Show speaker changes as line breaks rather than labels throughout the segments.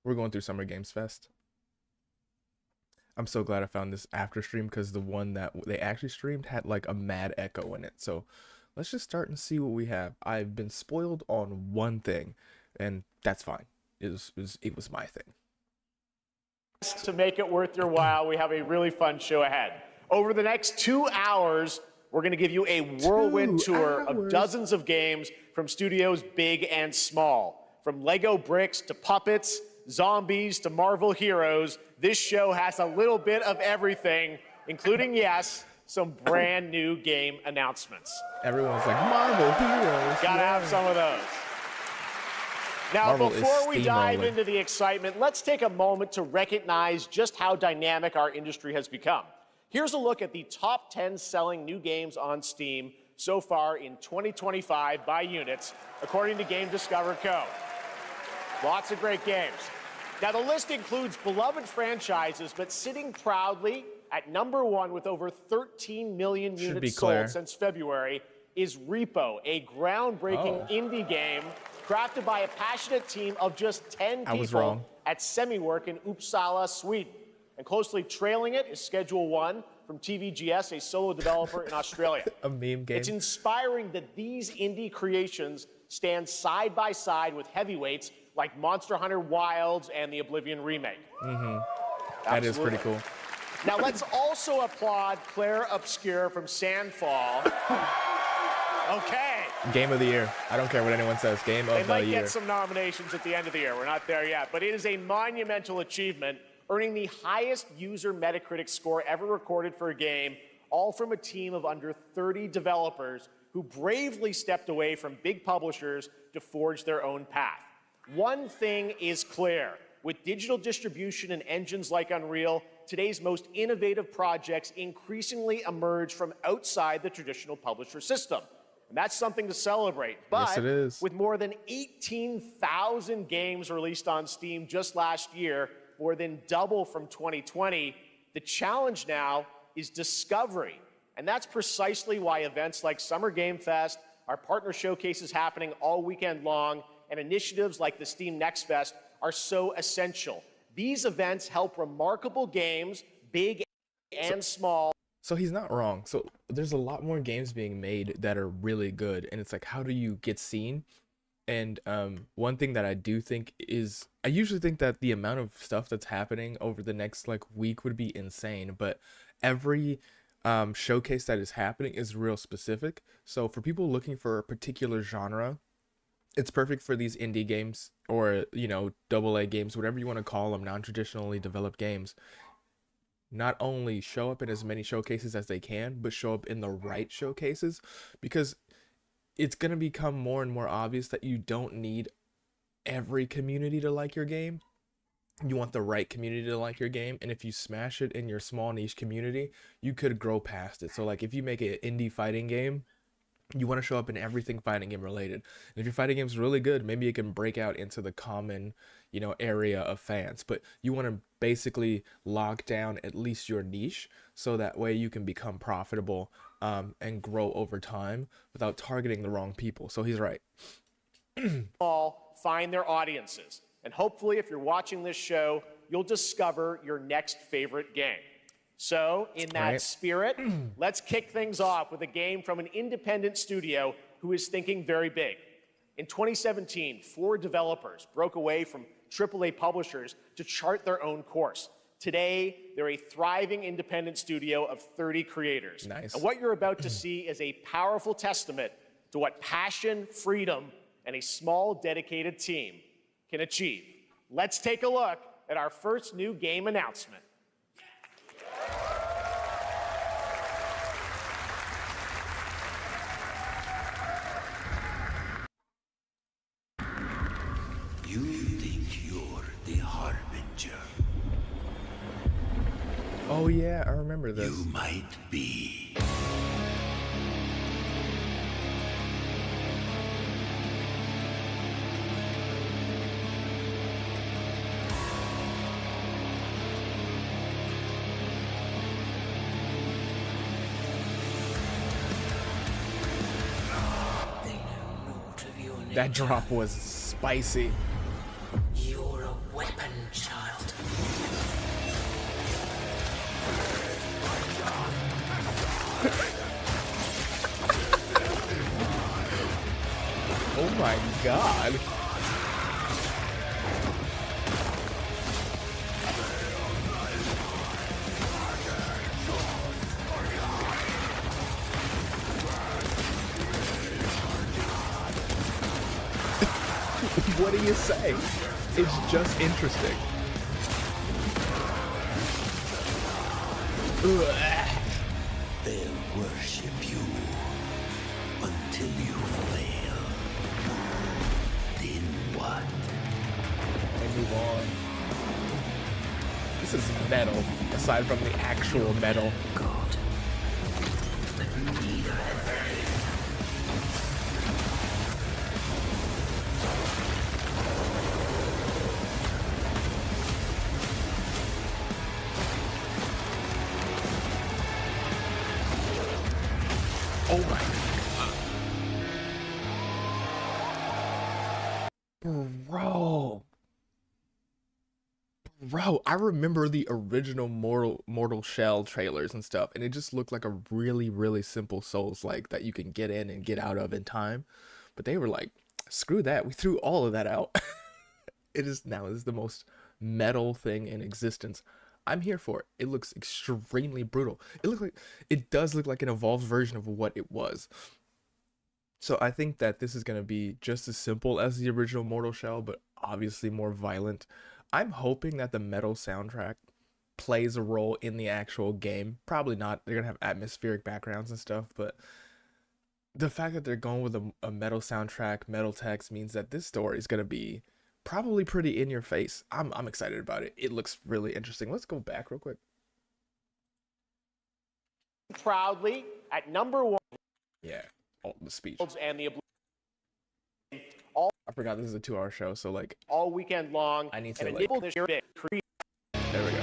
We're going through Summer Games Fest. I'm so glad I found this after stream because the one that they actually streamed had like a mad echo in it. So let's just start and see what we have. I've been spoiled on one thing, and that's fine. It was my thing.
To make it worth your while, we have a really fun show ahead. Over the next 2 hours, we're going to give you a whirlwind tour of dozens of games from studios big and small. From Lego bricks to puppets, zombies to Marvel heroes, this show has a little bit of everything, including, yes, some brand new game announcements.
Everyone's like, Marvel heroes.
Gotta have some of those. Now,
Marvel
before we dive
steamrolling.
into the excitement, let's take a moment to recognize just how dynamic our industry has become. Here's a look at the top 10 selling new games on Steam so far in 2025 by units, according to Game Discover Co. Lots of great games. Now, the list includes beloved franchises, but sitting proudly at #1 with over 13 million units sold since February is Repo, a groundbreaking indie game crafted by a passionate team of just 10 people at Semiwork in Uppsala, Sweden. And closely trailing it is Schedule 1 from TVGS, a solo developer in Australia.
A meme game.
It's inspiring that these indie creations stand side by side with heavyweights like Monster Hunter Wilds and the Oblivion remake.
That is pretty cool.
Now let's also applaud Claire Obscure from Sandfall. Okay.
Game of the year. I don't care what anyone says. Game of the year.
They might get some nominations at the end of the year. We're not there yet. But it is a monumental achievement, earning the highest user Metacritic score ever recorded for a game, all from a team of under 30 developers who bravely stepped away from big publishers to forge their own path. One thing is clear. With digital distribution and engines like Unreal, today's most innovative projects increasingly emerge from outside the traditional publisher system. And that's something to celebrate. But
yes, it is.
With more than 18,000 games released on Steam just last year, more than double from 2020, the challenge now is discovery. And that's precisely why events like Summer Game Fest, our partner showcases happening all weekend long, and initiatives like the Steam Next Fest are so essential. These events help remarkable games, big and small.
So he's not wrong. So there's a lot more games being made that are really good, and it's like, how do you get seen? And one thing that I do think is, I usually think that the amount of stuff that's happening over the next like week would be insane, but every showcase that is happening is real specific. So for people looking for a particular genre, it's perfect for these indie games, or, you know, AA games, whatever you want to call them, non-traditionally developed games. Not only show up in as many showcases as they can, but show up in the right showcases, because it's going to become more and more obvious that you don't need every community to like your game. You want the right community to like your game, and if you smash it in your small niche community, you could grow past it. So like if you make an indie fighting game, you want to show up in everything fighting game related. And if your fighting game is really good, maybe it can break out into the common, you know, area of fans. But you want to basically lock down at least your niche, so that way you can become profitable and grow over time without targeting the wrong people. So he's right.
All find their audiences. And hopefully, if you're watching this show, you'll discover your next favorite game. So, in that spirit, let's kick things off with a game from an independent studio who is thinking very big. In 2017, 4 developers broke away from AAA publishers to chart their own course. Today, they're a thriving independent studio of 30 creators.
Nice.
And what you're about to see is a powerful testament to what passion, freedom, and a small, dedicated team can achieve. Let's take a look at our first new game announcement.
You think you're the Harbinger?
Oh yeah, I remember this.
You might be.
That drop was spicy.
You're a weapon, child.
Oh my god. What do you say? It's just interesting. Ugh.
They'll worship you until you fail. Then what?
And move on. This is metal, aside from the actual metal.
God. The leader
Oh my god. Bro, I remember the original Mortal Shell trailers and stuff, and it just looked like a really, really simple Souls-like that you can get in and get out of in time. But they were like, screw that, we threw all of that out. It is the most metal thing in existence. I'm here for it. It looks extremely brutal. It does look like an evolved version of what it was. So I think that this is going to be just as simple as the original Mortal Shell, but obviously more violent. I'm hoping that the metal soundtrack plays a role in the actual game. Probably not. They're going to have atmospheric backgrounds and stuff, but the fact that they're going with a metal soundtrack, metal text means that this story is going to be probably pretty in your face. I'm excited about it. It looks really interesting. Let's go back real quick.
Proudly at #1.
Yeah, the speech.
And the
I forgot this is a 2-hour show, so like
all weekend long.
I need to
and
like.
there
we go.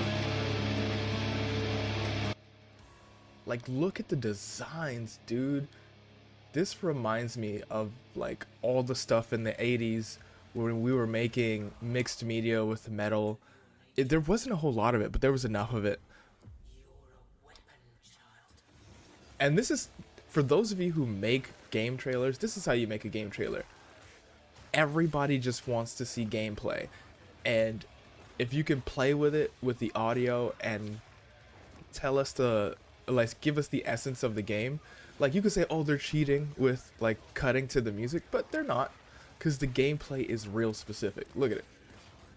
Like, look at the designs, dude. This reminds me of like all the stuff in the 80s when we were making mixed media with metal. There wasn't a whole lot of it, but there was enough of it. And this is, for those of you who make game trailers, this is how you make a game trailer. Everybody just wants to see gameplay. And if you can play with it with the audio and tell us give us the essence of the game. Like, you could say, oh, they're cheating with like cutting to the music, but they're not, because the gameplay is real specific. Look at it.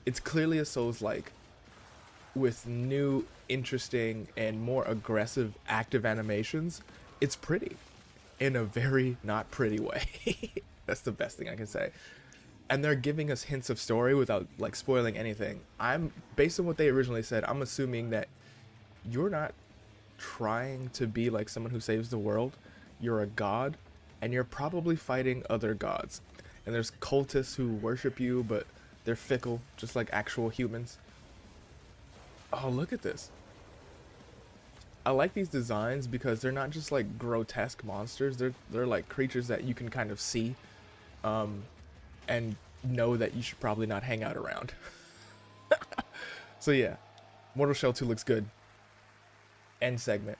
It's clearly a Souls-like with new, interesting, and more aggressive active animations. It's pretty in a very not pretty way. That's the best thing I can say. And they're giving us hints of story without like spoiling anything. Based on what they originally said, I'm assuming that you're not trying to be like someone who saves the world. You're a god, and you're probably fighting other gods. And there's cultists who worship you, but they're fickle, just like actual humans. Oh, look at this. I like these designs because they're not just like grotesque monsters. They're like creatures that you can kind of see, and know that you should probably not hang out around. So yeah, Mortal Shell 2 looks good. End segment.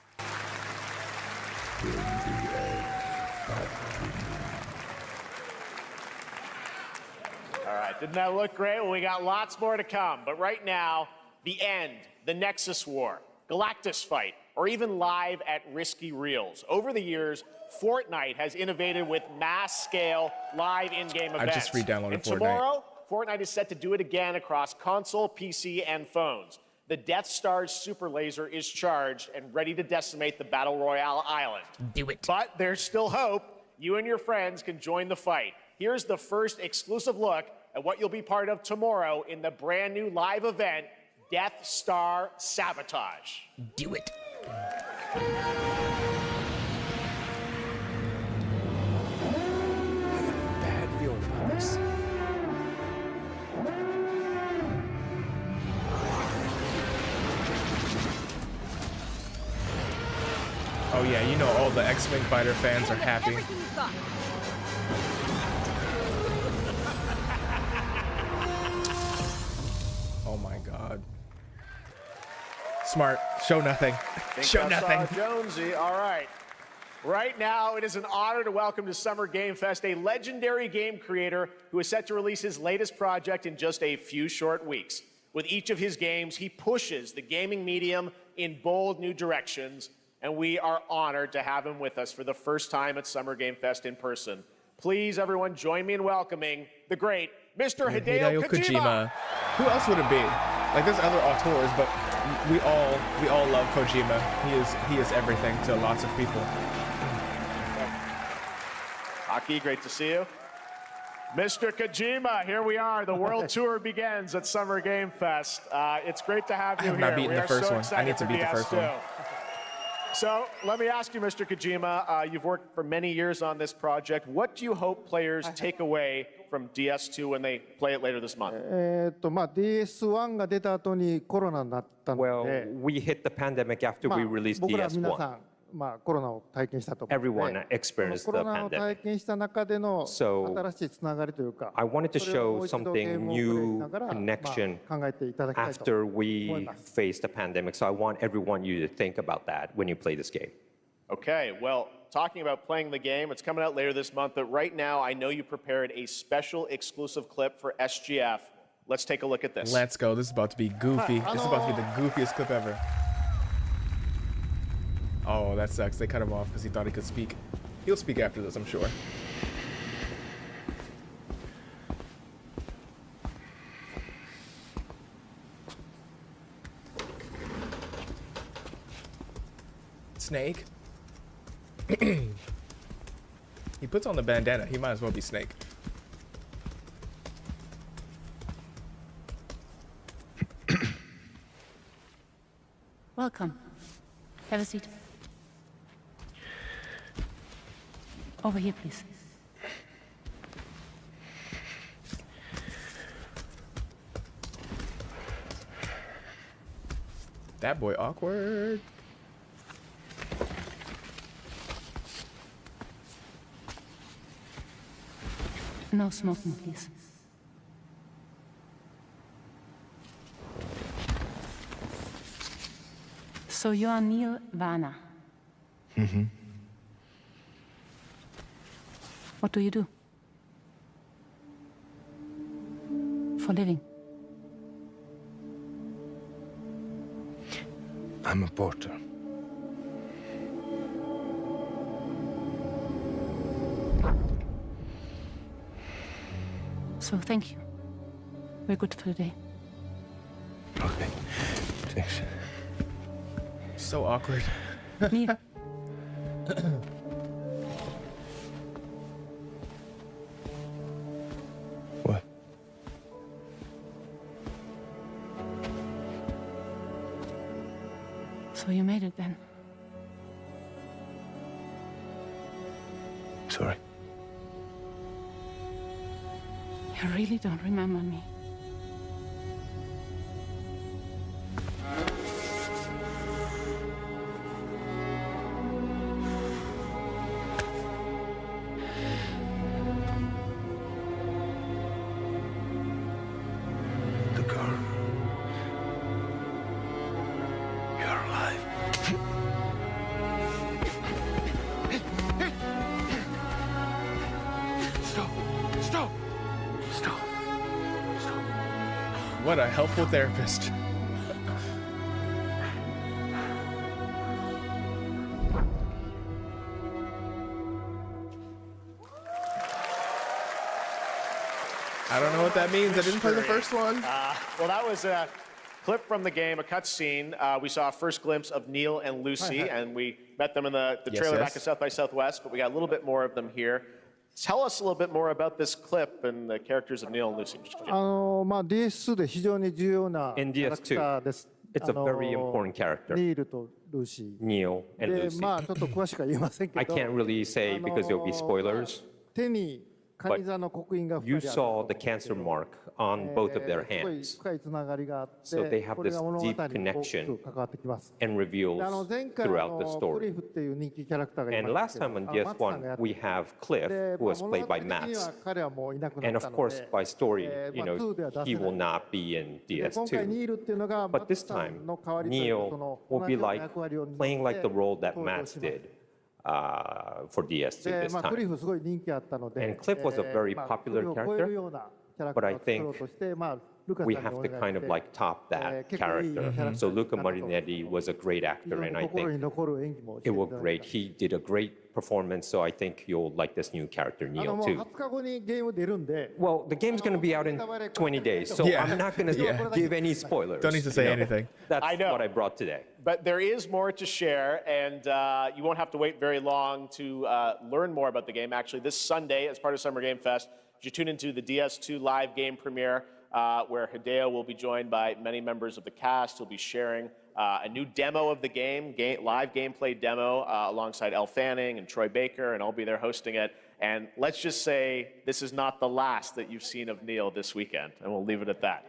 All right, didn't that look great? Well, we got lots more to come. But right now, the end, the Nexus War, Galactus fight, or even live at Risky Reels. Over the years, Fortnite has innovated with mass-scale live in-game events.
I just re-downloaded
and
Fortnite.
Tomorrow, Fortnite is set to do it again across console, PC, and phones. The Death Star's super laser is charged and ready to decimate the Battle Royale island.
Do it.
But there's still hope. You and your friends can join the fight. Here's the first exclusive look at what you'll be part of tomorrow in the brand new live event, Death Star Sabotage.
Do it.
I got a bad feeling about this.
Oh yeah, you know all the X-Men Fighter fans are happy.
Everything you've got.
Smart. Show nothing.
Think
Show
that's,
nothing.
Jonesy. All right. Right now, it is an honor to welcome to Summer Game Fest a legendary game creator who is set to release his latest project in just a few short weeks. With each of his games, he pushes the gaming medium in bold new directions, and we are honored to have him with us for the first time at Summer Game Fest in person. Please, everyone, join me in welcoming the great Mr. Hideo Kojima.
Who else would it be? Like, there's other auteurs, but we all love Kojima. He is everything to lots of people.
Aki, great to see you. Mr. Kojima, here we are. The world tour begins at Summer Game Fest. It's great to have you
I have
here.
not beaten the first one. I need to beat the first one.
So let me ask you, Mr. Kojima, you've worked for many years on this project. What do you hope players take away from DS2 when they play it later this month?
DS1 が出た後にコロナになったの
Well,
で、
we hit the pandemic after
まあ
we released
僕ら皆さ
DS1.
ん、コロナを体験したと思うの
Everyone
で、
experienced
コ
the
ロナを体
pandemic.
験した中での
So,
新しいつながりというか、
I wanted to
それをも
show
う一度ゲー
something
ムをプレイし
new
ながら、
connection
考えていただきたいと
after
思い
we
ます
faced the pandemic. So I want everyone you to think about that when you play this game.
Okay, well, talking about playing the game, it's coming out later this month, but right now I know you prepared a special exclusive clip for SGF. Let's take a look at this.
Let's go. This is about to be goofy. This is about to be the goofiest clip ever. Oh, that sucks. They cut him off because he thought he could speak. He'll speak after this, I'm sure. Snake? He puts on the bandana. He might as well be Snake.
Welcome. Have a seat. Over here, please.
That boy awkward.
No smoking, please. So you are Neil Varner. Mm-hmm. What do you do? For a living?
I'm a porter.
So thank you. We're good for the day.
Okay. Thanks.
So awkward.
Neil.
What?
So you made it then?
Sorry.
You really don't remember me.
The girl. You're alive. Stop. Stop. Stop. Stop.
What a helpful therapist. I don't know what that means. I didn't play the first one.
Well, that was a clip from the game, a cutscene. We saw a first glimpse of Neil and Lucy, and we met them in the
Yes,
trailer
yes.
back at South by Southwest, but we got a little bit more of them here. Tell us a little bit more about this clip and the characters of Neil and Lucy. Mr. Kojima.
DS2 で非常に重要なキ
In
ャラクターです。
It's a very important character,
ニールとルーシー。
Neil and
で、
Lucy.
ちょっと詳しくは言えませんけ
I
ど、
can't really say because there'll be spoilers.
手にカニ座の刻印が
you
2人ある
saw the cancer mark on both of their
すごい
hands
深いつながりがあって
So they have
これ
this
が物語に
deep
大き
connection
く関わってきます
and reveals
で前回
throughout the
クリ
story.
フっていう人気キャラクターがい
And
ま
last
すけど
time on
マッツさんがや
DS1,
って
we have Cliff,
で
who was
物
played
語
by
的には
Max.
彼はもういなくな
And
った
of
の
course,
で
by story,
まあ2では出
he
せ
will
ない
not be in
で今回
DS2.
ニールっていうのがマ
But
ッ
this
ツさ
time,
んの代わりというか
Neil
その
will
同
be
じような
like
役割を担っ
playing like the
て
role that
登場
Max
します
did for DS2
で
this
まあクリ
time.
フすごい人気あったので
And Cliff was a very
まあ
popular
クリフを超えるようなキャラク
But
タ
I
ーを作ろうとしてまあルカさん
We
に
have
お
to
願い
kind
し
of
て
like top that
結構いいキャラ
character.
クター
So
にな
Luca
ったと
Marinetti was a great
非
actor,
常に
and I
心
think
に残る演技もして
it
いた
was
だい
great.
て
He did a great performance, so I think you'll like this new character,
も
Neil,
う
too.
20日後にゲーム出るんで
Well, the game's going to be out in 20 days, so
Yeah.
I'm not going to
Yeah.
give any spoilers.
Don't need to say anything.
That's
I know.
what I brought today.
But there is more to share, and you won't have to wait very long to learn more about the game. Actually, this Sunday, as part of Summer Game Fest, you tune into the DS2 live game premiere, where Hideo will be joined by many members of the cast. He'll be sharing a new demo of the game, live gameplay demo, alongside Elle Fanning and Troy Baker, and I'll be there hosting it. And let's just say this is not the last that you've seen of Neil this weekend, and we'll leave it at that.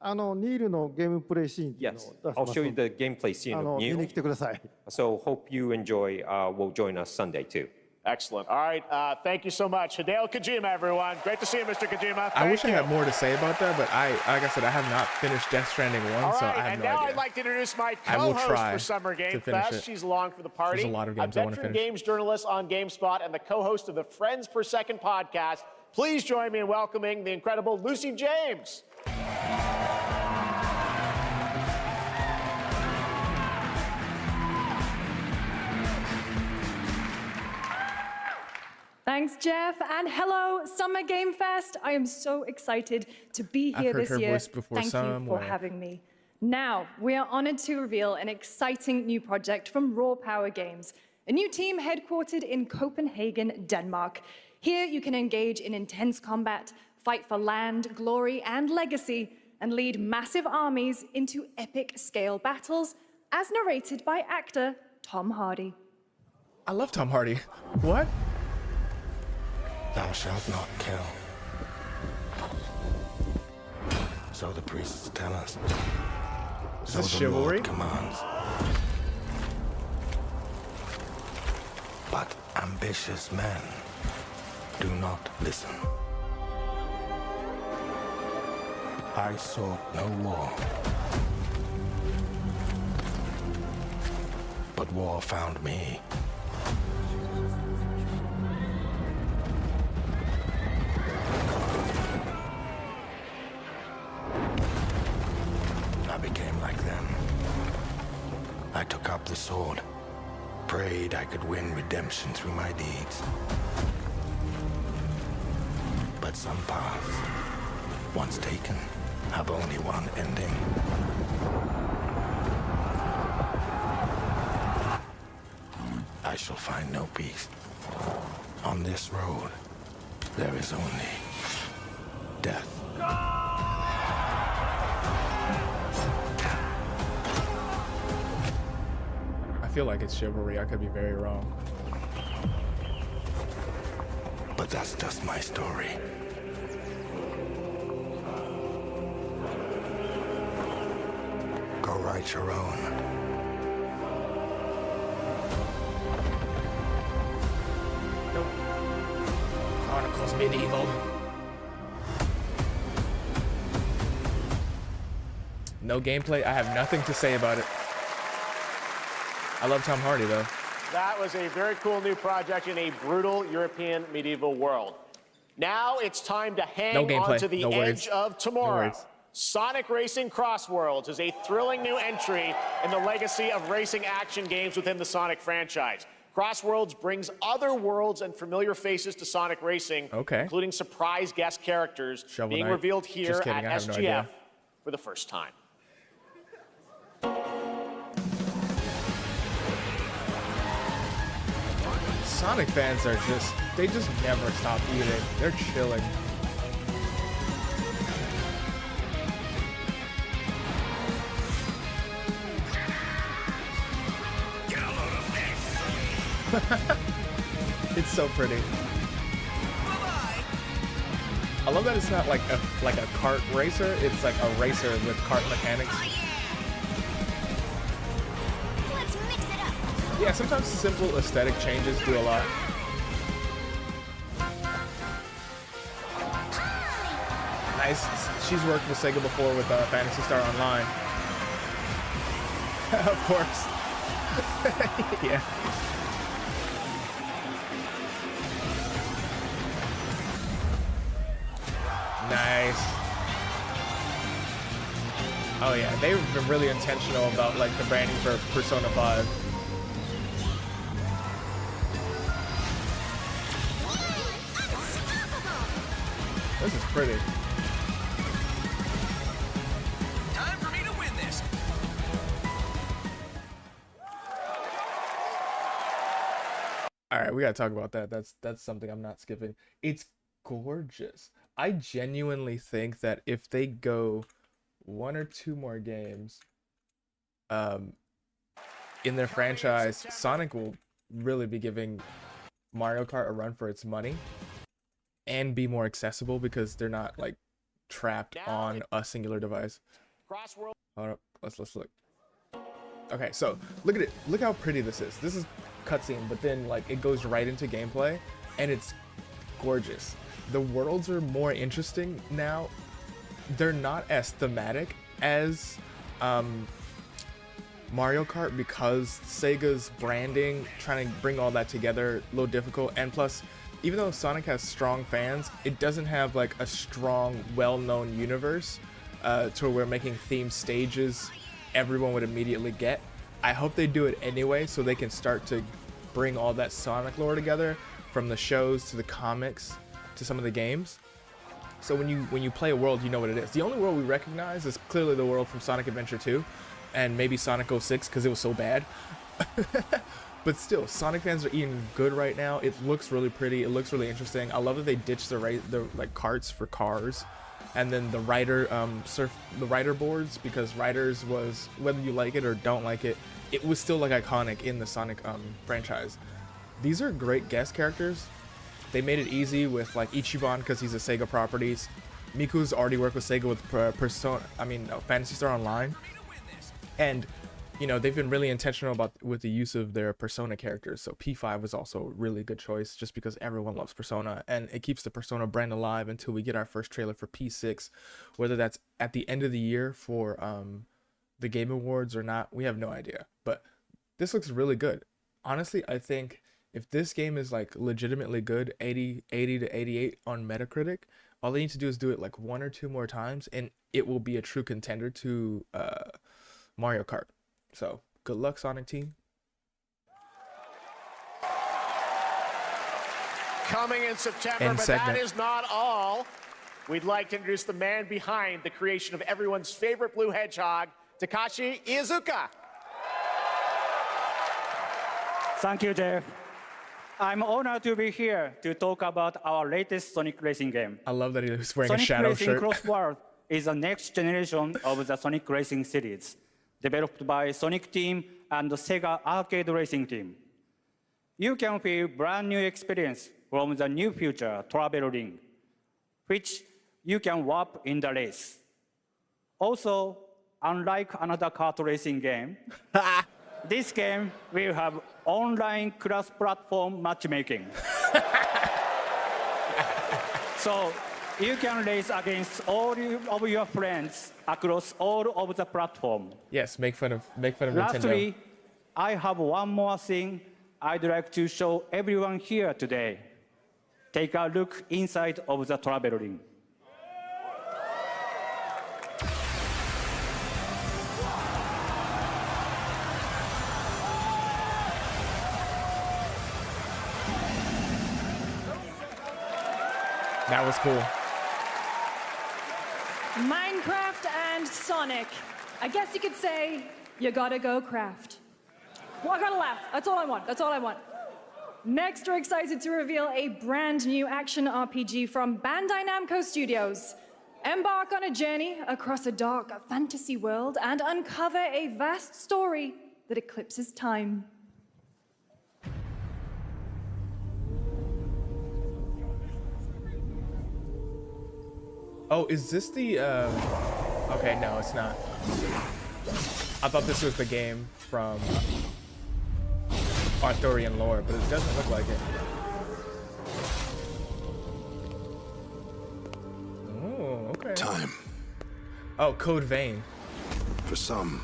ニールのゲームプレイシーンっていうの
Yes,
を出し
I'll
ます
show you
ので
the gameplay scene of
見に
Neil.
来てください
So hope you enjoy. Will join us Sunday too.
Excellent. All right. Thank you so much. Hideo Kojima, everyone. Great to see you, Mr. Kojima.
I wish I
Thank you.
had more to say about that, but like I said, I have not finished Death Stranding 1,
All
so
right,
I have
and
no
now
idea.
I'd like to introduce my
I will
co-host
try
for Summer Game
to finish
Fest.
it.
She's along for the party.
There's a lot of games I
a
wanna
veteran
finish.
games journalist on GameSpot and the co-host of the Friends Per Second podcast. Please join me in welcoming the incredible Lucy James.
Thanks, Jeff, and hello, Summer Game Fest. I am so excited to be
I've
here
heard
this
her
year.
voice before
Thank you for
somewhere.
having me. Now, we are honored to reveal an exciting new project from Raw Power Games, a new team headquartered in Copenhagen, Denmark. Here, you can engage in intense combat, fight for land, glory, and legacy, and lead massive armies into epic scale battles, as narrated by actor Tom Hardy.
I love Tom Hardy. What?
Thou shalt not kill. So the priests tell us.
Is
So
this
the Lord
chivalry?
commands. But ambitious men do not listen. I sought no war. But war found me. I became like them. I took up the sword, prayed I could win redemption through my deeds. But some paths, once taken, have only one ending. I shall find no peace. On this road, there is only death.
I feel like it's chivalry. I could be very wrong.
But that's just my story. Go write your own.
Chronicles Medieval. No gameplay. I have nothing to say about it. I love Tom Hardy though.
That was a very cool new project in a brutal European medieval world. Now it's time to hang
No gameplay,
on to the
no
edge
words.
of tomorrow.
No words.
Sonic Racing Crossworlds is a thrilling new entry in the legacy of racing action games within the Sonic franchise. Crossworlds brings other worlds and familiar faces to Sonic Racing,
Okay.
including surprise guest characters
Shovel
being
Knight.
revealed here
Just kidding,
at
I have no
SGF
idea.
for the first time.
Sonic fans are they just never stop eating. They're chilling. It's so pretty. I love that it's not like a kart racer. It's like a racer with kart mechanics.
Let's mix it up.
Yeah, sometimes simple aesthetic changes do a lot. Nice. She's worked with Sega before with Phantasy Star Online. Of course. Yeah. Nice. Oh yeah, they've been really intentional about like the branding for Persona 5. This is pretty.
Time for me to win this.
All right, we gotta talk about that. That's something I'm not skipping. It's gorgeous. I genuinely think that if they go 1 or 2 more games, in their franchise, Sonic will really be giving Mario Kart a run for its money, and be more accessible because they're not like trapped on a singular device.
Crossworld.
Hold up, let's look. Okay, so look at it. Look how pretty this is. This is cutscene, but then like it goes right into gameplay, and it's gorgeous. The worlds are more interesting now. They're not as thematic as Mario Kart because Sega's branding, trying to bring all that together, a little difficult. And plus, even though Sonic has strong fans, it doesn't have like a strong, well-known universe to where we're making themed stages everyone would immediately get. I hope they do it anyway so they can start to bring all that Sonic lore together, from the shows to the comics to some of the games. So when you play a world, you know what it is. The only world we recognize is clearly the world from Sonic Adventure 2 and maybe Sonic 06 because it was so bad. But still, Sonic fans are eating good right now. It looks really pretty. It looks really interesting. I love that they ditched the like carts for cars, and then the rider boards, because Riders was, whether you like it or don't like it, it was still like iconic in the Sonic franchise. These are great guest characters. They made it easy with like Ichiban because he's a Sega properties. Miku's already worked with Sega with Phantasy Star Online, and you know, they've been really intentional with the use of their Persona characters. So P5 was also a really good choice just because everyone loves Persona, and it keeps the Persona brand alive until we get our first trailer for P6, whether that's at the end of the year for the Game Awards or not, we have no idea. But this looks really good. Honestly, I think if this game is like legitimately good, 80 to 88 on Metacritic, all they need to do is do it like 1 or 2 more times and it will be a true contender to Mario Kart. So, good luck, Sonic team.
Coming in September, but that is not all. We'd like to introduce the man behind the creation of everyone's favorite blue hedgehog, Takashi Iizuka.
Thank you, Jeff. I'm honored to be here to talk about our latest Sonic Racing game.
I love that he was wearing
Sonic
a Shadow
Racing
shirt.
Cross World is the next generation of the Sonic Racing series, developed by Sonic Team and the Sega Arcade Racing Team. You can feel brand new experience from the new feature, Travel Ring, which you can warp in the race. Also, unlike another kart racing game, this game will have online cross-platform matchmaking. So you can race against all of your friends across all of the platform.
Yes, make fun of
Lastly,
Nintendo.
I have one more thing I'd like to show everyone here today. Take a look inside of the Travel Ring.
That was cool.
Minecraft and Sonic. I guess you could say, you gotta go craft. Well, I gotta laugh. That's all I want. That's all I want. Next, we're excited to reveal a brand new action RPG from Bandai Namco Studios. Embark on a journey across a dark fantasy world and uncover a vast story that eclipses time.
Oh, is this the okay, no, it's not. I thought this was the game from Arthurian lore, but it doesn't look like it. Oh, okay.
Time.
Oh, Code Vein.
For some,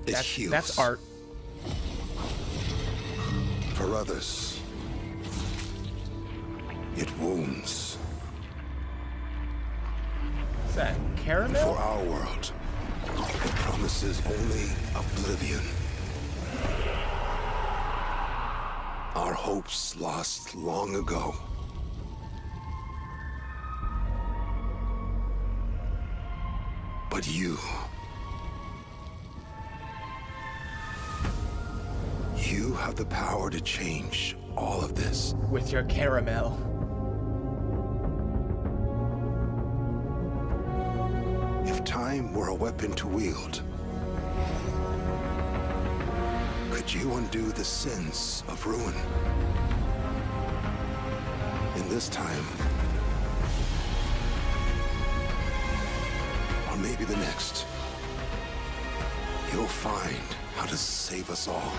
it heals.
That's art.
For others, it wounds.
Is that caramel?
For our world, it promises only oblivion. Our hopes lost long ago. But you have the power to change all of this.
With your caramel.
If time were a weapon to wield, could you undo the sins of ruin? In this time, or maybe the next, you'll find how to save us all.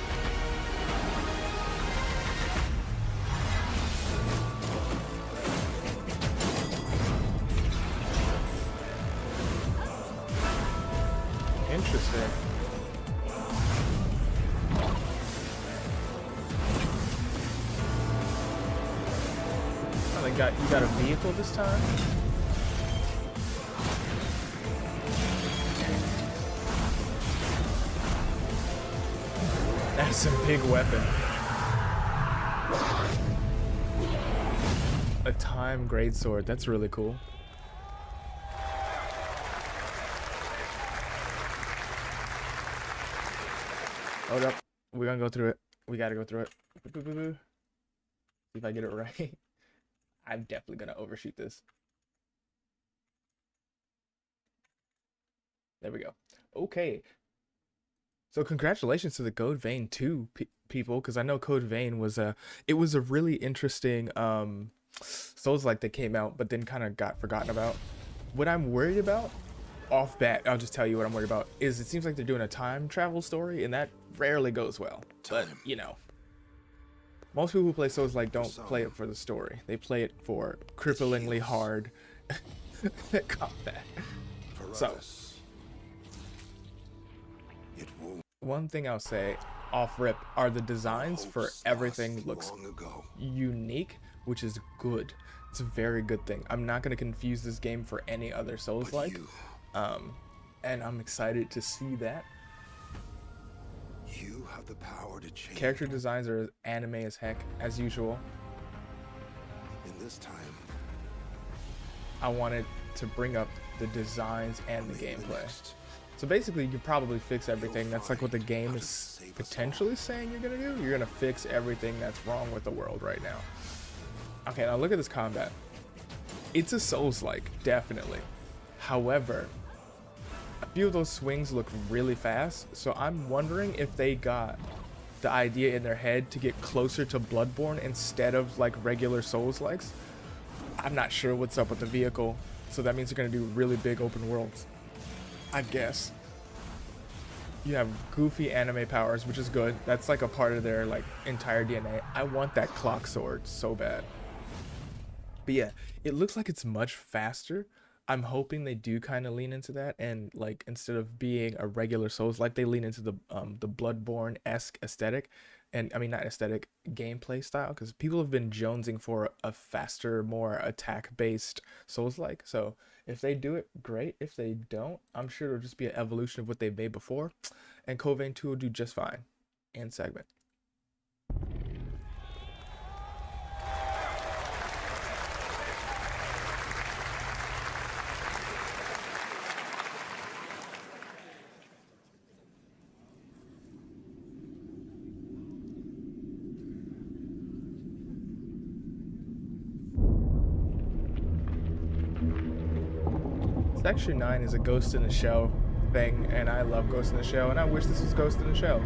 Interesting. Oh, you got a vehicle this time? That's a big weapon. A time greatsword. That's really cool. Hold up. We're gonna go through it. We gotta go through it. See if I get it right. I'm definitely gonna overshoot this. There we go. Okay. So congratulations to the Code Vein 2 people, because I know Code Vein was a really interesting Souls-like that came out, but then kind of got forgotten about. What I'm worried about, off bat, I'll just tell you what I'm worried about, is it seems like they're doing a time travel story, and that rarely goes well. But, you know, most people who play Souls-like don't play it for the story. They play it for cripplingly hard combat. So, one thing I'll say off rip are the designs for everything looks unique, which is good. It's a very good thing. I'm not going to confuse this game for any other Souls-like, and I'm excited to see that.
You have the power to change.
Character designs are anime as heck, as usual.
In this time,
I wanted to bring up the designs and the gameplay. So basically, you probably fix everything. That's like what the game is potentially saying you're gonna do. You're gonna fix everything that's wrong with the world right now. Okay, now look at this combat. It's a Souls-like, definitely. However, a few of those swings look really fast, so I'm wondering if they got the idea in their head to get closer to Bloodborne instead of like regular Souls-likes. I'm not sure what's up with the vehicle, so that means they're gonna do really big open worlds, I guess. You have goofy anime powers, which is good. That's like a part of their like entire DNA. I want that clock sword so bad. But yeah, it looks like it's much faster. I'm hoping they do kind of lean into that, and like instead of being a regular Souls, like they lean into the Bloodborne-esque aesthetic, and I mean not aesthetic, gameplay style, because people have been jonesing for a faster, more attack-based Souls-like. So if they do it, great. If they don't, I'm sure it'll just be an evolution of what they've made before, and Code Vein 2 will do just fine. End segment. Section 9 is a Ghost in the Shell thing, and I love Ghost in the Shell, and I wish this was Ghost in the Shell.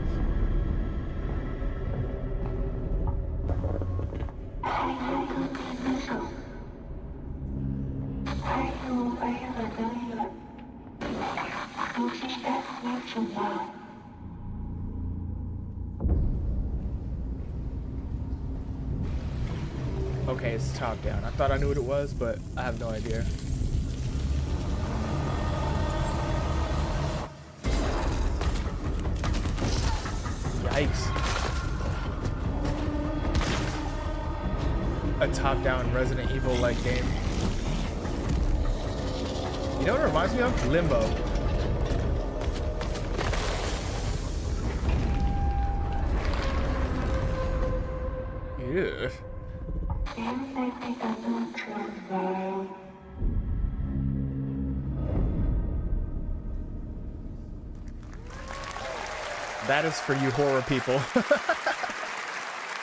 Okay, it's top down. I thought I knew what it was, but I have no idea. Yikes. A top-down Resident Evil-like game. You know what it reminds me of? Limbo. Yeah. That is for you horror people.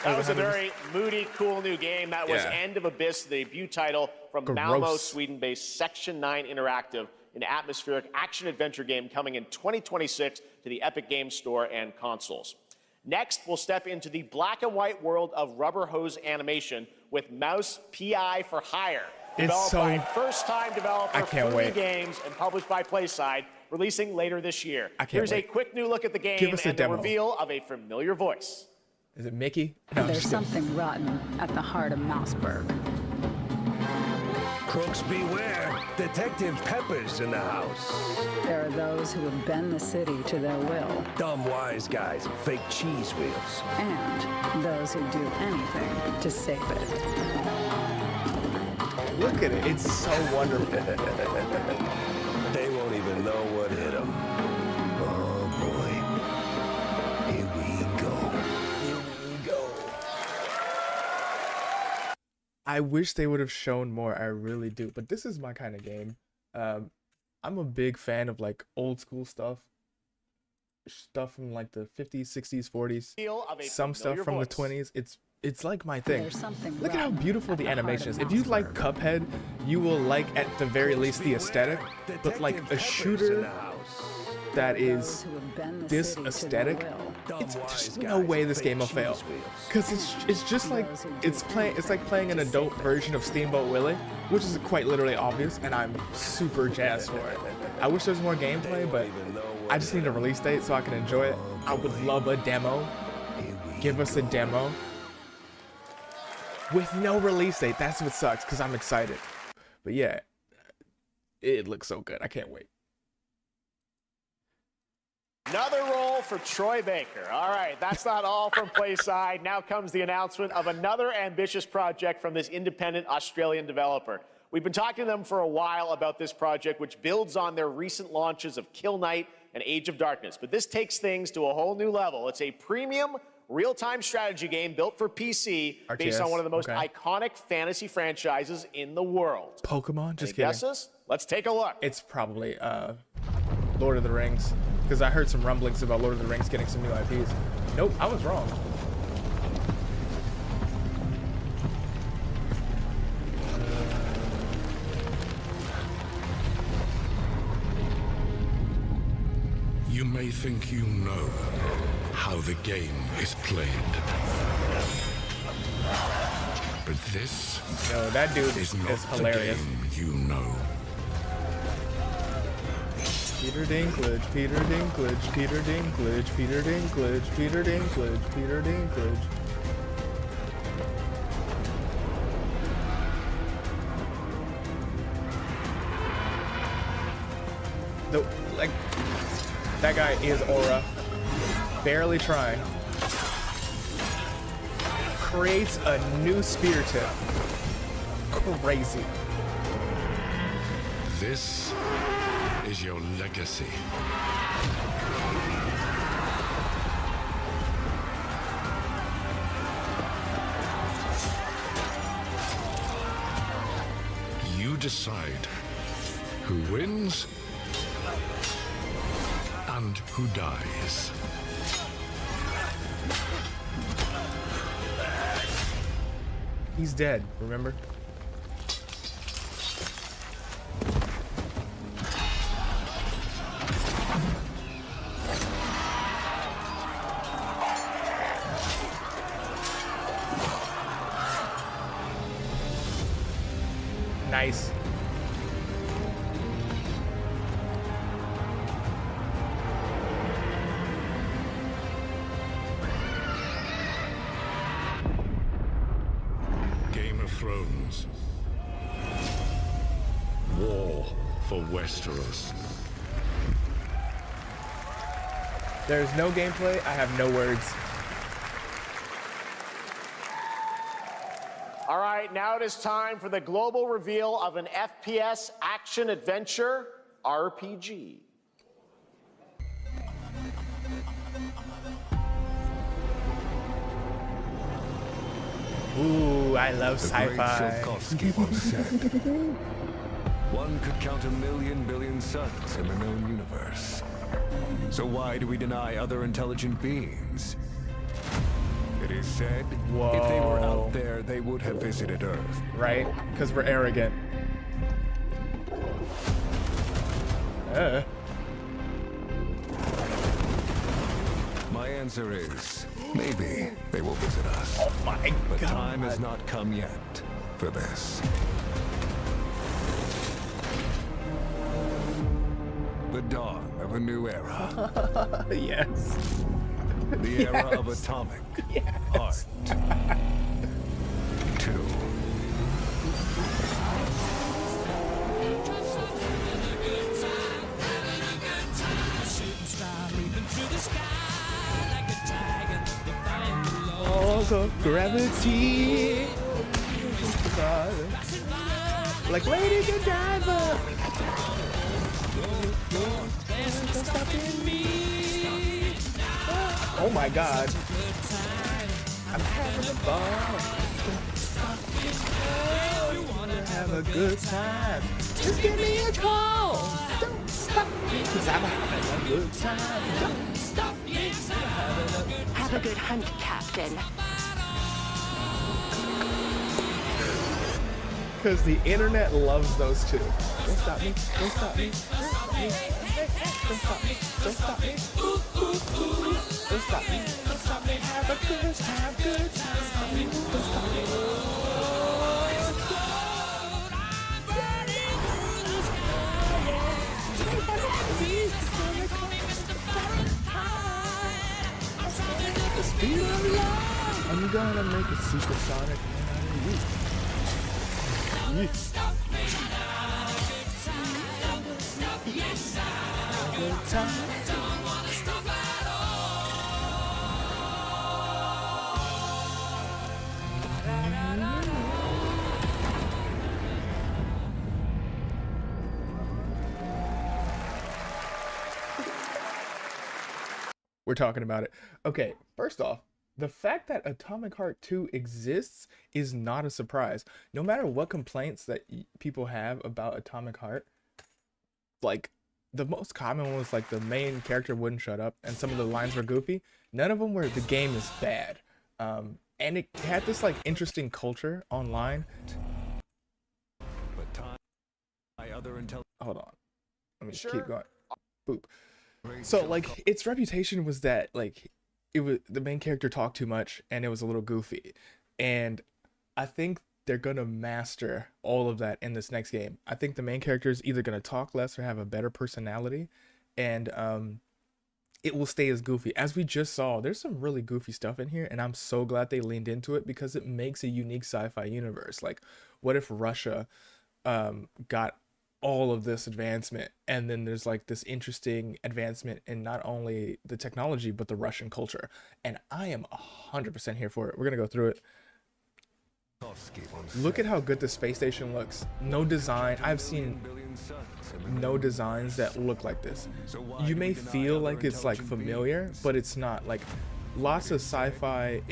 That was a very moody, cool new game. That was End of Abyss, the debut title from Malmo, Sweden-based Section 9 Interactive, an atmospheric action-adventure game coming in 2026 to the Epic Games Store and consoles. Next, we'll step into the black and white world of rubber hose animation with Mouse PI for Hire. Developed by first-time developer Free Games and published by PlaySide, releasing later this year. Here's a quick new look at the game and the reveal of a familiar voice.
Is it Mickey? No,
there's something rotten at the heart of Mouseburg.
Crooks beware. Detective Pepper's in the house.
There are those who have bent the city to their will.
Dumb wise guys and fake cheese wheels.
And those who do anything to save it.
Look at it. It's so wonderful.
They won't even know what hit them. Oh, boy. Here we go.
I wish they would have shown more. I really do. But this is my kind of game. I'm a big fan of like old school stuff. Stuff from like the 50s, 60s, 40s. Some stuff from the 20s. It's like my thing. Look at how beautiful the animation is. If you like Cuphead, you will like at the very least the aesthetic. But like a shooter that is this aesthetic, there's no way this game will fail. Cause it's just like it's like playing an adult version of Steamboat Willie, which is quite literally obvious, and I'm super jazzed for it. I wish there was more gameplay, but I just need a release date so I can enjoy it. I would love a demo. Give us a demo. With no release date, that's what sucks, because I'm excited. But yeah, it looks so good. I can't wait.
Another role for Troy Baker. All right, that's not all from PlaySide. Now comes the announcement of another ambitious project from this independent Australian developer. We've been talking to them for a while about this project, which builds on their recent launches of Kill Knight and Age of Darkness. But this takes things to a whole new level. It's a premium real-time strategy game built for PC based on one of the most iconic fantasy franchises in the world.
Pokemon? Just
Any
kidding.
guesses? Let's take a look.
It's probably Lord of the Rings, because I heard some rumblings about Lord of the Rings getting some new IPs. Nope, I was wrong.
You may think you know how the game is played. But this
that dude
is not
hilarious.
The game you know.
Peter Dinklage, Peter Dinklage, Peter Dinklage, Peter Dinklage, Peter Dinklage, Peter Dinklage. Like, that guy is aura. Barely trying. Creates a new spear tip. Crazy.
This is your legacy. You decide who wins and who dies.
He's dead, remember? Nice.
thrones. War for Westeros.
There's no gameplay. I have no words.
All right, now it is time for the global reveal of an FPS action-adventure RPG.
Ooh, I love sci-fi.
once said, one could count 1,000,000 billion suns in the known universe. So why do we deny other intelligent beings? It is said, if they were out there, they would have visited Earth.
Right? Because we're arrogant.
My answer is, maybe they will visit us.
Oh my
But
God.
time has not come yet for this. The dawn of a new era.
Yes.
The era of atomic heart. 2.
Laws of gravity. Like Lady Godiva. Oh my God. I'm having a ball. Have a good time. Just give me a call. Don't stop me, 'cause I'm having a good time. Don't stop me, 'cause I'm having a good time.
Have a good hunt, Captain.
Because the internet loves those two. Don't stop me. Don't stop me. Don't stop me. Don't stop me. Don't stop me. Don't stop me. Don't stop me. Have a good time. Good time. Don't stop me. I'm gonna make a supersonic man out of you. Good time. We're talking about it. Okay, first off, the fact that Atomic Heart 2 exists is not a surprise. No matter what complaints that people have about Atomic Heart, like the most common one was like the main character wouldn't shut up and some of the lines were goofy. None of them were the game is bad. And it had this like interesting culture online.
But time by other
Hold on. Let me keep going. Boop. So like its reputation was that like it was the main character talked too much and it was a little goofy. And I think they're gonna master all of that in this next game. I think the main character is either gonna talk less or have a better personality, and it will stay as goofy. As we just saw, there's some really goofy stuff in here, and I'm so glad they leaned into it because it makes a unique sci-fi universe. Like, what if Russia got all of this advancement, and then there's like this interesting advancement in not only the technology but the Russian culture? And I am 100% here for it. We're gonna go through it. Look at how good the space station looks. No design. I've seen no designs that look like this. You may feel like it's like familiar, but it's not. Like lots of sci-fi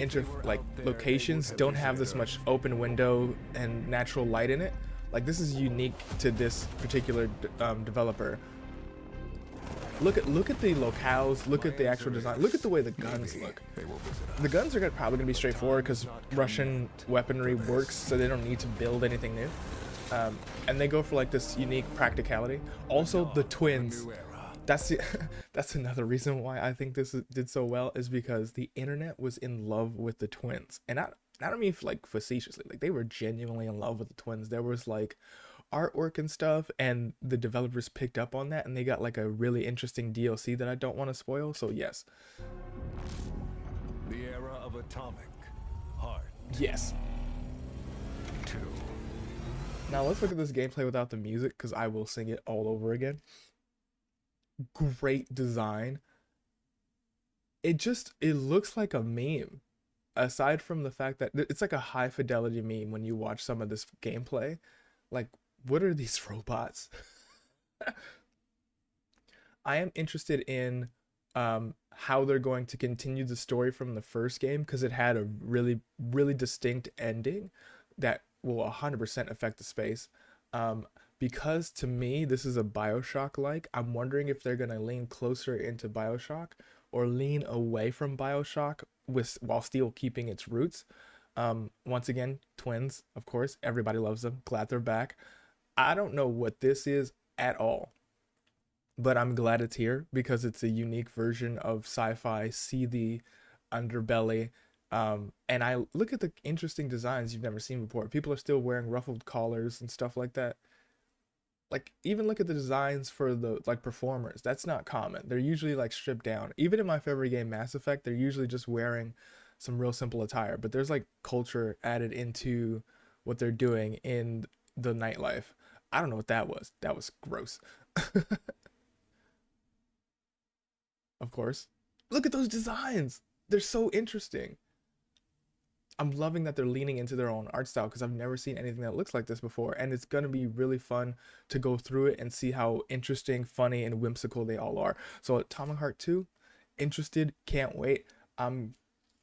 locations don't have this much open window and natural light in it. Like this is unique to this particular developer. Look at the locales. Look at the actual design. Look at the way the guns look. The guns are probably gonna be straightforward because Russian weaponry works, so they don't need to build anything new. And they go for like this unique practicality. Also, the twins. That's another reason why I think this did so well, is because the internet was in love with the twins, and I don't mean like facetiously. Like they were genuinely in love with the twins. There was like artwork and stuff, and the developers picked up on that, and they got like a really interesting DLC that I don't want to spoil. So yes.
The era of Atomic Heart.
Yes.
to.
Now let's look at this gameplay without the music, because I will sing it all over again. Great design. It looks like a meme. Aside from the fact that it's like a high fidelity meme when you watch some of this gameplay. Like, what are these robots? I am interested in how they're going to continue the story from the first game, because it had a really, really distinct ending that will 100% affect the space. Because to me, this is a BioShock-like. I'm wondering if they're going to lean closer into BioShock or lean away from BioShock while still keeping its roots. Once again, twins, of course. Everybody loves them. Glad they're back. I don't know what this is at all, but I'm glad it's here because it's a unique version of sci-fi. See the underbelly. And I look at the interesting designs you've never seen before. People are still wearing ruffled collars and stuff like that. Like, even look at the designs for the performers. That's not common. They're usually like stripped down. Even in my favorite game, Mass Effect, they're usually just wearing some real simple attire, but there's like culture added into what they're doing in the nightlife. I don't know what that was. That was gross. Of course. Look at those designs. They're so interesting. I'm loving that they're leaning into their own art style, because I've never seen anything that looks like this before. And it's going to be really fun to go through it and see how interesting, funny, and whimsical they all are. So Atomic Heart 2, interested, can't wait. I'm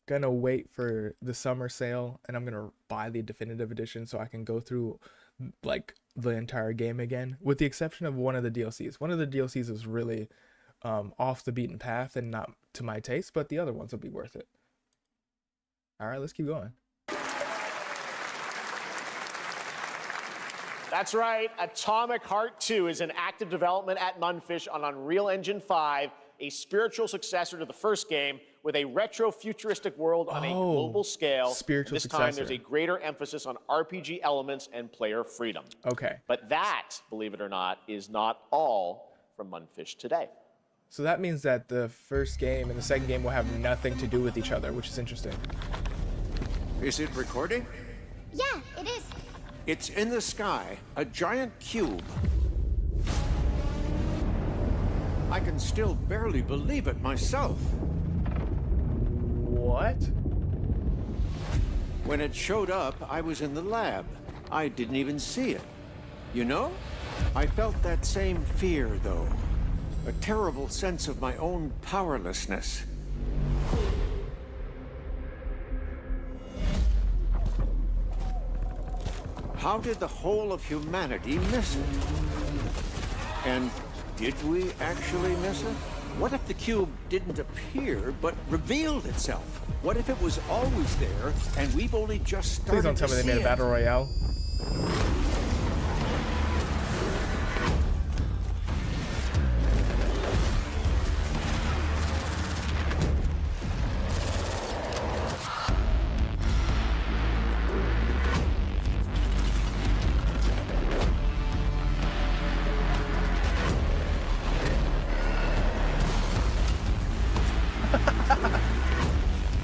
going to wait for the summer sale, and I'm going to buy the definitive edition so I can go through like the entire game again, with the exception of one of the DLCs. One of the DLCs is really off the beaten path and not to my taste, but the other ones will be worth it. All right, let's keep going.
That's right. Atomic Heart 2 is in active development at Munfish on Unreal Engine 5, a spiritual successor to the first game with a retro-futuristic world on a global scale.
Spiritual
this
successor.
time, there's a greater emphasis on RPG elements and player freedom.
Okay.
But that, believe it or not, is not all from Munfish today.
So that means that the first game and the second game will have nothing to do with each other, which is interesting.
Is it recording?
Yeah, it is.
It's in the sky, a giant cube. I can still barely believe it myself.
What?
When it showed up, I was in the lab. I didn't even see it. You know, I felt that same fear, though. A terrible sense of my own powerlessness. How did the whole of humanity miss it? And did we actually miss it? What if the cube didn't appear, but revealed itself? What if it was always there, and we've only just started
Please don't tell me they made a battle royale.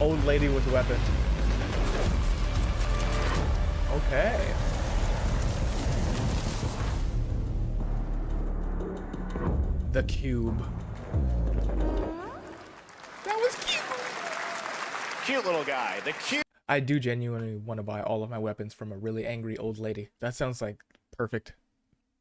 Old lady with a weapon. Okay. The cube. That was cute.
Cute little guy. The cube.
I do genuinely want to buy all of my weapons from a really angry old lady. That sounds like perfect.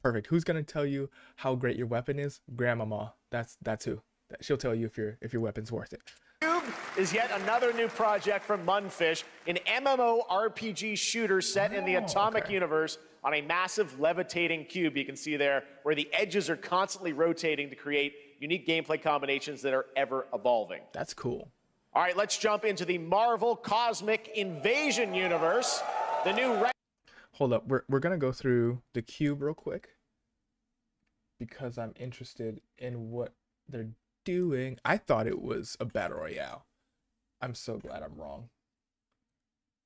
Perfect. Who's gonna tell you how great your weapon is? Grandmama. That's who. She'll tell you if your weapon's worth it.
Cube is yet another new project from Munfish, an MMORPG shooter set in the Atomic universe on a massive levitating cube you can see there, where the edges are constantly rotating to create unique gameplay combinations that are ever evolving.
That's cool.
All right, let's jump into the Marvel Cosmic Invasion universe. The new...
Hold up, we're gonna go through the cube real quick because I'm interested in what they're doing. I thought it was a battle royale. I'm so glad I'm wrong.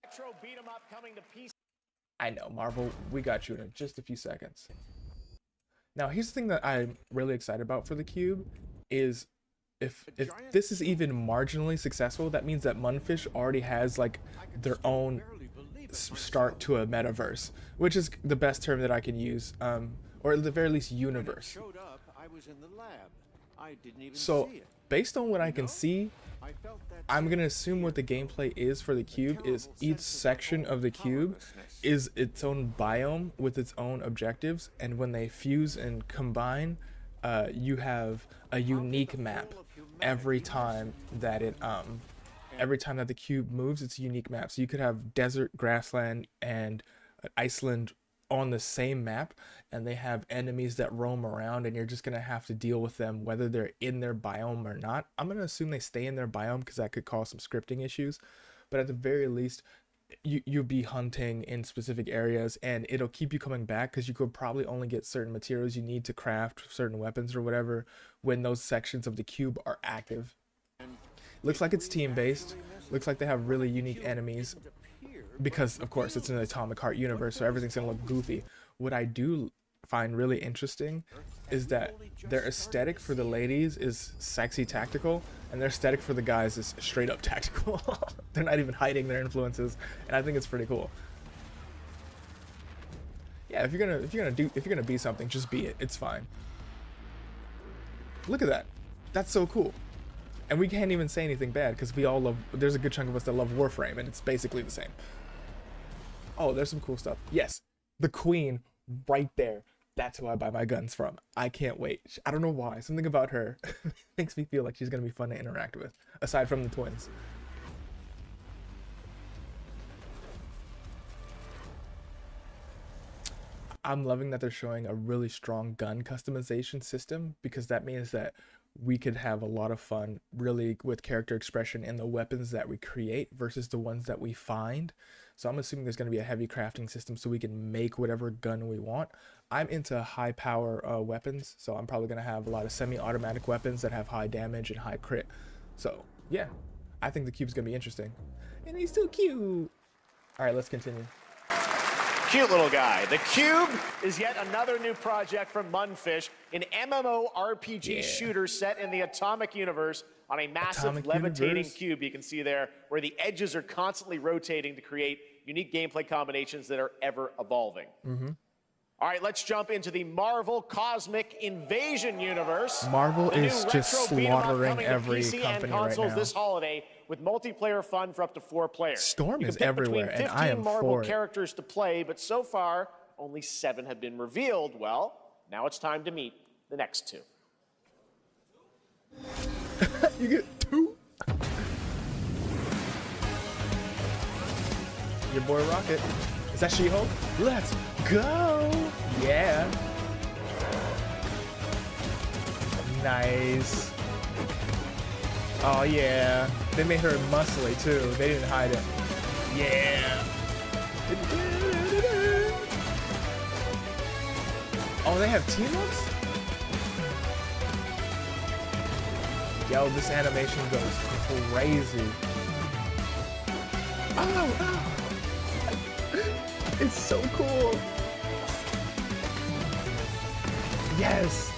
Retro beat 'em up coming to PC.
I know, Marvel, we got you in just a few seconds. Now, here's the thing that I'm really excited about for the cube is if this is even marginally successful, that means that Munfish already has like their own start to a metaverse, which is the best term that I can use, or at the very least universe.
Showed up, I was in the lab. I didn't even
So
see it.
based on what I can see,
I felt that
I'm gonna assume what the gameplay is for the cube is each section of the cube is its own biome with its own objectives, and when they fuse and combine, you have a unique map every time that the cube moves. It's a unique map. So you could have desert, grassland, and Iceland on the same map, and they have enemies that roam around, and you're just gonna have to deal with them whether they're in their biome or not. I'm gonna assume they stay in their biome because that could cause some scripting issues, but at the very least you'll be hunting in specific areas, and it'll keep you coming back because you could probably only get certain materials you need to craft certain weapons or whatever when those sections of the cube are active. Looks like it's team based, looks like they have really unique enemies, because of course it's an Atomic Heart universe, so everything's gonna look goofy. What I do find really interesting is that their aesthetic for the ladies is sexy tactical, and their aesthetic for the guys is straight up tactical. They're not even hiding their influences, and I think it's pretty cool. Yeah, if you're gonna be something, just be it. It's fine. Look at that. That's so cool. And we can't even say anything bad because we all love, there's a good chunk of us that love Warframe, and it's basically the same. Oh, there's some cool stuff. Yes, the queen right there. That's who I buy my guns from. I can't wait. I don't know why. Something about her makes me feel like she's going to be fun to interact with, aside from the twins. I'm loving that they're showing a really strong gun customization system, because that means that we could have a lot of fun really with character expression in the weapons that we create versus the ones that we find. So I'm assuming there's going to be a heavy crafting system so we can make whatever gun we want. I'm into high power weapons, so I'm probably going to have a lot of semi-automatic weapons that have high damage and high crit. So yeah, I think the cube's going to be interesting. And he's still cute. All right, let's continue.
Cute little guy. The Cube is yet another new project from Munfish, an MMORPG shooter set in the Atomic universe on a massive levitating cube you can see there, where the edges are constantly rotating to create unique gameplay combinations that are ever evolving. All right, let's jump into the Marvel Cosmic Invasion universe.
Marvel
The new
is just
retro beat 'em up
slaughtering
coming to
every
PC and
company right
consoles
now.
this holiday with multiplayer fun for up to 4 players.
Storm
You
is
can pick between
everywhere, and I am
Marvel
for it.
characters to play, but so far only 7 have been revealed. Well, now it's time to meet the next 2.
You get 2. Your boy Rocket. Is that She-Hulk? Let's go! Yeah. Nice. Oh yeah. They made her muscly too. They didn't hide it. Yeah. Oh, they have team-ups? Yo, this animation goes crazy. Oh! It's so cool. Yes.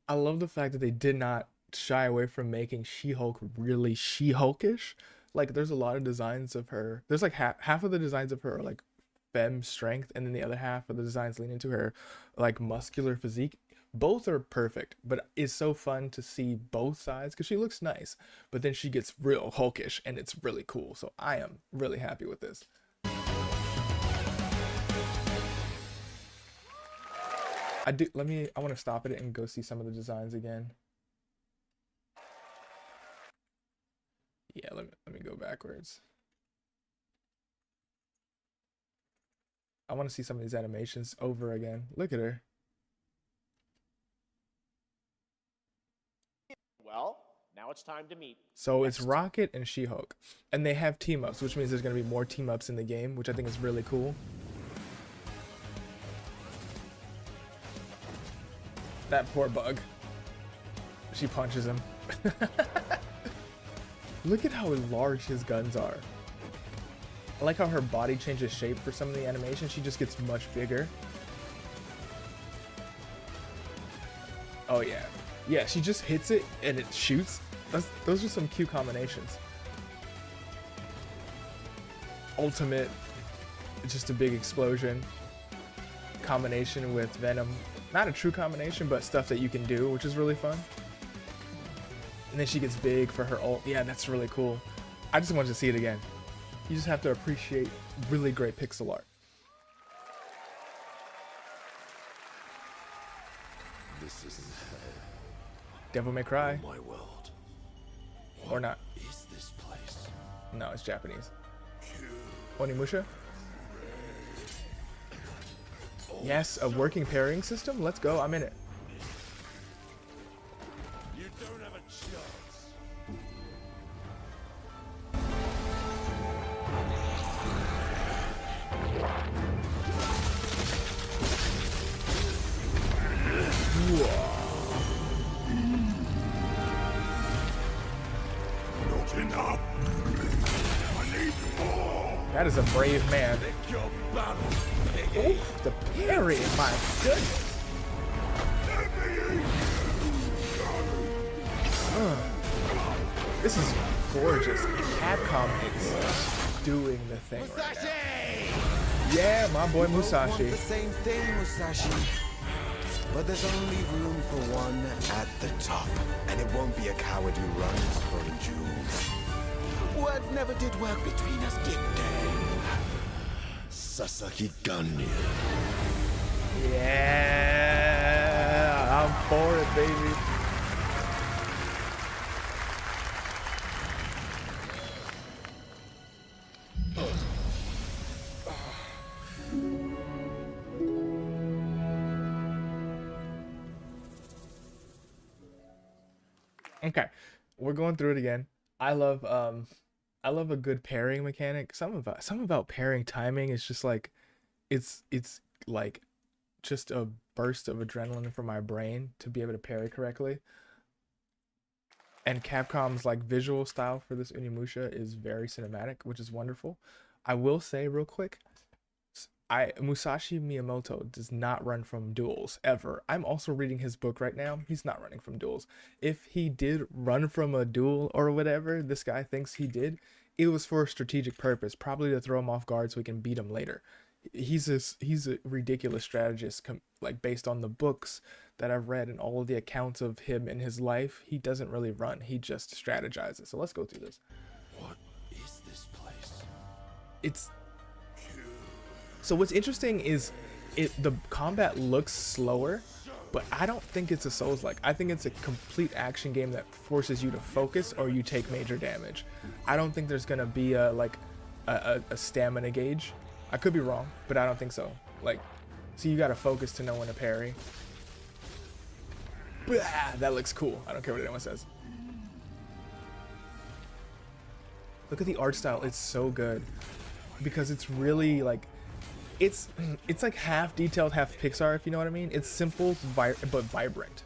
I love the fact that they did not shy away from making She-Hulk really She-Hulkish. Like, there's a lot of designs of her. There's like half of the designs of her are like femme strength, and then the other half of the designs lean into her like muscular physique. Both are perfect, but it's so fun to see both sides because she looks nice, but then she gets real Hulkish, and it's really cool. So I am really happy with this. I want to stop it and go see some of the designs again. Yeah, let me go backwards. I want to see some of these animations over again. Look at her.
Well, now it's time to meet.
So it's Rocket and She-Hulk, and they have team-ups, which means there's going to be more team-ups in the game, which I think is really cool. That poor bug. She punches him. Look at how large his guns are. I like how her body changes shape for some of the animation. She just gets much bigger. Oh yeah. Yeah, she just hits it and it shoots. Those are some cute combinations. ultimate, just a big explosion combination with Venom. Not a true combination, but stuff that you can do, which is really fun. And then she gets big for her ult. Yeah, that's really cool. I just wanted to see it again. You just have to appreciate really great pixel art.
This isn't hell.
Devil May Cry.
My world.
Or not.
Is this place?
No, it's Japanese. Onimusha? Yes, a working pairing system? Let's go, I'm in it.
You don't have a chance. Not enough. I need more.
That is a brave man.
Pick your battle, piggy.
Oh, the parry, my goodness. This is gorgeous. Capcom is doing the thing right now. Yeah, my boy Musashi.
The same thing, Musashi. But there's only room for one at the top, and it won't be a coward who runs for the jewels. Words never did work between us, did they?
Sasaki Ganyu.
Yeah, I'm for it, baby. Okay, we're going through it again. I love a good pairing mechanic. Something about pairing timing is just like, it's like just a burst of adrenaline for my brain to be able to parry correctly. And Capcom's like visual style for this Onimusha is very cinematic, which is wonderful. I will say real quick, Musashi Miyamoto does not run from duels ever. I'm also reading his book right now. He's not running from duels. If he did run from a duel or whatever this guy thinks he did, it was for a strategic purpose, probably to throw him off guard so we can beat him later. He's a ridiculous strategist, like based on the books that I've read and all of the accounts of him in his life. He doesn't really run. He just strategizes. So let's go through this.
What is this place?
So what's interesting is the combat looks slower, but I don't think it's a Souls-like. I think it's a complete action game that forces you to focus or you take major damage. I don't think there's gonna be a stamina gauge. I could be wrong, but I don't think so. Like, so you gotta focus to know when to parry. Blah, that looks cool. I don't care what anyone says. Look at the art style. It's so good because it's really like, it's like half detailed, half Pixar, if you know what I mean. It's simple but vibrant.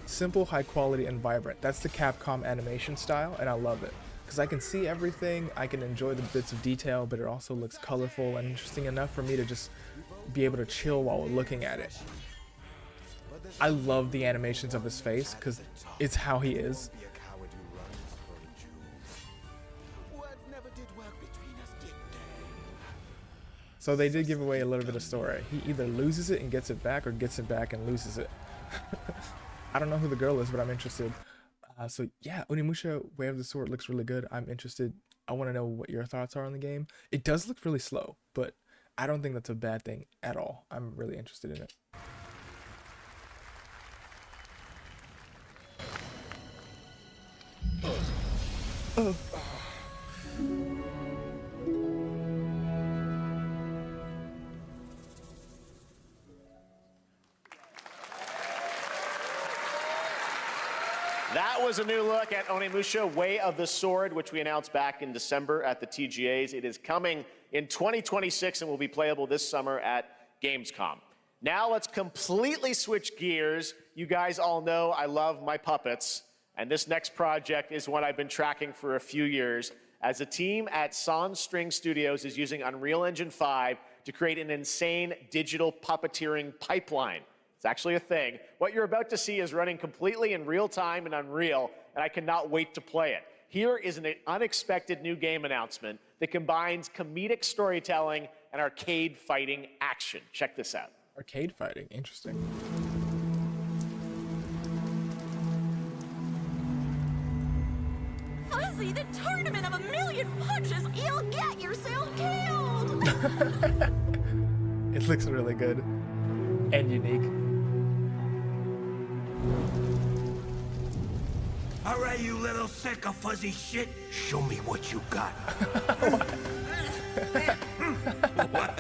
Simple, high quality, and vibrant. That's the Capcom animation style, and I love it because I can see everything. I can enjoy the bits of detail, but it also looks colorful and interesting enough for me to just be able to chill while looking at it. I love the animations of his face because it's how he is. So they did give away a little bit of story. He either loses it and gets it back, or gets it back and loses it. I don't know who the girl is, but I'm interested. So yeah, Onimusha Way of the Sword looks really good. I'm interested. I want to know what your thoughts are on the game. It does look really slow, but I don't think that's a bad thing at all. I'm really interested in it.
That was a new look at Onimusha Way of the Sword, which we announced back in December at the TGAs. It is coming in 2026 and will be playable this summer at Gamescom. Now let's completely switch gears. You guys all know I love my puppets, and this next project is one I've been tracking for a few years, as a team at Sans String Studios is using Unreal Engine 5 to create an insane digital puppeteering pipeline. It's actually a thing. What you're about to see is running completely in real time in Unreal, and I cannot wait to play it. here is an unexpected new game announcement that combines comedic storytelling and arcade fighting action. Check this out.
Arcade fighting, interesting.
Fuzzy, the tournament of a million punches, you'll get yourself killed!
It looks really good and unique.
All right, you little sack of fuzzy shit. Show me what you got. What?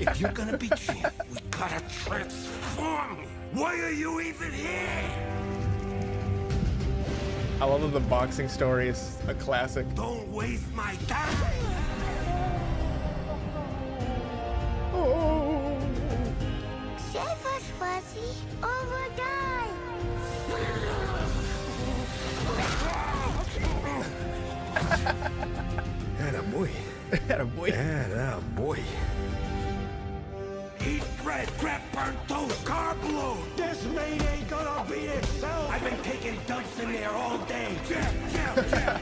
If you're gonna be champ, we gotta transform. Why are you even here?
I love that the boxing story is a classic.
Don't waste my time.
Oh.
Save us, Fuzzy, or we'll die!
Attaboy.
Attaboy.
Attaboy. Eat bread, grab burnt toast, carb load. This meat ain't gonna beat itself. I've been taking dumps in there all day. Jab, jab, jab.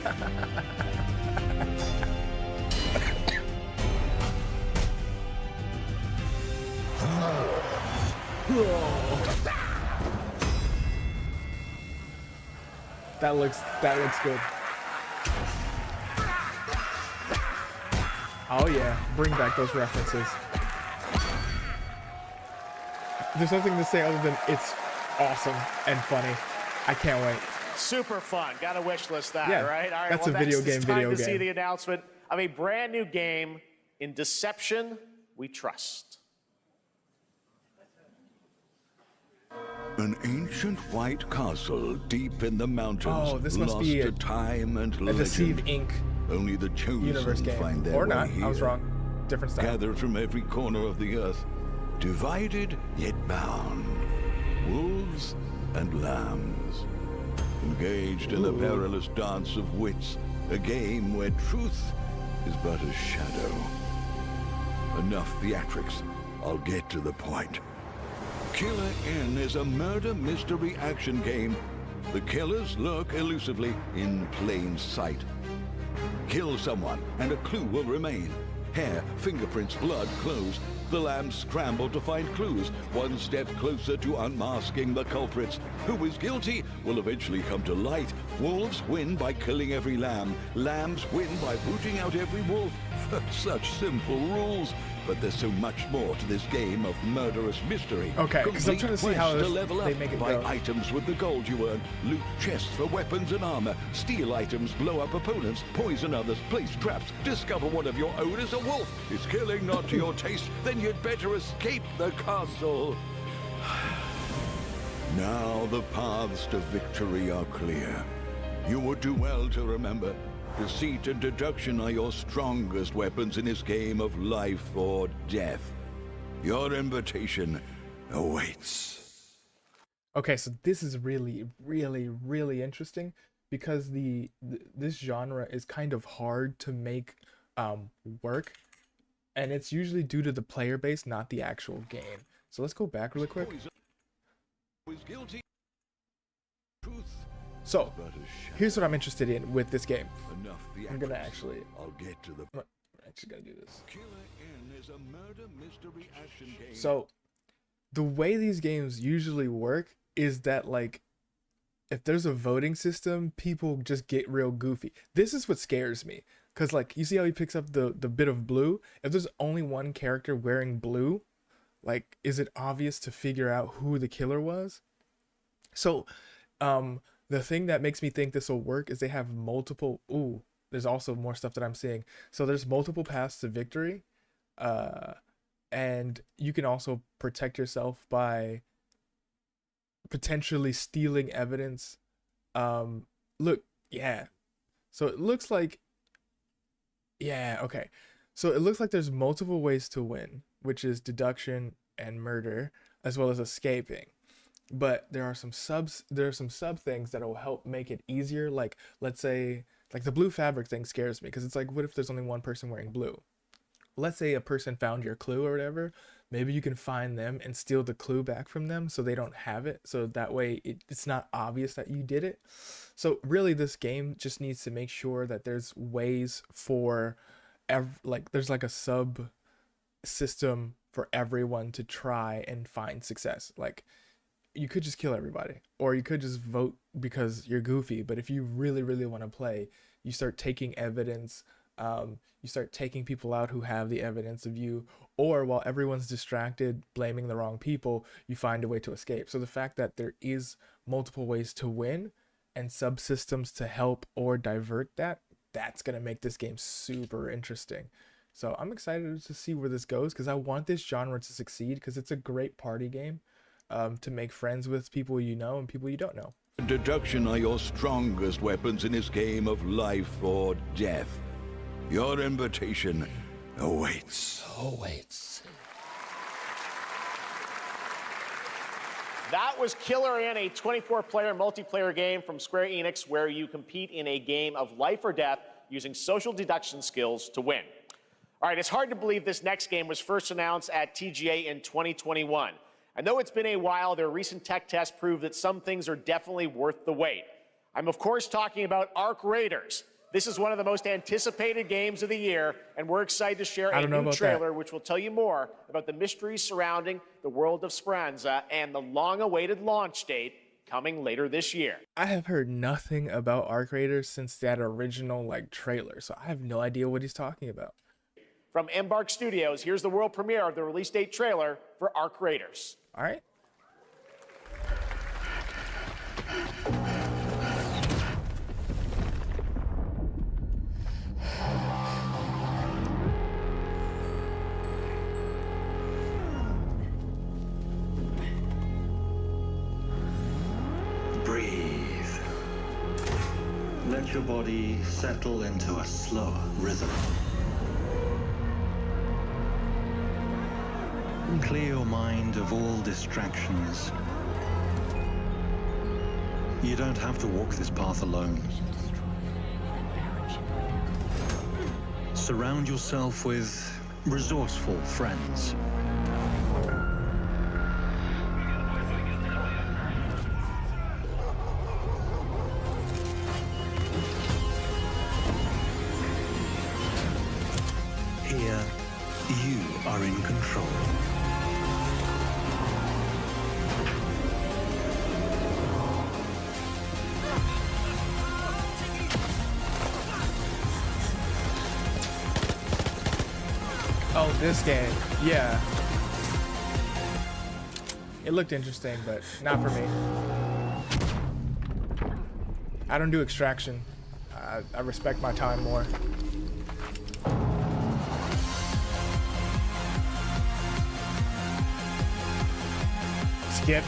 That looks good. Oh yeah, bring back those references. There's nothing to say other than it's awesome and funny. I can't wait.
Super fun. Got to wish list that,
Yeah,
right? All right.
that's
well,
a video
it's
game,
time
video
to see
game.
the announcement of a brand new game in Deception We Trust.
An ancient white castle deep in the mountains,
Oh, this must
lost
be
to time and
a
legend.
Deceive Inc.
Only the
universe
chosen
game.
find their
Or
way
not.
here.
I was wrong. Different style.
Gathered from every corner of the earth, divided yet bound. Wolves and lambs, engaged in the perilous dance of wits, a game where truth is but a shadow. Enough theatrics. I'll get to the point. Killer N is a murder mystery action game. The killers lurk elusively in plain sight. Kill someone and a clue will remain. Hair, fingerprints, blood, clothes. The lambs scramble to find clues, one step closer to unmasking the culprits. Who is guilty will eventually come to light. Wolves win by killing every lamb. Lambs win by booting out every wolf. Such simple rules. But there's so much more to this game of murderous mystery.
Okay, 'cause I'm trying to see how
Complete quest to level
they
up.
make it
Buy
go.
items with the gold you earn. Loot chests for weapons and armor. Steal items, blow up opponents, poison others, place traps. Discover one of your own is a wolf. Is killing not to your taste? Then you'd better escape the castle. Now the paths to victory are clear. You would do well to remember, deceit and deduction are your strongest weapons in this game of life or death. Your invitation awaits.
Okay, so this is really, really, really interesting because this genre is kind of hard to make work, and it's usually due to the player base, not the actual game. So let's go back really quick. So here's what I'm interested in with this game. I'm gonna actually.
I'll get to the.
I'm actually gonna do this.
Killer N is a murder mystery action game.
So the way these games usually work is that, like, if there's a voting system, people just get real goofy. This is what scares me, because, like, you see how he picks up the bit of blue? If there's only one character wearing blue, like, is it obvious to figure out who the killer was? So the thing that makes me think this will work is they have multiple. Ooh, there's also more stuff that I'm seeing. So there's multiple paths to victory, and you can also protect yourself by potentially stealing evidence. Look, yeah. So it looks like, yeah, okay. So it looks like there's multiple ways to win, which is deduction and murder, as well as escaping. But there are some sub things that will help make it easier. Like, let's say, like, the blue fabric thing scares me because it's like, what if there's only one person wearing blue? Let's say a person found your clue or whatever, maybe you can find them and steal the clue back from them so they don't have it. So that way it's not obvious that you did it. So really this game just needs to make sure that there's ways for there's like a sub system for everyone to try and find success. Like you could just kill everybody, or you could just vote because you're goofy. But if you really, really want to play, you start taking evidence. You start taking people out who have the evidence of you, or while everyone's distracted, blaming the wrong people, you find a way to escape. So the fact that there is multiple ways to win and subsystems to help or divert that's going to make this game super interesting. So I'm excited to see where this goes, because I want this genre to succeed, because it's a great party game to make friends with people you know and people you don't know.
Deduction are your strongest weapons in this game of life or death. Your invitation awaits.
That was Killer In, a 24-player multiplayer game from Square Enix where you compete in a game of life or death using social deduction skills to win. All right, it's hard to believe this next game was first announced at TGA in 2021. And though it's been a while, their recent tech tests prove that some things are definitely worth the wait. I'm of course talking about Arc Raiders. This is one of the most anticipated games of the year, and we're excited to share a new trailer which will tell you more about the mysteries surrounding the world of Speranza and the long-awaited launch date coming later this year.
I have heard nothing about Arc Raiders since that original trailer, so I have no idea what he's talking about.
From Embark Studios, here's the world premiere of the release date trailer for Arc Raiders.
All right.
Breathe. Let your body settle into a slower rhythm. Clear your mind of all distractions. You don't have to walk this path alone. Surround yourself with resourceful friends. Here, you are in control.
Oh, this game. Yeah. It looked interesting, but not for me. I don't do extraction. I respect my time more. Skip.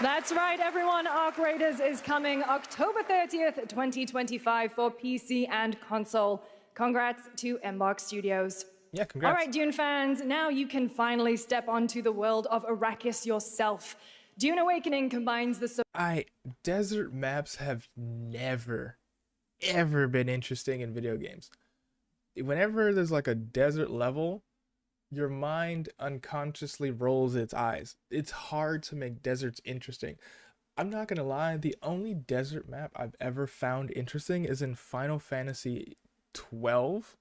That's right, everyone. Arc Raiders is coming October 30th, 2025 for PC and console. Congrats to Embark Studios.
Yeah, congrats.
All right, Dune fans, now you can finally step onto the world of Arrakis yourself. Dune Awakening combines the...
Desert maps have never, ever been interesting in video games. Whenever there's like a desert level, your mind unconsciously rolls its eyes. It's hard to make deserts interesting. I'm not gonna lie, the only desert map I've ever found interesting is in Final Fantasy 12,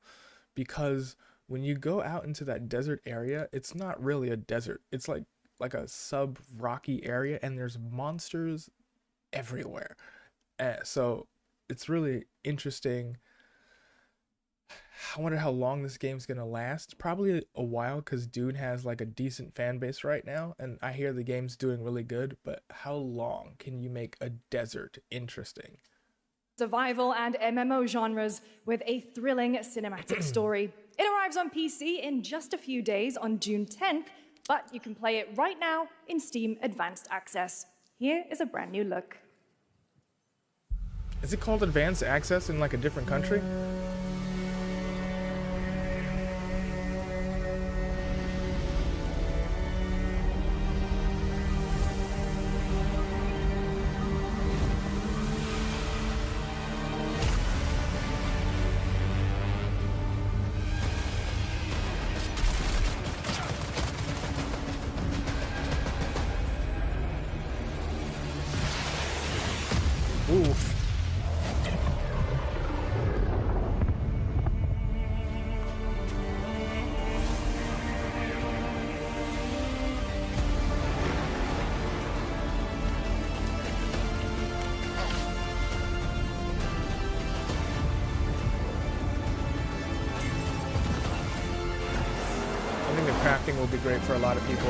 because when you go out into that desert area, it's not really a desert. It's like a sub-rocky area, and there's monsters everywhere. So it's really interesting. I wonder how long this game's gonna last. Probably a while, because Dune has like a decent fan base right now, and I hear the game's doing really good, but how long can you make a desert interesting?
Survival and MMO genres with a thrilling cinematic story. It arrives on PC in just a few days on June 10th, but you can play it right now in Steam Advanced Access. Here is a brand new look.
Is it called Advanced Access in like a different country? crafting will be great for a lot of people.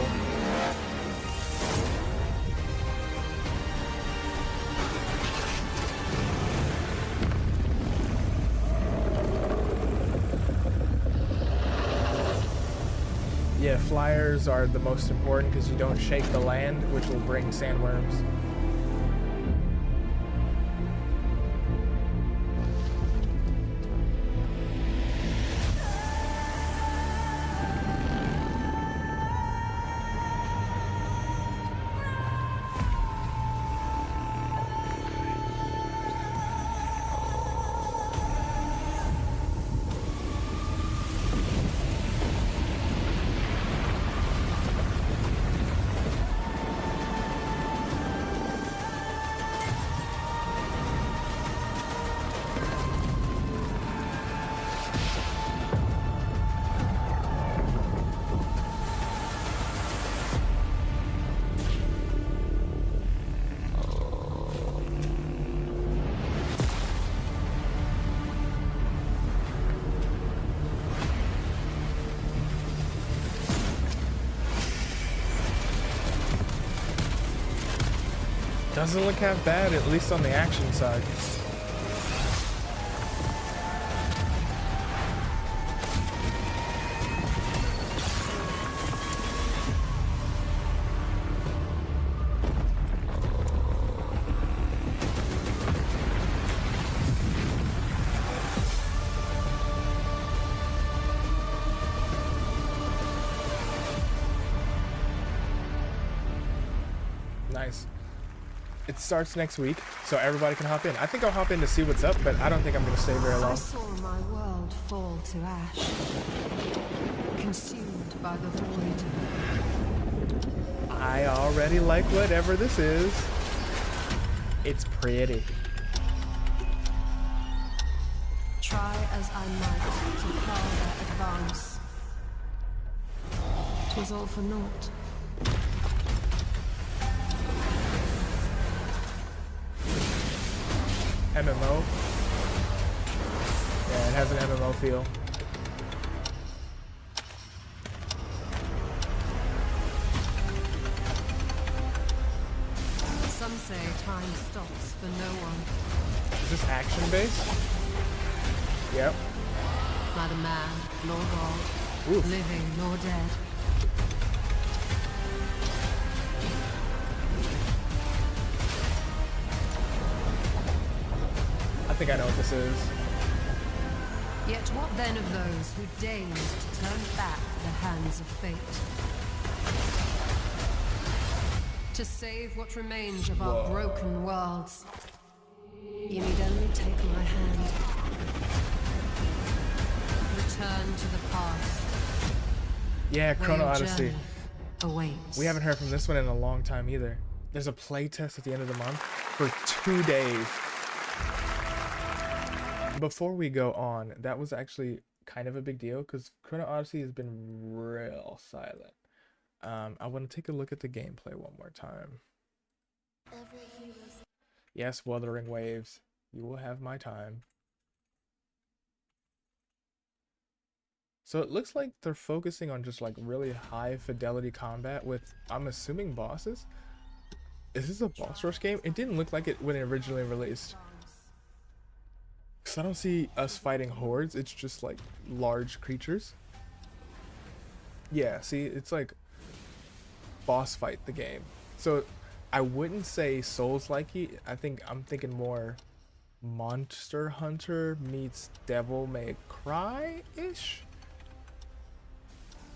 Yeah, flyers are the most important because you don't shake the land, which will bring sandworms. Doesn't look half bad, at least on the action side. Nice. It starts next week, so everybody can hop in. I think I'll hop in to see what's up, but I don't think I'm going to stay very long.
I saw my world fall to ash, consumed by the void.
I already like whatever this is. It's pretty.
Try as I might to quell their advance. 'Twas all for naught.
MMO. Yeah, it has an MMO feel.
Some say time stops for no one.
Is this action based? Yep.
Neither man nor god,
Oof.
living nor dead.
I think I know what this is.
Yet what then of those who deigned to turn back the hands of fate? To save what remains of our broken worlds. You need only take my hand. Return to the past.
Yeah, Chrono Odyssey.
Awaits.
We haven't heard from this one in a long time either. There's a playtest at the end of the month for 2 days. Before we go on, that was actually kind of a big deal because Chrono Odyssey has been real silent. I want to take a look at the gameplay one more time. Yes, Wuthering Waves. You will have my time. So it looks like they're focusing on just like really high fidelity combat with, I'm assuming, bosses. Is this a boss rush game? It didn't look like it when it originally released. Because I don't see us fighting hordes, it's just like large creatures. Yeah, see, it's like boss fight the game. So I wouldn't say Souls-likey. I'm thinking more Monster Hunter meets Devil May Cry-ish.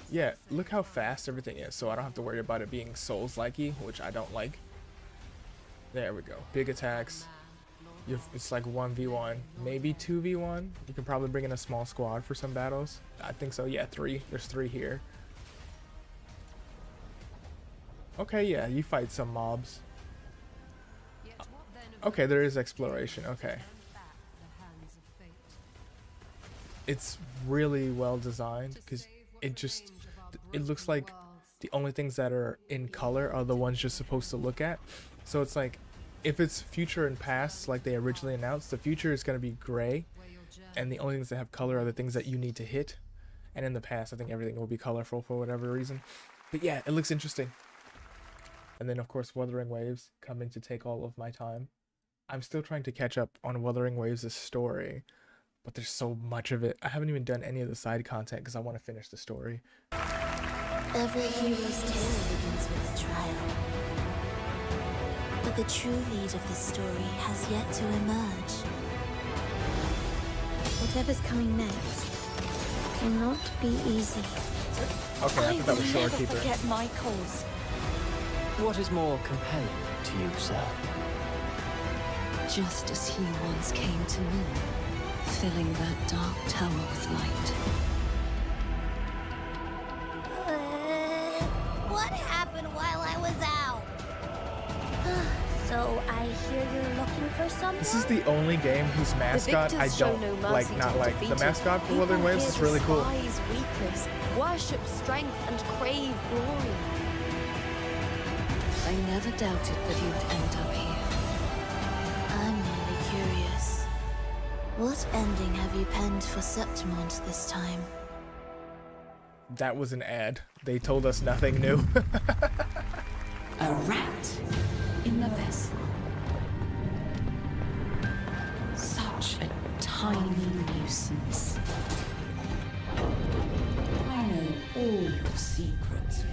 Yeah, look how fast everything is, so I don't have to worry about it being Souls-likey, which I don't like. There we go. Big attacks. It's like 1v1, maybe 2v1. You can probably bring in a small squad for some battles. I think so. Yeah, 3. There's 3 here. Okay, yeah, you fight some mobs. Okay, there is exploration. Okay. It's really well designed because it looks like the only things that are in color are the ones you're supposed to look at. So it's like, if it's future and past like they originally announced, the future is going to be gray, and the only things that have color are the things that you need to hit. And in the past, I think everything will be colorful for whatever reason. But yeah, it looks interesting. And then, of course, Wuthering Waves coming to take all of my time. I'm still trying to catch up on Wuthering Waves' story, but there's so much of it. I haven't even done any of the side content because I want to finish the story.
Every hero's tale begins with a trial. But the true lead of the story has yet to emerge. Whatever's coming next cannot be easy.
Okay, I thought that was
never
Shorekeeper.
forget my cause.
What is more compelling to you, sir?
Just as he once came to me, filling that dark tower with light.
What happened while I was out? So I hear you're looking for someone?
This is the only game whose mascot I don't like. Not like the mascot for Wuthering Waves is really cool.
Despise weakness, worship strength, and crave glory.
I never doubted that you'd end up here.
I'm merely curious. What ending have you penned for Septimont this time?
That was an ad. They told us nothing new.
A rat in the vessel. Such a tiny nuisance. I know all your secrets.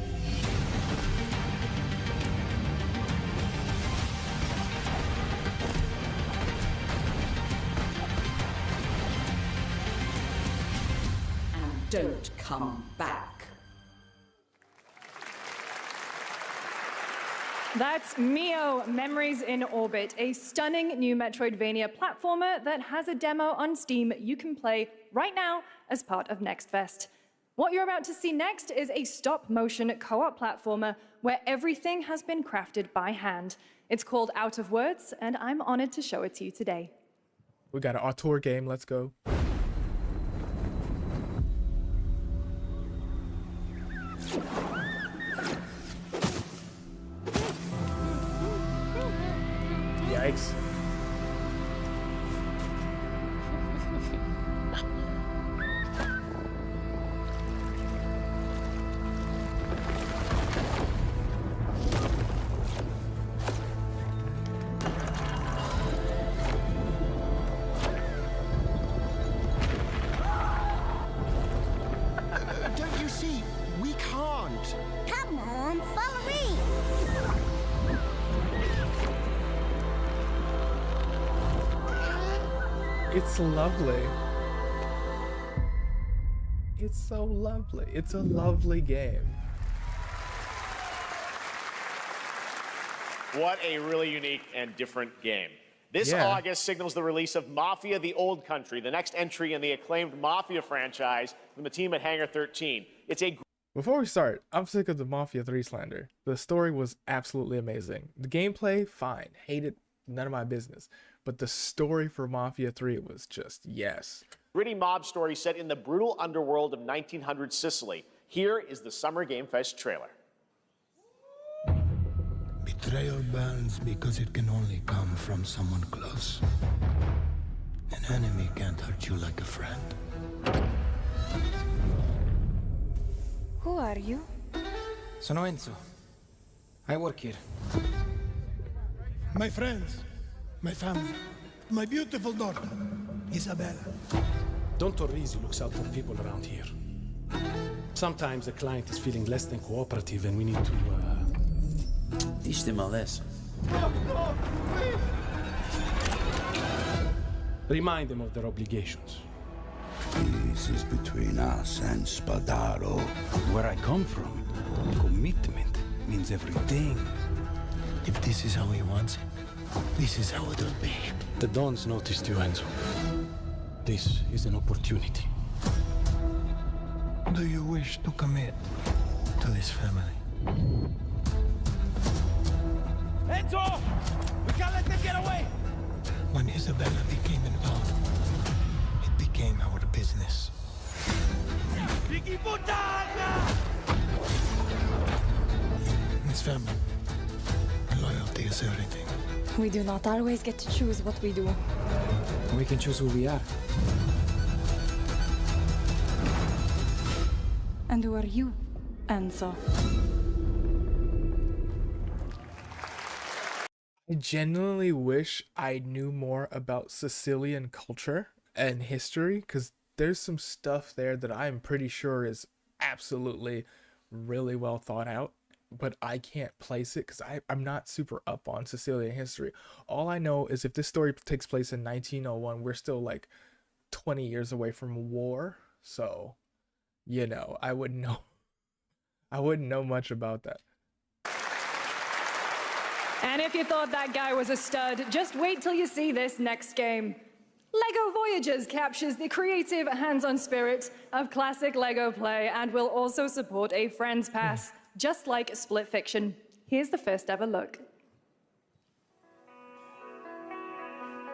And don't come back.
That's Mio, Memories in Orbit, a stunning new Metroidvania platformer that has a demo on Steam you can play right now as part of NextFest. What you're about to see next is a stop-motion co-op platformer where everything has been crafted by hand. It's called Out of Words, and I'm honored to show it to you today.
We got an auteur game. Let's go. Yikes.
Don't you see? We can't.
Come on, follow me!
It's lovely. It's so lovely. It's a lovely game.
What a really unique and different game. This
Yeah.
August signals the release of Mafia: The Old Country, the next entry in the acclaimed Mafia franchise from the team at Hangar 13. It's a
Before we start, I'm sick of the Mafia 3 slander. The story was absolutely amazing. The gameplay, fine. Hate it, none of my business. But the story for Mafia 3 was just yes.
gritty mob story set in the brutal underworld of 1900 Sicily. Here is the Summer Game Fest trailer.
Betrayal burns because it can only come from someone close. An enemy can't hurt you like a friend.
Who are you?
Sono Enzo. I work here.
My friends, my family, my beautiful daughter, Isabella.
Don Torrisi looks out for people around here. Sometimes the client is feeling less than cooperative and we need to,
Teach them a lesson.
remind them of their obligations.
This is between us and Spadaro.
Where I come from, commitment means everything.
If this is how he wants it, this is how it'll be.
The Dons noticed you, Enzo. This is an opportunity.
Do you wish to commit to this family?
Enzo! We can't let them get away!
When Isabella became involved, it became our business.
Vicky Puttana!
This family, loyalty is everything.
We do not always get to choose what we do.
We can choose who we are.
And who are you, Enzo?
I genuinely wish I knew more about Sicilian culture and history, because there's some stuff there that I'm pretty sure is absolutely really well thought out, but I can't place it because I'm not super up on Sicilian history. All I know is if this story takes place in 1901, we're still like 20 years away from war, so you know, I wouldn't know much about that.
And if you thought that guy was a stud, just wait till you see this next game. LEGO Voyagers captures the creative, hands-on spirit of classic LEGO play and will also support a Friends Pass, just like Split Fiction. Here's the first ever look.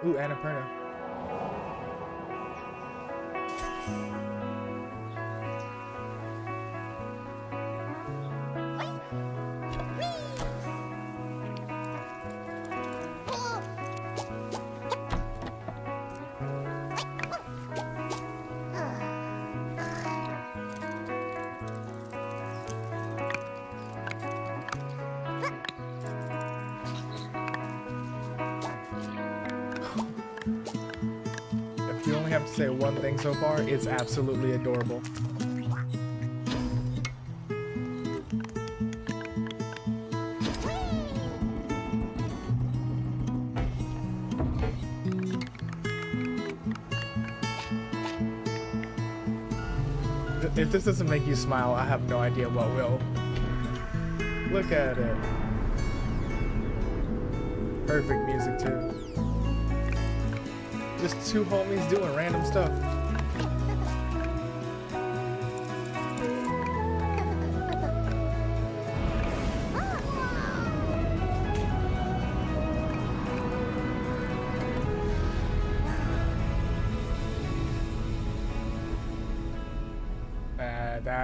Ooh, Annapurna. If you only have to say one thing so far, it's absolutely adorable. If this doesn't make you smile, I have no idea what will. Look at it. Perfect music too. Just two homies doing random stuff.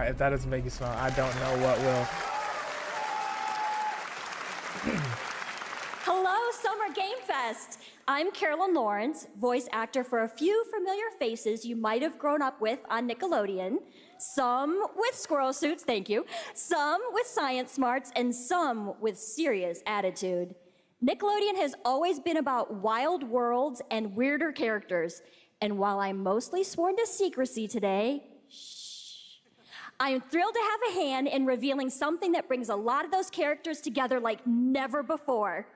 If that doesn't make you smile, I don't know what will.
Hello, Summer Game Fest! I'm Carolyn Lawrence, voice actor for a few familiar faces you might have grown up with on Nickelodeon. Some with squirrel suits, thank you. Some with science smarts, and some with serious attitude. Nickelodeon has always been about wild worlds and weirder characters. And while I'm mostly sworn to secrecy today, I am thrilled to have a hand in revealing something that brings a lot of those characters together like never before.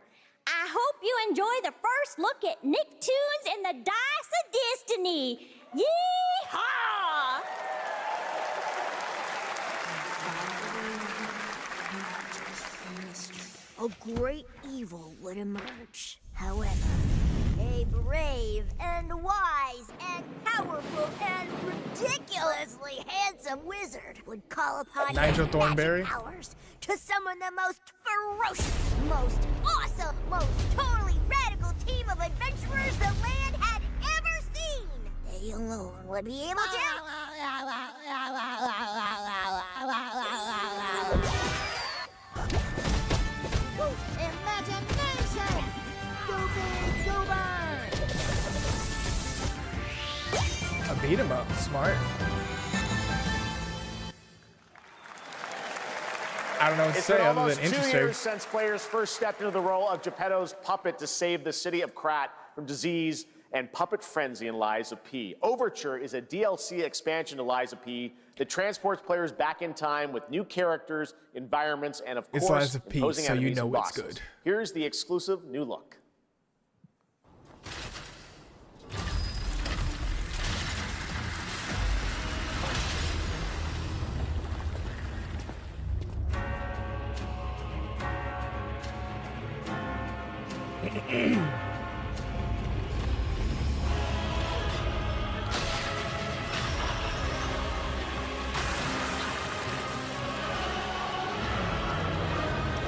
I hope you enjoy the first look at Nicktoons and the Dice of Destiny. Yee-haw!
A great evil would emerge. However, a brave and wise and powerful and ridiculously handsome wizard would call upon
Nigel
his
Thornberry?
magic powers to summon the most ferocious, most awesome, most totally radical team of adventurers the land had ever seen. They alone would be able to... Imagination! Go big, go burn!
A beat 'em up, smart. I don't know what to
It's
say
been
other
almost
than
2
interesting.
years since players first stepped into the role of Geppetto's puppet to save the city of Krat from disease and puppet frenzy in Lies of P. Overture is a DLC expansion to Lies of P that transports players back in time with new characters, environments, and of
It's
course,
Lies of P,
imposing
so you
enemies
know
and
it's
bosses.
good.
Here's the exclusive new look.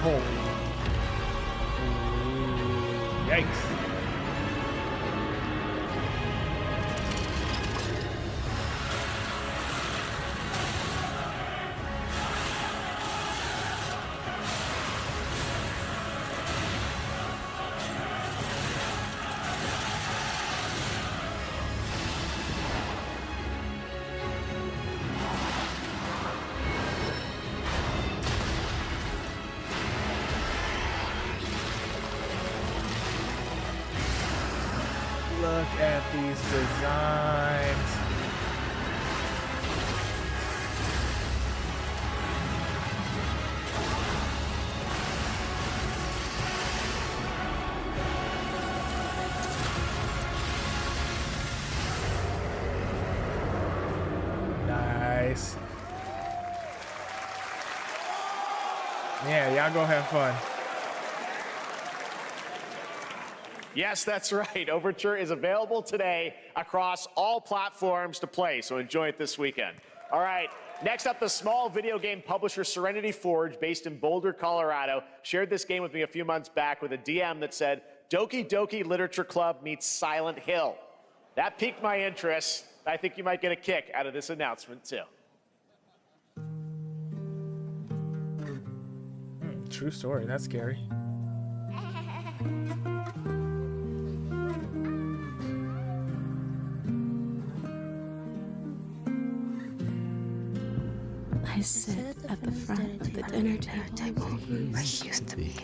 Holy. Yikes. these designs. Nice. Yeah, y'all go have fun.
Yes, that's right. Overture is available today across all platforms to play, so enjoy it this weekend. All right, next up, the small video game publisher Serenity Forge, based in Boulder, Colorado, shared this game with me a few months back with a DM that said, Doki Doki Literature Club meets Silent Hill. That piqued my interest. I think you might get a kick out of this announcement, too.
True story. That's scary.
I sit at the front of the dinner table where he used to be.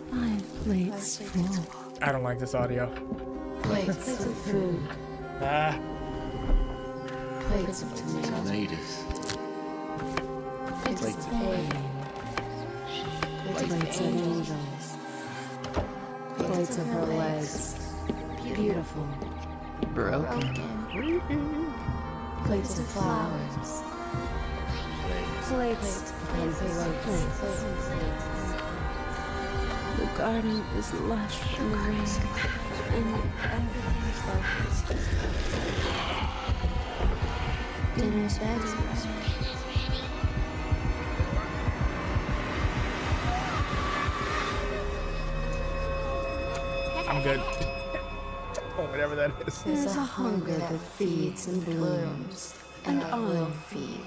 Five plates full.
I don't like this audio.
Plates of food.
Ah.
Plates of tomatoes. Plates of egg. Plates of noodles. Plates of her legs. Beautiful. Broken. Plates of flowers. Plates and plates. The garden is lush in the rain, and everything's focused. Dinner's ready.
I'm good. Oh, whatever that is.
There's a hunger that feeds and blooms, and I will feed,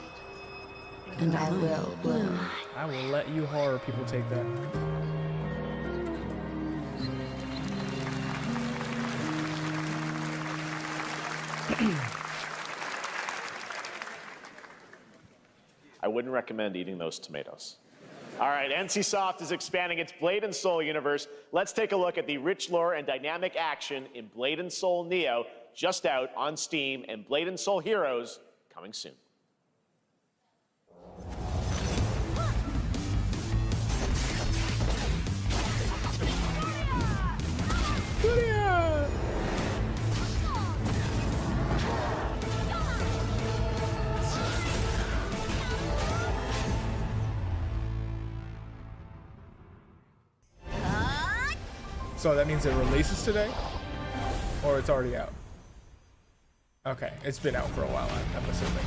and I will bloom.
I will let you horror people take that.
I wouldn't recommend eating those tomatoes. All right, NCSoft is expanding its Blade and Soul universe. Let's take a look at the rich lore and dynamic action in Blade and Soul Neo, just out on Steam, and Blade and Soul Heroes coming soon.
So that means it releases today? Or it's already out? Okay, it's been out for a while, I'm assuming.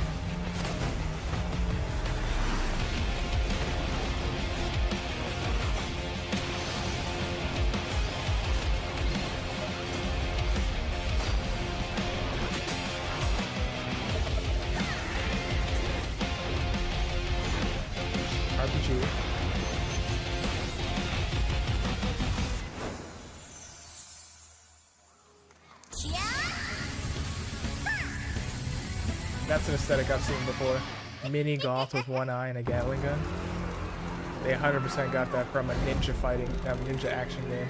RPG. That's an aesthetic I've seen before. Mini golf with one eye and a Gatling gun. They 100% got that from a ninja fighting, ninja action game.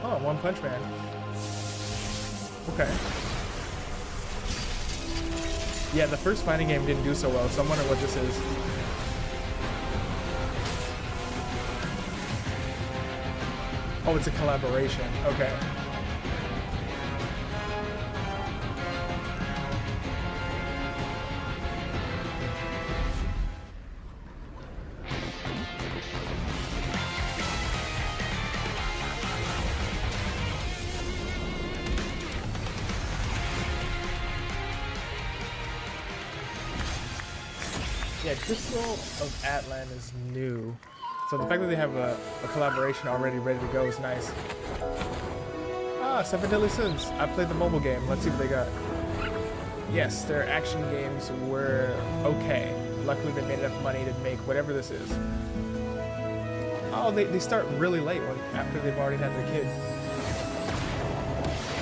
Oh, One Punch Man. Okay. Yeah, the first fighting game didn't do so well, so I'm wondering what this is. Oh, it's a collaboration. Okay. Yeah, Crystal of Atlan is new. So the fact that they have a collaboration already ready to go is nice. Ah, Seven Deadly Sins. I played the mobile game. Let's see what they got. Yes, their action games were okay. Luckily they made enough money to make whatever this is. Oh, they start really late after they've already had their kid.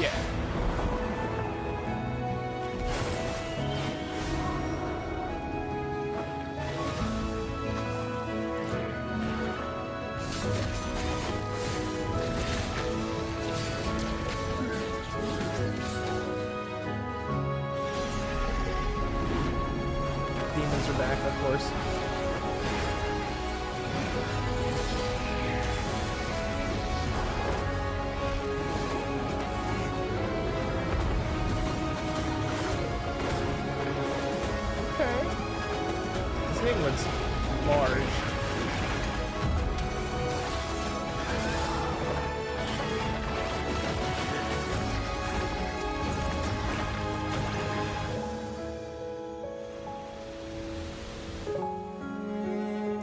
Yeah. demons are back, of course. Okay. This game looks large.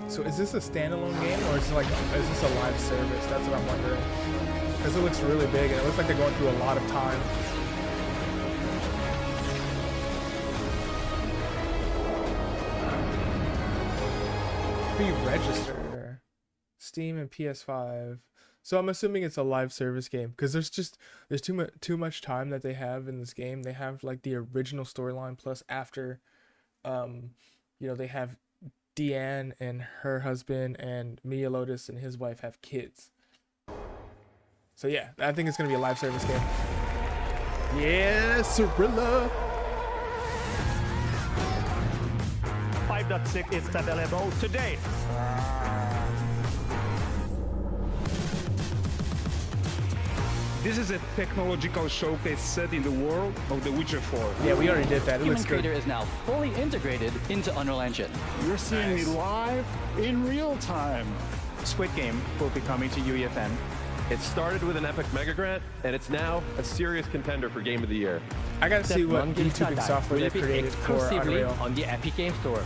So is this a standalone game, or is this a live service? That's what I'm wondering. Because it looks really big, and it looks like they're going through a lot of time. Pre-register, Steam and PS5. So I'm assuming it's a live service game, because there's too much time that they have in this game. They have like the original storyline plus after, they have Deanne and her husband and Mia Lotus and his wife have kids. So yeah, I think it's gonna be a live service game. Yeah, Cirilla.
5.6 is available today. This is a technological showcase set in the world of The Witcher 4.
Yeah, we already did that. It
Human
looks
Creator
good.
is now fully integrated into Unreal Engine.
You're seeing me live in real time. Squid Game will be coming to UEFN.
It started with an epic mega grant, and it's now a serious contender for Game of the Year.
I gotta see what YouTubing software they
will be
created for
exclusively
Unreal.
on the Epic Game Store.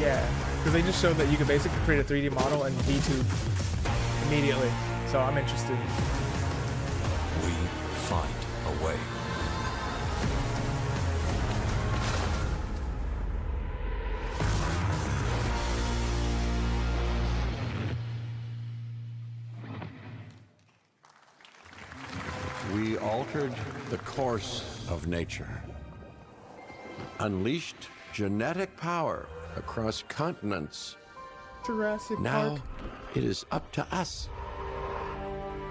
Yeah, because they just showed that you could basically create a 3D model and VTube immediately. So I'm interested.
We find a way.
We altered the course of nature, unleashed genetic power across continents.
Jurassic
Now
Park.
it is up to us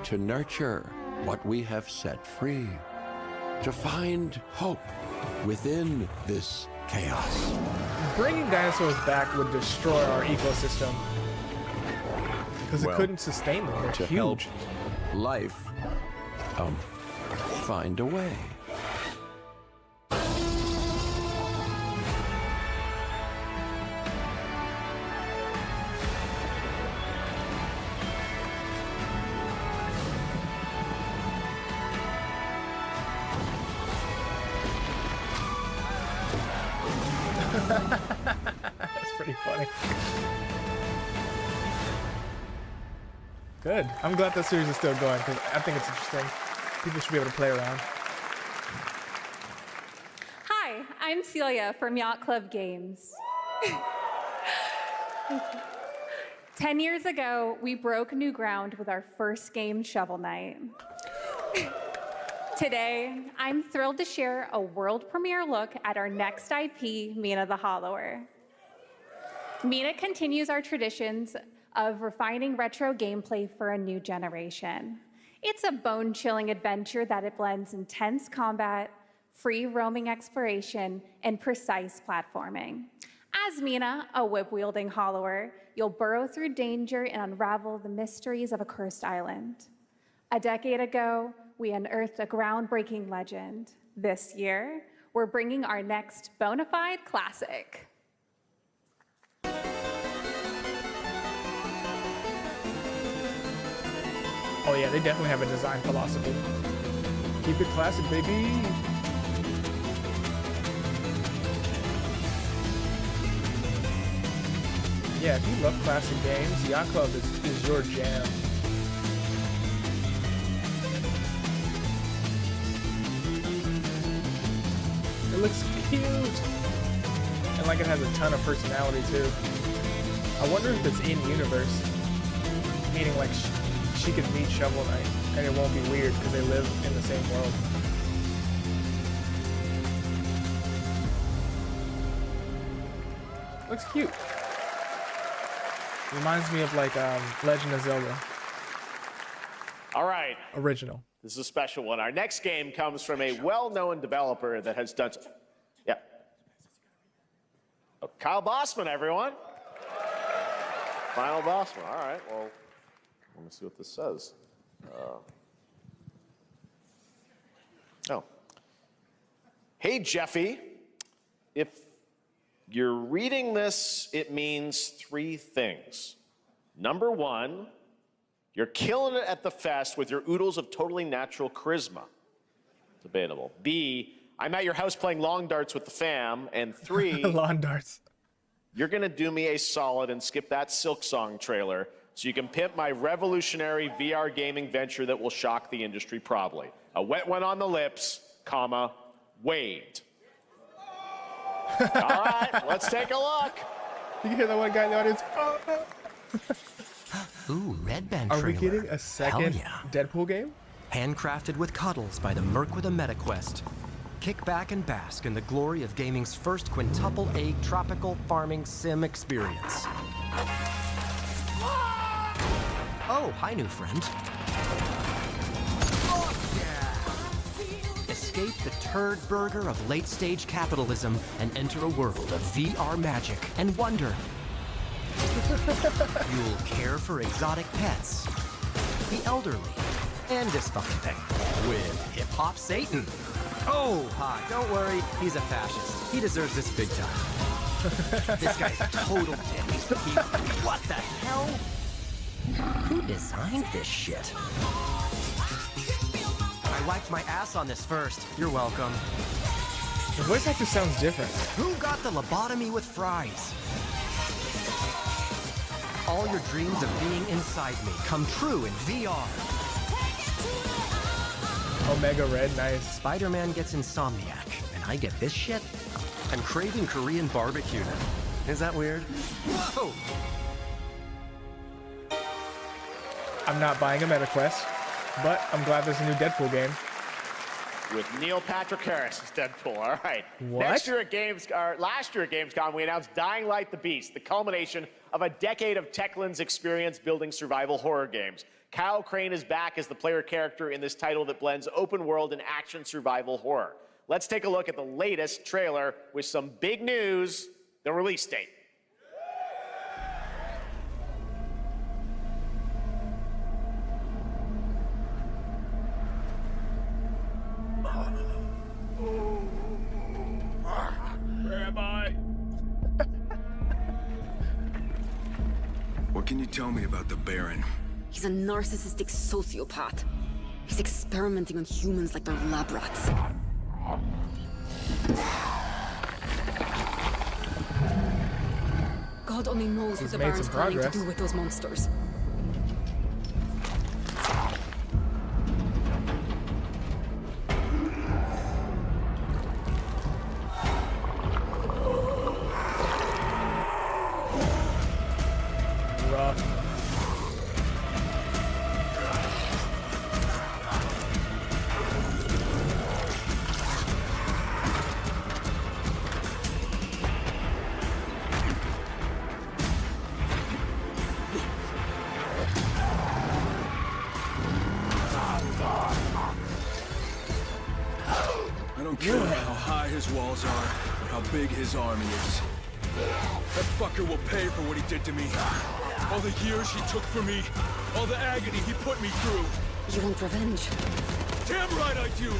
to nurture what we have set free, to find hope within this chaos.
Bringing dinosaurs back would destroy our ecosystem because it
Well,
couldn't sustain them. They're
to
huge.
help life find a way.
That's pretty funny. Good. I'm glad that series is still going because I think it's interesting. People should be able to play around.
Hi, I'm Celia from Yacht Club Games. 10 years ago, we broke new ground with our first game, Shovel Knight. Today, I'm thrilled to share a world premiere look at our next IP, Mina the Hollower. Mina continues our traditions of refining retro gameplay for a new generation. It's a bone-chilling adventure that it blends intense combat, free roaming exploration, and precise platforming. As Mina, a whip-wielding hollower, you'll burrow through danger and unravel the mysteries of a cursed island. A decade ago, we unearthed a groundbreaking legend. This year, we're bringing our next bona fide classic.
Oh yeah, they definitely have a design philosophy. Keep it classic, baby. Yeah, if you love classic games, Yacht Club is your jam. It looks cute. And like it has a ton of personality too. I wonder if it's in universe. Meaning like she could meet Shovel Knight and it won't be weird because they live in the same world. Looks cute. Reminds me of like Legend of Zelda.
All right.
Original.
This is a special one. Our next game comes from a well-known developer that has done... Yeah. Oh, Kyle Bossman, everyone. Final Bossman. All right, well, let me see what this says. Hey, Jeffy. If you're reading this, it means 3 things. Number 1, you're killing it at the fest with your oodles of totally natural charisma. Debatable. B, I'm at your house playing long darts with the fam. And 3,
Lawn darts.
You're gonna do me a solid and skip that Silk Song trailer so you can pimp my revolutionary VR gaming venture that will shock the industry probably. A wet one on the lips, comma, waved. All right, let's take a look.
You can hear that one guy in the audience. Oh, no.
Ooh, Red Band
Are
trailer.
we getting a second
Hell yeah.
Deadpool game?
Handcrafted with cuddles by the Merc with a MetaQuest. Kick back and bask in the glory of gaming's first quintuple A tropical farming sim experience. Oh, hi, new friend. Escape the turd burger of late-stage capitalism and enter a world of VR magic and wonder. You'll care for exotic pets, the elderly, and this fucking thing with hip-hop Satan. Oh, hi, don't worry, he's a fascist. He deserves this big time. This guy's a total dick. What the hell? Who designed this shit? I wiped my ass on this first. You're welcome.
The voice actor sounds different.
Who got the lobotomy with fries? All your dreams of being inside me come true in VR.
Omega Red, nice.
Spider-Man gets Insomniac, and I get this shit? I'm craving Korean barbecue now. Is that weird? Whoa!
I'm not buying a MetaQuest, but I'm glad there's a new Deadpool game.
With Neil Patrick Harris as Deadpool. All right.
What?
Last year at Gamescom, we announced Dying Light the Beast, the culmination of a decade of Techland's experience building survival horror games. Kyle Crane is back as the player character in this title that blends open world and action survival horror. Let's take a look at the latest trailer with some big news, the release date.
Where am I?
What can you tell me about the Baron?
He's a narcissistic sociopath. He's experimenting on humans like they're lab rats. God only knows what the Baron's planning to do with those monsters.
I don't care how high his walls are, or how big his army is. That fucker will pay for what he did to me. All the years he took from me, all the agony he put me through.
You want revenge?
Damn right I do!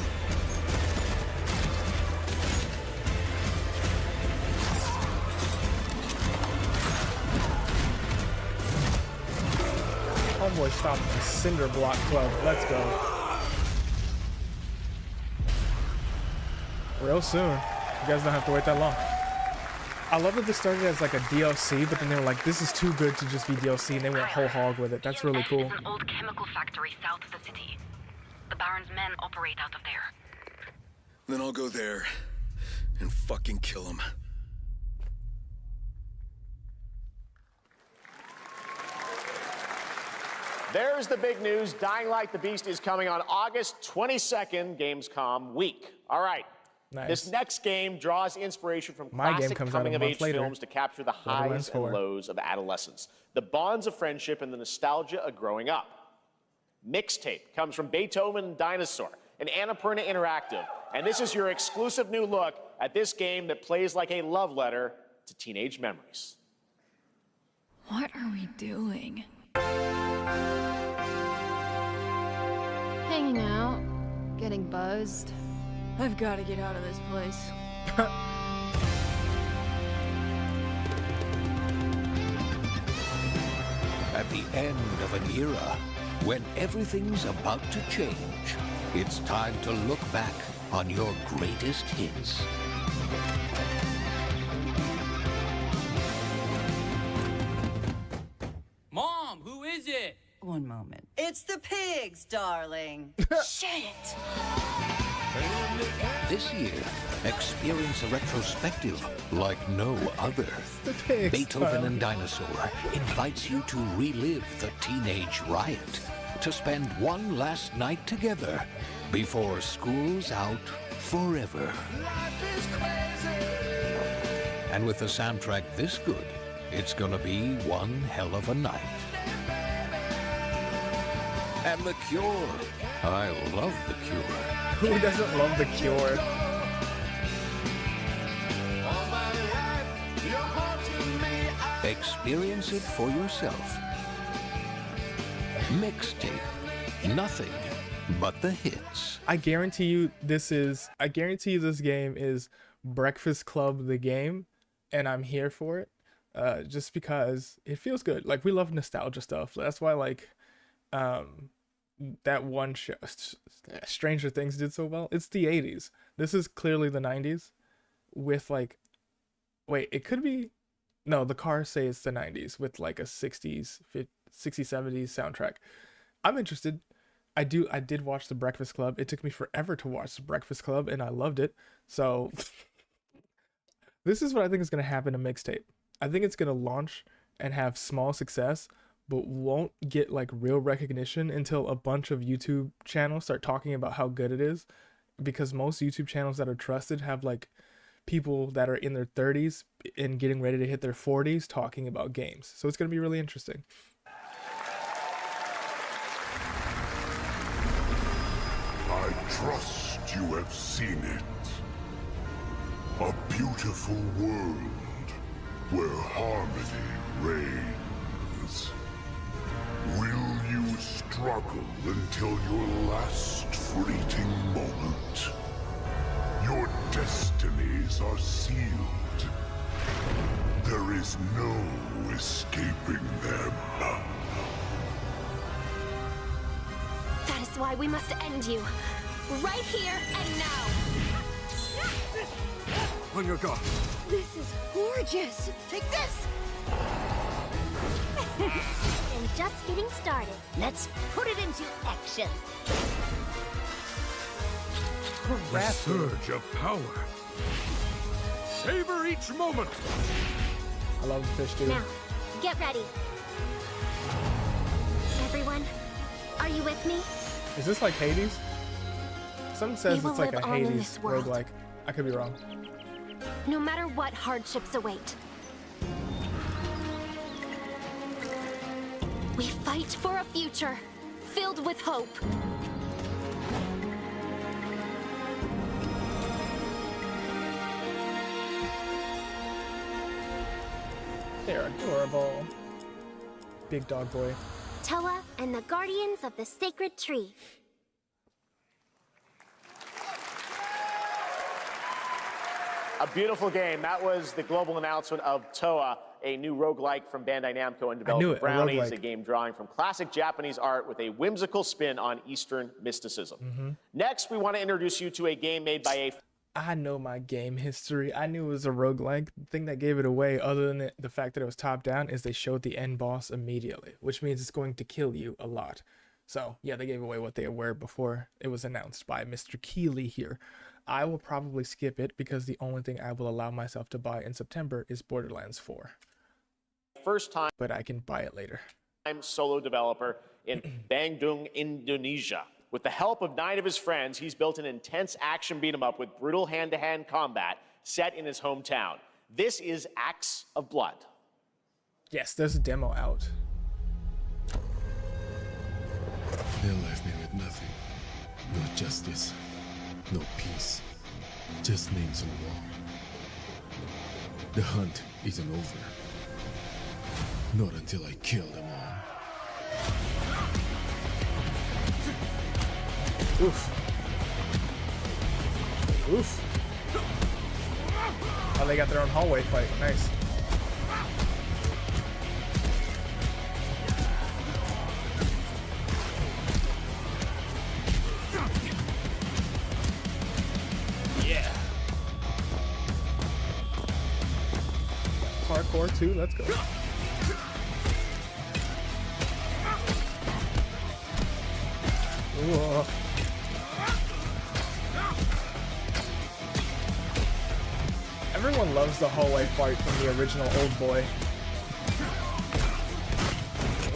Homeboy stopped the Cinder Block Club. Let's go. Real soon. You guys don't have to wait that long. I love that this started as like a DLC, but then they were like, this is too good to just be DLC, and they went whole hog with it. That's really cool.
It's an old chemical factory south of the city. The Baron's men operate out of there.
Then I'll go there and fucking kill him.
There's the big news. Dying Light the Beast is coming on August 22nd, Gamescom week. All right.
Nice.
This next game draws inspiration from
My game
classic
comes out a
coming-of-age
month later.
films to capture the highs and lows of adolescence, the bonds of friendship, and the nostalgia of growing up. Mixtape comes from Beethoven and Dinosaur, and Annapurna Interactive, and this is your exclusive new look at this game that plays like a love letter to teenage memories.
What are we doing?
Hanging out, getting buzzed.
I've got to get out of this place.
At the end of an era, when everything's about to change, it's time to look back on your greatest hits.
Mom, who is it?
One moment. It's the pigs, darling.
Shit!
This year, experience a retrospective like no other. Beethoven and Dinosaur invites you to relive the teenage riot, to spend one last night together before school's out forever. And with a soundtrack this good, it's gonna be one hell of a night. And The Cure. I love The Cure.
Who doesn't love The Cure?
Experience it for yourself. Mixtape. Nothing but the hits.
I guarantee you this game is Breakfast Club the game, and I'm here for it. Just because it feels good. Like, we love nostalgia stuff. That's why, like, that one show, Stranger Things, did so well. It's the 80s. This is clearly the 90s with, like, wait, it could be, no, the cars say it's the 90s with, like, a 60s, 50s, 60s, 70s soundtrack. I'm interested. I did watch The Breakfast Club. It took me forever to watch The Breakfast Club, and I loved it. So this is what I think is going to happen to Mixtape. I think it's going to launch and have small success, but won't get like real recognition until a bunch of YouTube channels start talking about how good it is, because most YouTube channels that are trusted have like people that are in their 30s and getting ready to hit their 40s talking about games. So it's going to be really interesting.
I trust you have seen it. A beautiful world where harmony reigns. Will you struggle until your last fleeting moment? Your destinies are sealed. There is no escaping them.
That is why we must end you. Right here and now.
On your guard.
This is gorgeous. Take this. And just getting started. Let's put it into action.
A surge of power. Savor each moment.
I love the fish, dude.
Now, get ready. Everyone, are you with me?
Is this like Hades? Something says
We
it's
will
like a
live on in
Hades
this world.
roguelike. I could be wrong.
No matter what hardships await. We fight for a future filled with hope.
They're adorable. Big dog boy.
Toa and the Guardians of the Sacred Tree.
A beautiful game. That was the global announcement of Toa, a new roguelike from Bandai Namco and developer Brownies, a game drawing from classic Japanese art with a whimsical spin on Eastern mysticism. Next, we want to introduce you to a game made by a...
I know my game history. I knew it was a roguelike. The thing that gave it away, other than the fact that it was top down, is they showed the end boss immediately, which means it's going to kill you a lot. So yeah, they gave away what they were before it was announced by Mr. Keeley here. I will probably skip it because the only thing I will allow myself to buy in September is Borderlands 4.
First time,
but I can buy it later.
Solo developer in Bandung, Indonesia. With the help of 9 of his friends, he's built an intense action beat-em-up with brutal hand-to-hand combat set in his hometown. This is Acts of Blood.
Yes, there's a demo out.
They left me with nothing. No justice, no peace, just names on the wall. The hunt isn't over. Not until I kill them all.
Oof. Oof. Oh, they got their own hallway fight. Nice. Yeah. Parkour too. Let's go. Ooh. Everyone loves the hallway fight from the original Old Boy.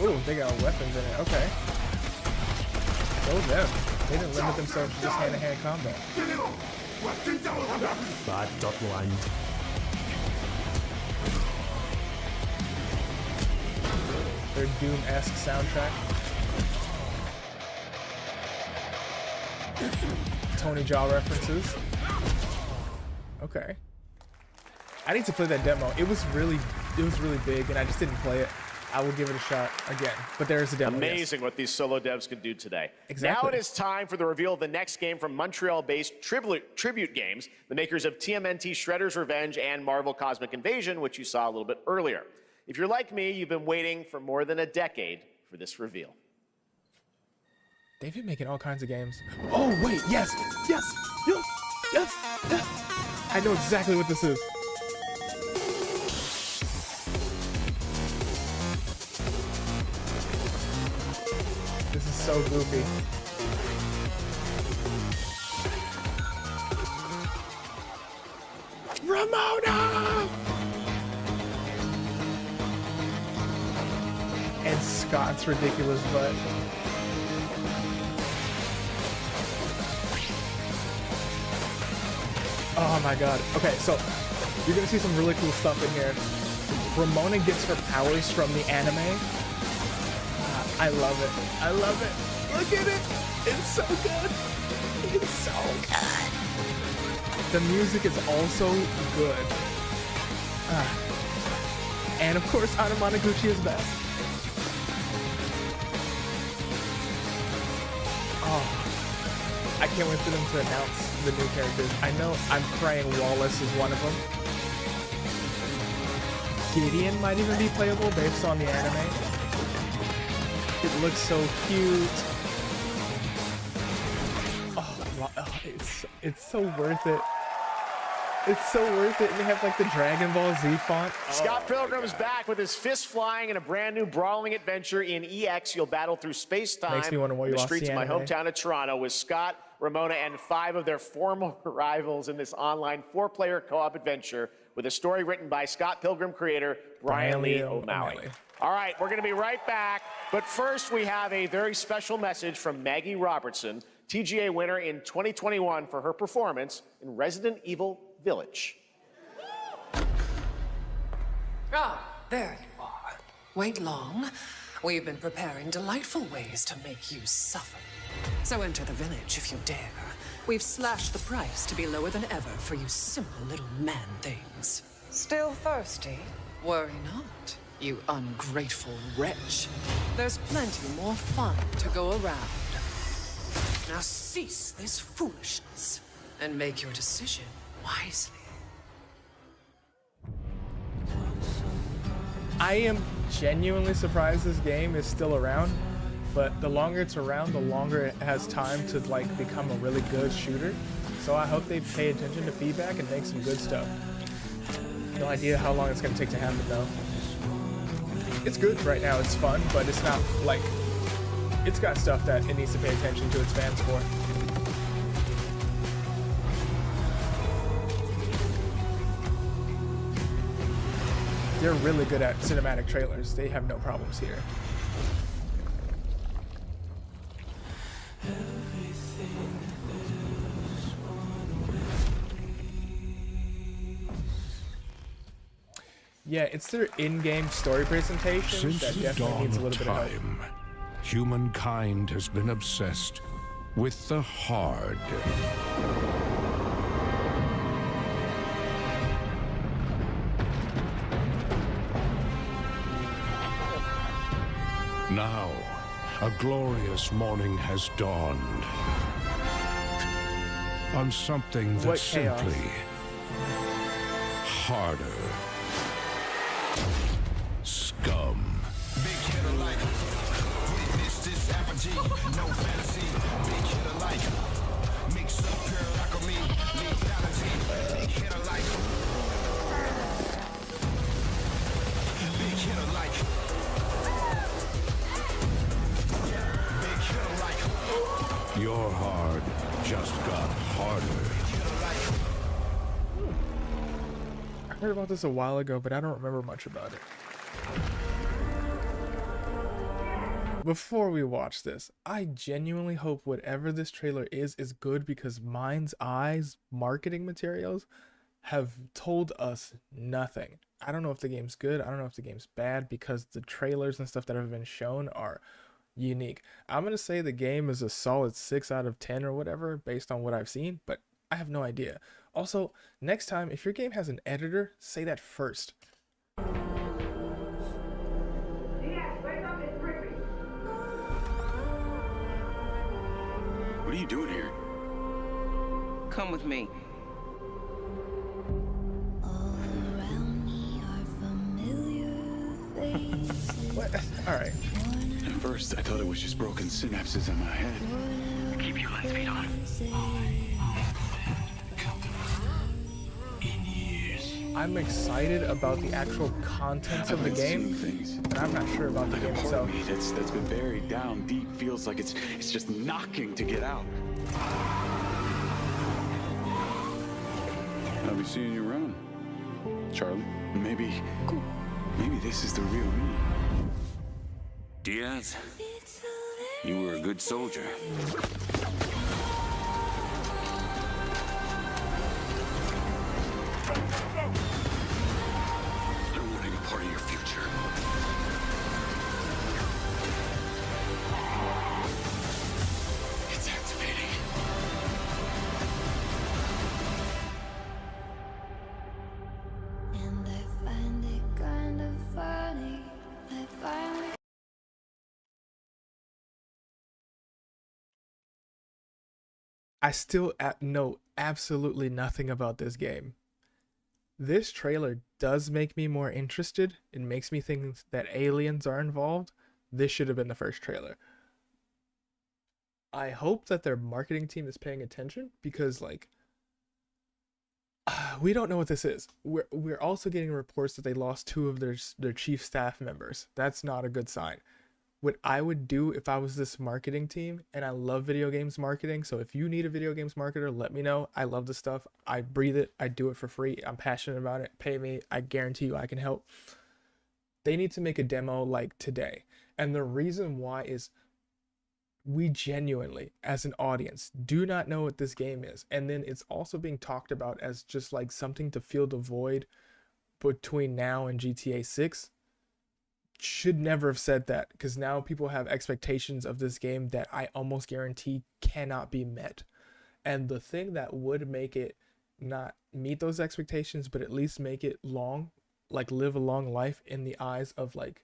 Ooh, they got weapons in it. Okay. Go them. They didn't limit themselves to just hand-to-hand combat.
Bad dot line.
Their Doom-esque soundtrack. Tony Jaa references. Okay. I need to play that demo. It was really big, and I just didn't play it. I will give it a shot again. But there is a demo.
Amazing what these solo devs can do today.
Exactly.
Now it is time for the reveal of the next game from Montreal-based Tribute Games, the makers of TMNT Shredder's Revenge and Marvel Cosmic Invasion, which you saw a little bit earlier. If you're like me, you've been waiting for more than a decade for this reveal.
They've been making all kinds of games. Oh, wait, yes, yes, yes, yes, yes. I know exactly what this is. This is so goofy. Ramona! And Scott's ridiculous butt. Oh my god. Okay, so you're gonna see some really cool stuff in here. Ramona gets her powers from the anime. I love it. I love it. Look at it. It's so good. It's so good. The music is also good. And of course, Anamanaguchi is best. Oh, I can't wait for them to announce the new characters. I know I'm praying Wallace is one of them. Gideon might even be playable based on the anime. It looks so cute. Oh, it's so worth it. It's so worth it. And they have like the Dragon Ball Z font.
Scott Pilgrim's back with his fist flying in a brand new brawling adventure in EX. You'll battle through space-time
Makes me wonder why you
in the
lost
streets
the
of my
anime.
hometown of Toronto with Scott, Ramona, and 5 of their former rivals in this online 4-player co-op adventure with a story written by Scott Pilgrim creator Brian Lee O'Malley. All right, we're going to be right back. But first, we have a very special message from Maggie Robertson, TGA winner in 2021 for her performance in Resident Evil Village.
Ah, there you are. Wait long. We've been preparing delightful ways to make you suffer. So enter the village if you dare. We've slashed the price to be lower than ever for you simple little man things. Still thirsty? Worry not, you ungrateful wretch. There's plenty more fun to go around. Now cease this foolishness and make your decision wisely.
I am genuinely surprised this game is still around, but the longer it's around, the longer it has time to like become a really good shooter. So I hope they pay attention to feedback and make some good stuff. No idea how long it's gonna take to happen though. It's good right now, it's fun, but it's not like, it's got stuff that it needs to pay attention to its fans for. They're really good at cinematic trailers. They have no problems here. Yeah, it's their in-game story presentation
Since
that
the
definitely
dawn
needs a
of
little bit of help.
time, humankind has been obsessed with the hard.
Now, a glorious morning has dawned on something
What
that's
chaos.
simply harder. Scum.
Big hit alike. Witness this apogee. No fantasy. Big hit alike. Mix up pure alchemy. Lethality. Big hit alike. Big hit alike. Big hit alike.
Your hard just got harder.
I heard about this a while ago, but I don't remember much about it. Before we watch this, I genuinely hope whatever this trailer is good, because Mind's Eye's marketing materials have told us nothing. I don't know if the game's good. I don't know if the game's bad, because the trailers and stuff that have been shown are unique. I'm going to say the game is a solid 6 out of 10 or whatever based on what I've seen, but I have no idea. Also, next time, if your game has an editor, say that first.
What are you doing here?
Come with me.
What? Alright.
At first, I thought it was just broken synapses in my head. Keep your lens speed on.
I'm excited about the actual contents of the game, but I'm not sure about the game
Part
itself.
of me that's been buried down deep feels like it's just knocking to get out. I'll be seeing you around, Charlie. Maybe this is the real me.
Diaz, you were a good soldier.
I don't want any part of your future. It's activating.
And I find it kind of funny. I finally.
I still know absolutely nothing about this game. This trailer does make me more interested. It makes me think that aliens are involved. This should have been the first trailer. I hope that their marketing team is paying attention, because like we don't know what this is. We're also getting reports that they lost 2 of their chief staff members. That's not a good sign. What I would do if I was this marketing team, and I love video games marketing, so if you need a video games marketer, let me know. I love this stuff. I breathe it. I do it for free. I'm passionate about it. Pay me. I guarantee you I can help. They need to make a demo like today. And the reason why is we genuinely, as an audience, do not know what this game is. And then it's also being talked about as just like something to fill the void between now and GTA 6. Should never have said that, because now people have expectations of this game that I almost guarantee cannot be met. And the thing that would make it not meet those expectations, but at least make it long, like live a long life in the eyes of like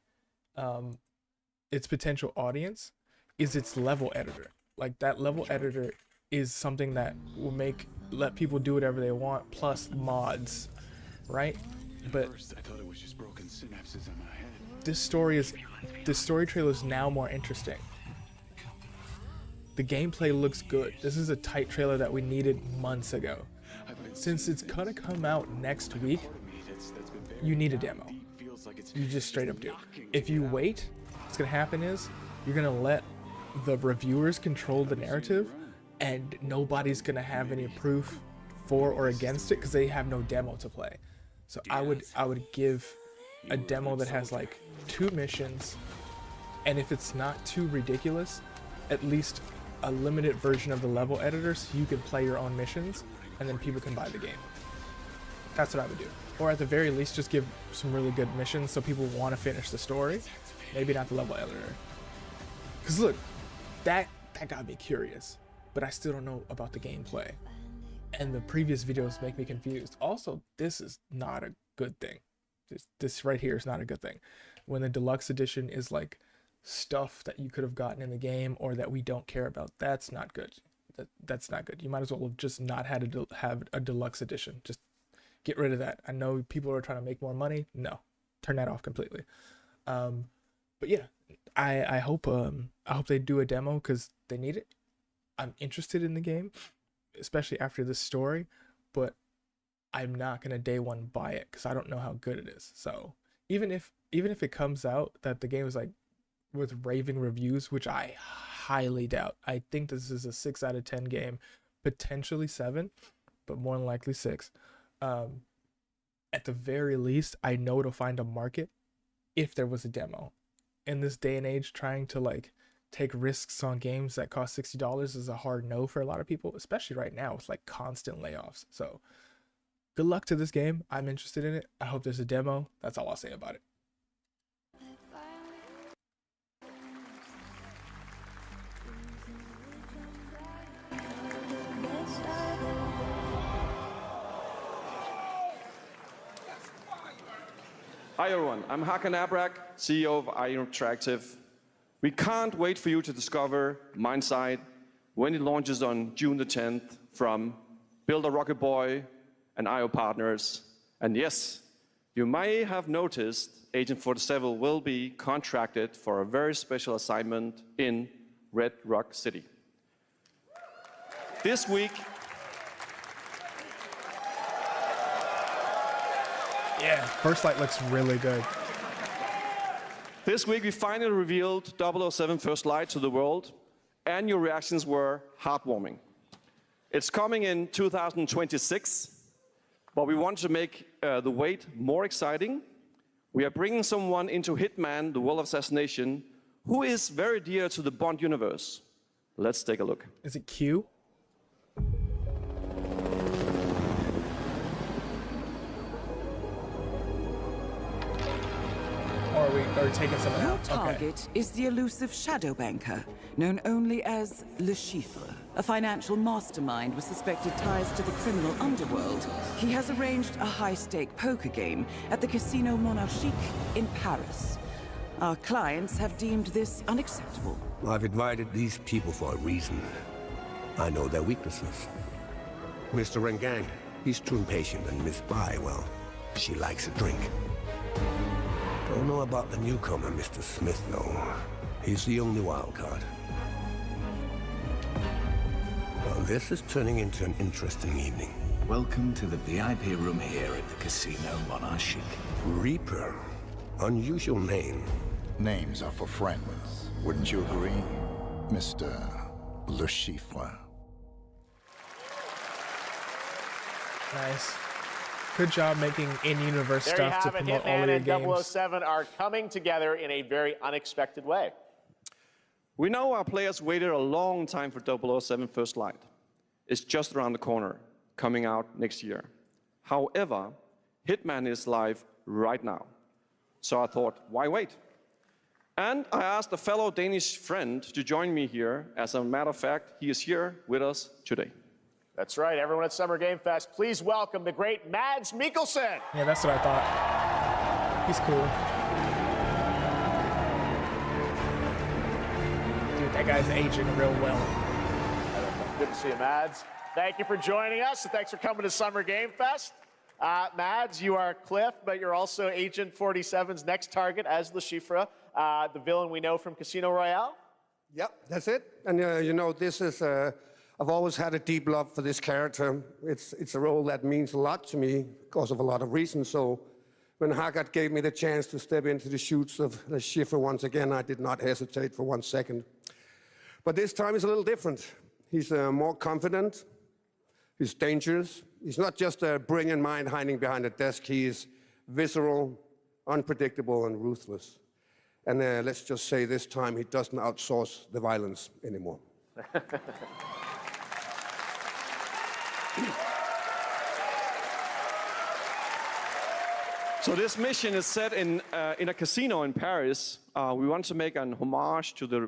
its potential audience, is its level editor. Like that level editor is something that will let people do whatever they want, plus mods, right? But
First, I thought it was just broken synapses in my head.
this story trailer is now more interesting. The gameplay looks good. This is a tight trailer that we needed months ago. Since it's gonna come out next week, you need a demo. You just straight up do. If you wait, what's gonna happen is you're gonna let the reviewers control the narrative, and nobody's gonna have any proof for or against it because they have no demo to play. So I would give a demo that has like 2 missions, and if it's not too ridiculous, at least a limited version of the level editor so you can play your own missions, and then people can buy the game. That's what I would do. Or at the very least, just give some really good missions so people want to finish the story. Maybe not the level editor. Because look, that got me curious, but I still don't know about the gameplay. And the previous videos make me confused. Also, this is not a good thing. This right here is not a good thing. When the deluxe edition is like stuff that you could have gotten in the game or that we don't care about. That's not good. That's not good. You might as well have just not had have a deluxe edition. Just get rid of that. I know people are trying to make more money. No, turn that off completely. But yeah, I hope they do a demo because they need it. I'm interested in the game, especially after this story, but I'm not gonna day one buy it because I don't know how good it is. So even if it comes out that the game is like with raving reviews, which I highly doubt. I think this is a 6 out of 10 game, potentially 7, but more than likely 6. At the very least, I know to find a market if there was a demo. In this day and age, trying to like take risks on games that cost $60 is a hard no for a lot of people, especially right now with like constant layoffs. So good luck to this game. I'm interested in it. I hope there's a demo. That's all I'll say about it.
Hi everyone, I'm Hakan Abrak, CEO of IO Interactive. We can't wait for you to discover Mindside when it launches on June the 10th from Builder Rocket Boy and IO partners. And yes, you may have noticed Agent 47 will be contracted for a very special assignment in Red Rock City. This week,
yeah, First Light looks really good.
This week we finally revealed 007 First Light to the world, and your reactions were heartwarming. It's coming in 2026, but we want to make the wait more exciting. We are bringing someone into Hitman, the World of Assassination, who is very dear to the Bond universe. Let's take a look.
Is it Q? Or are we taking someone
Your
out?
target is the elusive shadow banker, known only as Le Chiffre, a financial mastermind with suspected ties to the criminal underworld. He has arranged a high-stake poker game at the Casino Monarchique in Paris. Our clients have deemed this unacceptable.
I've invited these people for a reason. I know their weaknesses. Mr. Rengang, he's too impatient, and Miss Bai, well, she likes a drink. Don't know about the newcomer, Mr. Smith, though. He's the only wild card. Well, this is turning into an interesting evening.
Welcome to the VIP room here at the Casino Monarchique.
Reaper. Unusual name.
Names are for friends. Wouldn't you agree, Mr. Le Chiffre?
Nice. Good job making in-universe
there
stuff to
you have
promote
it.
all of
Hitman
your
and
games.
007 are coming together in a very unexpected way.
We know our players waited a long time for 007 First Light. It's just around the corner, coming out next year. However, Hitman is live right now. So I thought, why wait? And I asked a fellow Danish friend to join me here. As a matter of fact, he is here with us today.
That's right, everyone at Summer Game Fest, please welcome the great Mads Mikkelsen.
Yeah, that's what I thought. He's cool. Dude, that guy's aging real well.
Good to see you, Mads. Thank you for joining us, and thanks for coming to Summer Game Fest. Mads, you are Cliff, but you're also Agent 47's next target as Le Chiffre, the villain we know from Casino Royale.
Yep, that's it. And you know, this is, I've always had a deep love for this character. It's a role that means a lot to me because of a lot of reasons. So when Haggard gave me the chance to step into the shoots of Le Chiffre once again, I did not hesitate for 1 second. But this time is a little different. He's more confident. He's dangerous. He's not just a brilliant mind hiding behind a desk. He is visceral, unpredictable, and ruthless. And let's just say this time he doesn't outsource the violence anymore.
So this mission is set in a casino in Paris. We want to make an homage to the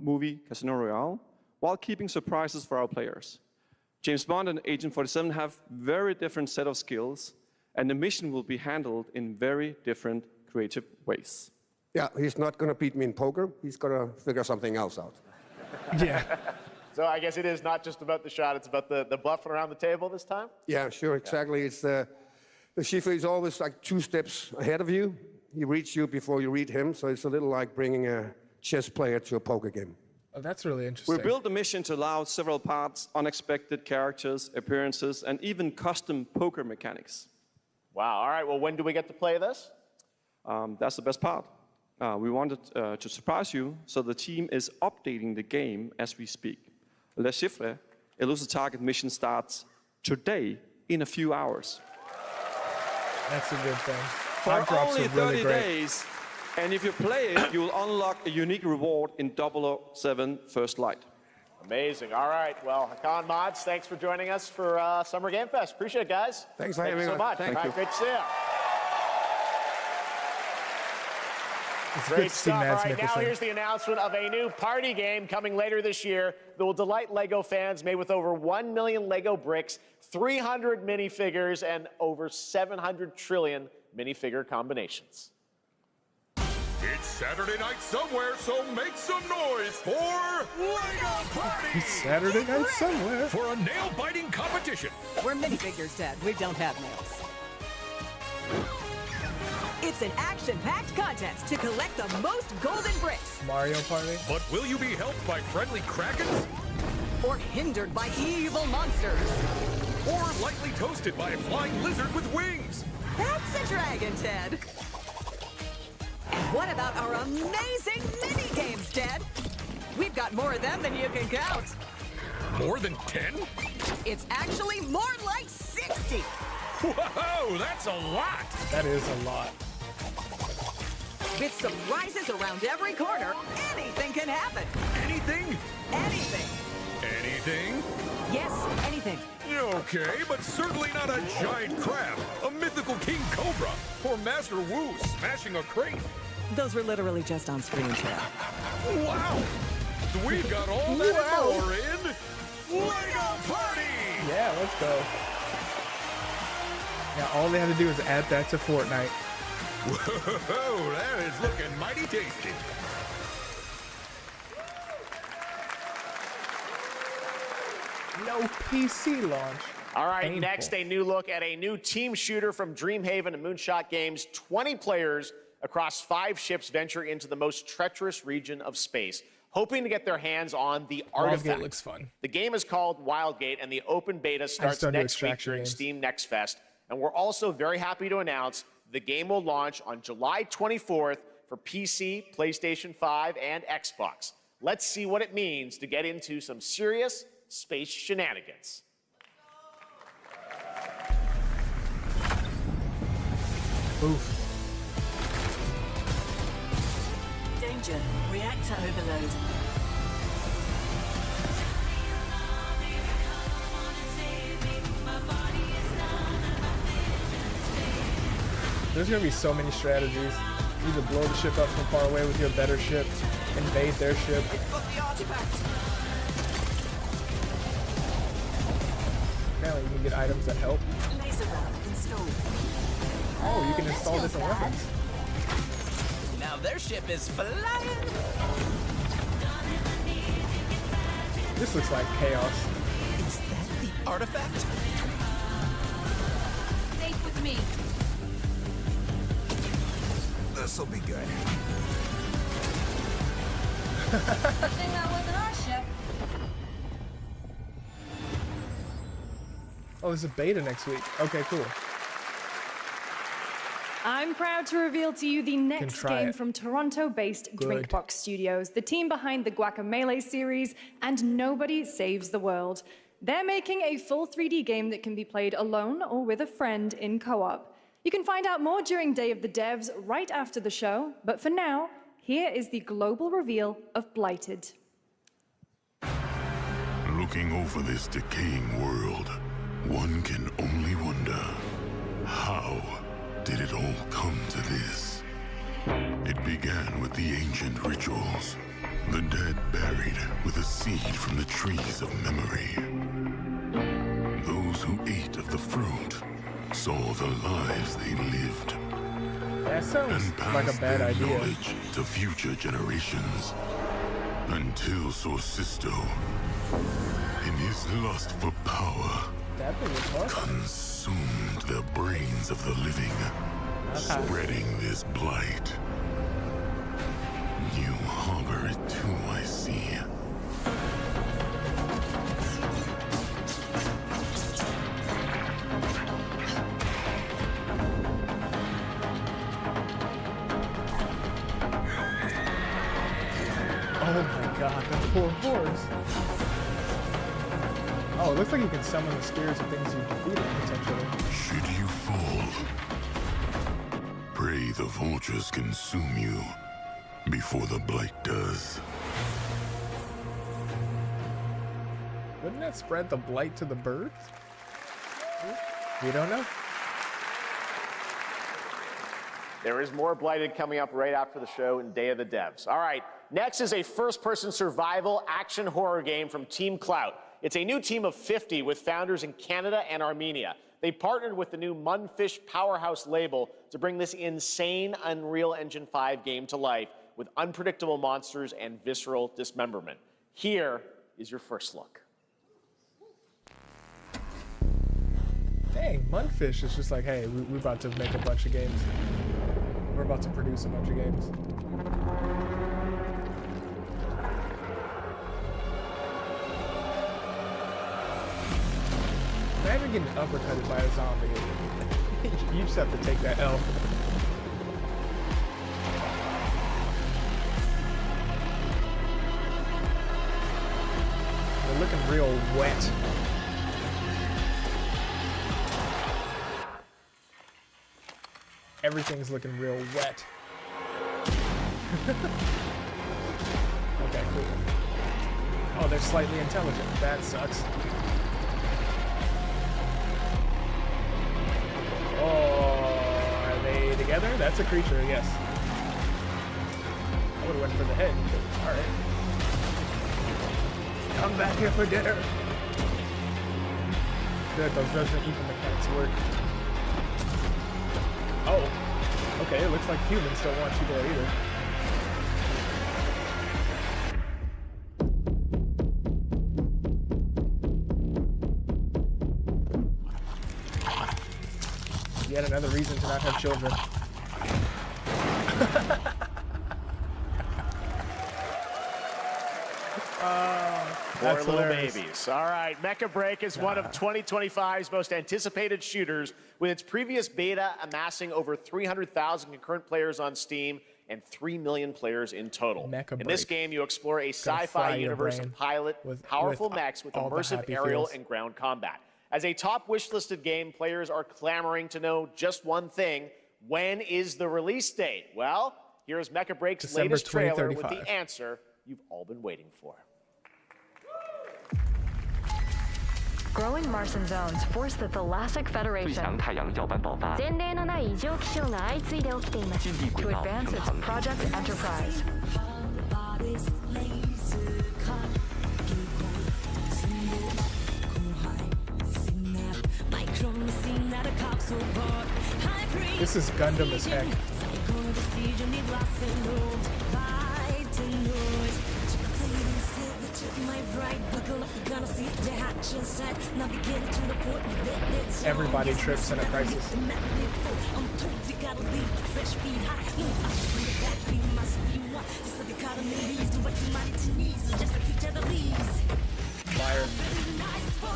movie Casino Royale while keeping surprises for our players. James Bond and Agent 47 have very different set of skills, and the mission will be handled in very different creative ways.
Yeah, he's not going to beat me in poker. He's going to figure something else out.
Yeah.
So I guess it is not just about the shot, it's about the bluffing around the table this time?
Yeah, sure, exactly. It's the Schiffer is always like 2 steps ahead of you. He reads you before you read him, so it's a little like bringing a chess player to a poker game.
Oh, that's really interesting.
We built the mission to allow several parts, unexpected characters, appearances, and even custom poker mechanics.
Wow, all right, well, when do we get to play this?
That's the best part. We wanted to surprise you, so the team is updating the game as we speak. Le Chiffre, Elusive Target mission starts today in a few hours.
That's a good thing.
For
Hot drops
only
are really
30
great.
days, and if you play it, you will unlock a unique reward in 007 First Light.
Amazing. All right. Well, Hakan Mods, thanks for joining us for Summer Game Fest. Appreciate it, guys.
Thanks for
Thank you
having
so
us.
much.
Thank
All right,
you.
great to see you.
It's good
Great
to see
stuff. All
Mads
right, now
Mikkelsen.
here's the announcement of a new party game coming later this year that will delight LEGO fans, made with over 1 million LEGO bricks, 300 minifigures, and over 700 trillion minifigure combinations.
It's Saturday night somewhere, so make some noise for LEGO Party!
Saturday night somewhere.
For a nail-biting competition.
We're minifigures, Dad. We don't have nails. It's an action-packed contest to collect the most golden bricks.
Mario Party.
But will you be helped by friendly krakens?
Or hindered by evil monsters.
Or lightly toasted by a flying lizard with wings?
That's a dragon, Ted. And what about our amazing mini-games, Ted? We've got more of them than you can count.
More than 10?
It's actually more like 60.
Whoa, that's a lot!
That is a lot.
With surprises around every corner, anything can happen.
Anything?
Anything.
Anything?
Yes, anything.
Okay, but certainly not a giant crab, a mythical king cobra, or Master Wu smashing a crate.
Those were literally just on screen, Ted.
Wow! We've got all that and more in LEGO Party!
Yeah, let's go. Now all they have to do is add that to Fortnite.
Whoa, that is looking mighty tasty.
No PC launch.
All right,
Painful.
next, a new look at a new team shooter from Dreamhaven and Moonshot Games. 20 players across 5 ships venture into the most treacherous region of space, hoping to get their hands on the artifact.
Wildgate looks fun.
The game is called Wildgate, and the open beta starts
don't do
next week
extraction
during
games.
Steam Next Fest. And we're also very happy to announce the game will launch on July 24th for PC, PlayStation 5, and Xbox. Let's see what it means to get into some serious space shenanigans.
Oof.
Danger. Reactor overload.
There's gonna be so many strategies. Either blow the ship up from far away with your better ship, invade their ship. Apparently you can get items that help.
Laser gun installed.
Oh, you can install different weapons.
Now their ship is flying.
This looks like chaos.
Is that the artifact?
Safe with me.
This'll be good.
Good thing that wasn't our ship.
Oh, there's a beta next week. Okay, cool.
I'm proud to reveal to you the next
try
game
it.
from Toronto-based
Good.
Drinkbox Studios, the team behind the Guacamelee series and Nobody Saves the World. They're making a full 3D game that can be played alone or with a friend in co-op. You can find out more during Day of the Devs right after the show, but for now, here is the global reveal of Blighted.
Looking over this decaying world, one can only wonder, how did it all come to this? It began with the ancient rituals, the dead buried with a seed from the trees of memory. Those who ate of the fruit saw the lives they lived.
That sounds
and pass
like a bad
their
idea.
knowledge to future generations. Until Sorcisto, in his lust for power,
That thing was hard.
consumed the brains of the living, spreading this blight. You harbor it too, I see.
Oh my god, that poor horse. Oh, it looks like you can summon the spirits of things you defeated, potentially.
Should you fall, pray the vultures consume you before the blight does.
Wouldn't that spread the blight to the birds? We don't know.
There is more Blighted coming up right after the show in Day of the Devs. All right, next is a first-person survival action horror game from Team Clout. It's a new team of 50 with founders in Canada and Armenia. They partnered with the new Munfish Powerhouse label to bring this insane Unreal Engine 5 game to life with unpredictable monsters and visceral dismemberment. Here is your first look.
Dang, Munfish is just like, hey, we're about to make a bunch of games. We're about to produce a bunch of games. Imagine getting uppercutted by a zombie. You just have to take that L. They're looking real wet. Everything's looking real wet. Okay, cool. Oh, they're slightly intelligent. That sucks. Oh, are they together? That's a creature, yes. I would have went for the head. Alright. Come back here for dinner. I feel like those Resident Evil mechanics work. Oh, okay, it looks like humans don't want you there either. Yet another reason to not have children.
Poor
That's
little
hilarious.
babies. All right, Mecha Break is one of 2025's most anticipated shooters, with its previous beta amassing over 300,000 concurrent players on Steam and 3 million players in total.
Mecha
In this
Break.
game, you explore a
fry
sci-fi
your
universe
brain
and pilot
with
powerful mechs with
all the
immersive
happy
aerial
feels.
and ground combat. As a top wish-listed game, players are clamoring to know just one thing: when is the release date? Well, here's Mecha Break's
December
latest trailer with
2035.
the answer you've all been waiting for.
Growing Martian zones force the Thalassic Federation
太陽要斑爆發。
前例のない異常気象が相次いで起きています to advance its Project Enterprise.
This is Gundam as heck. Everybody trips in a crisis. Fire.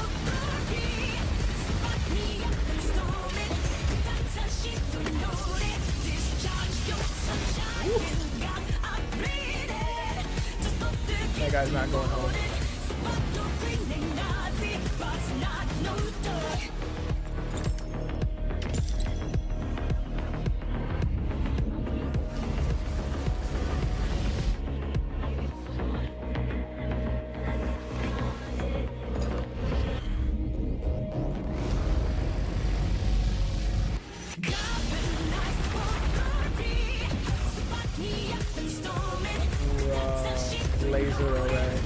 That guy's not going home. Laser array.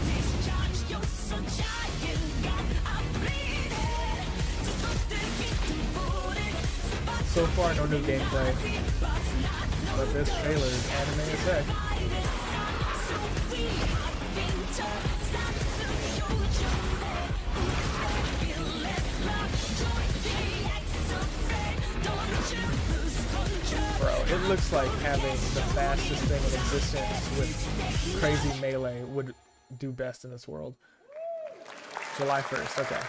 no new gameplay. But this trailer is anime as heck. Bro, it looks like having the fastest thing in existence with crazy melee would do best in this world. July 1st, okay.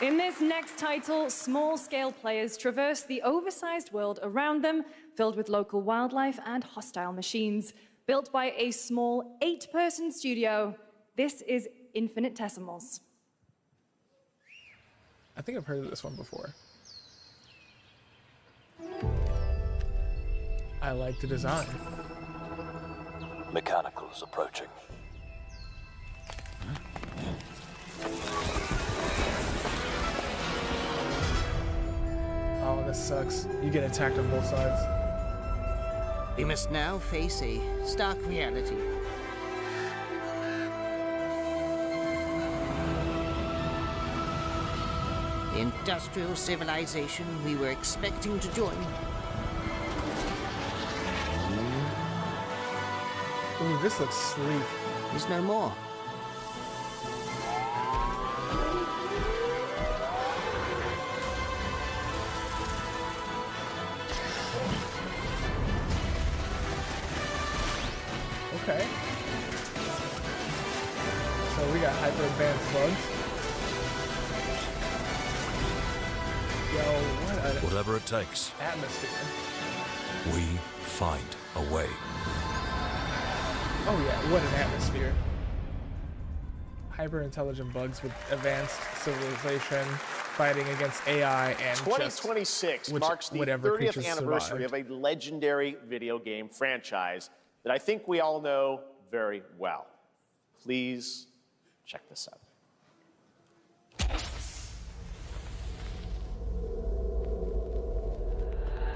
In this next title, small-scale players traverse the oversized world around them, filled with local wildlife and hostile machines. Built by a small 8-person studio, this is Infinitesimals.
I think I've heard of this one before. I like the design.
Mechanicals approaching.
Oh, this sucks. You get attacked on both sides.
We must now face a stark reality. The industrial civilization we were expecting to join
Ooh, this looks sleek.
is no more.
Okay. So we got hyper advanced bugs. Yo, what an
Whatever it takes,
atmosphere.
we find a way.
Oh yeah, what an atmosphere. Hyper intelligent bugs with advanced civilization fighting against AI and
2026 marks the 30th anniversary of a legendary video game franchise that I think we all know very well. Please check this out.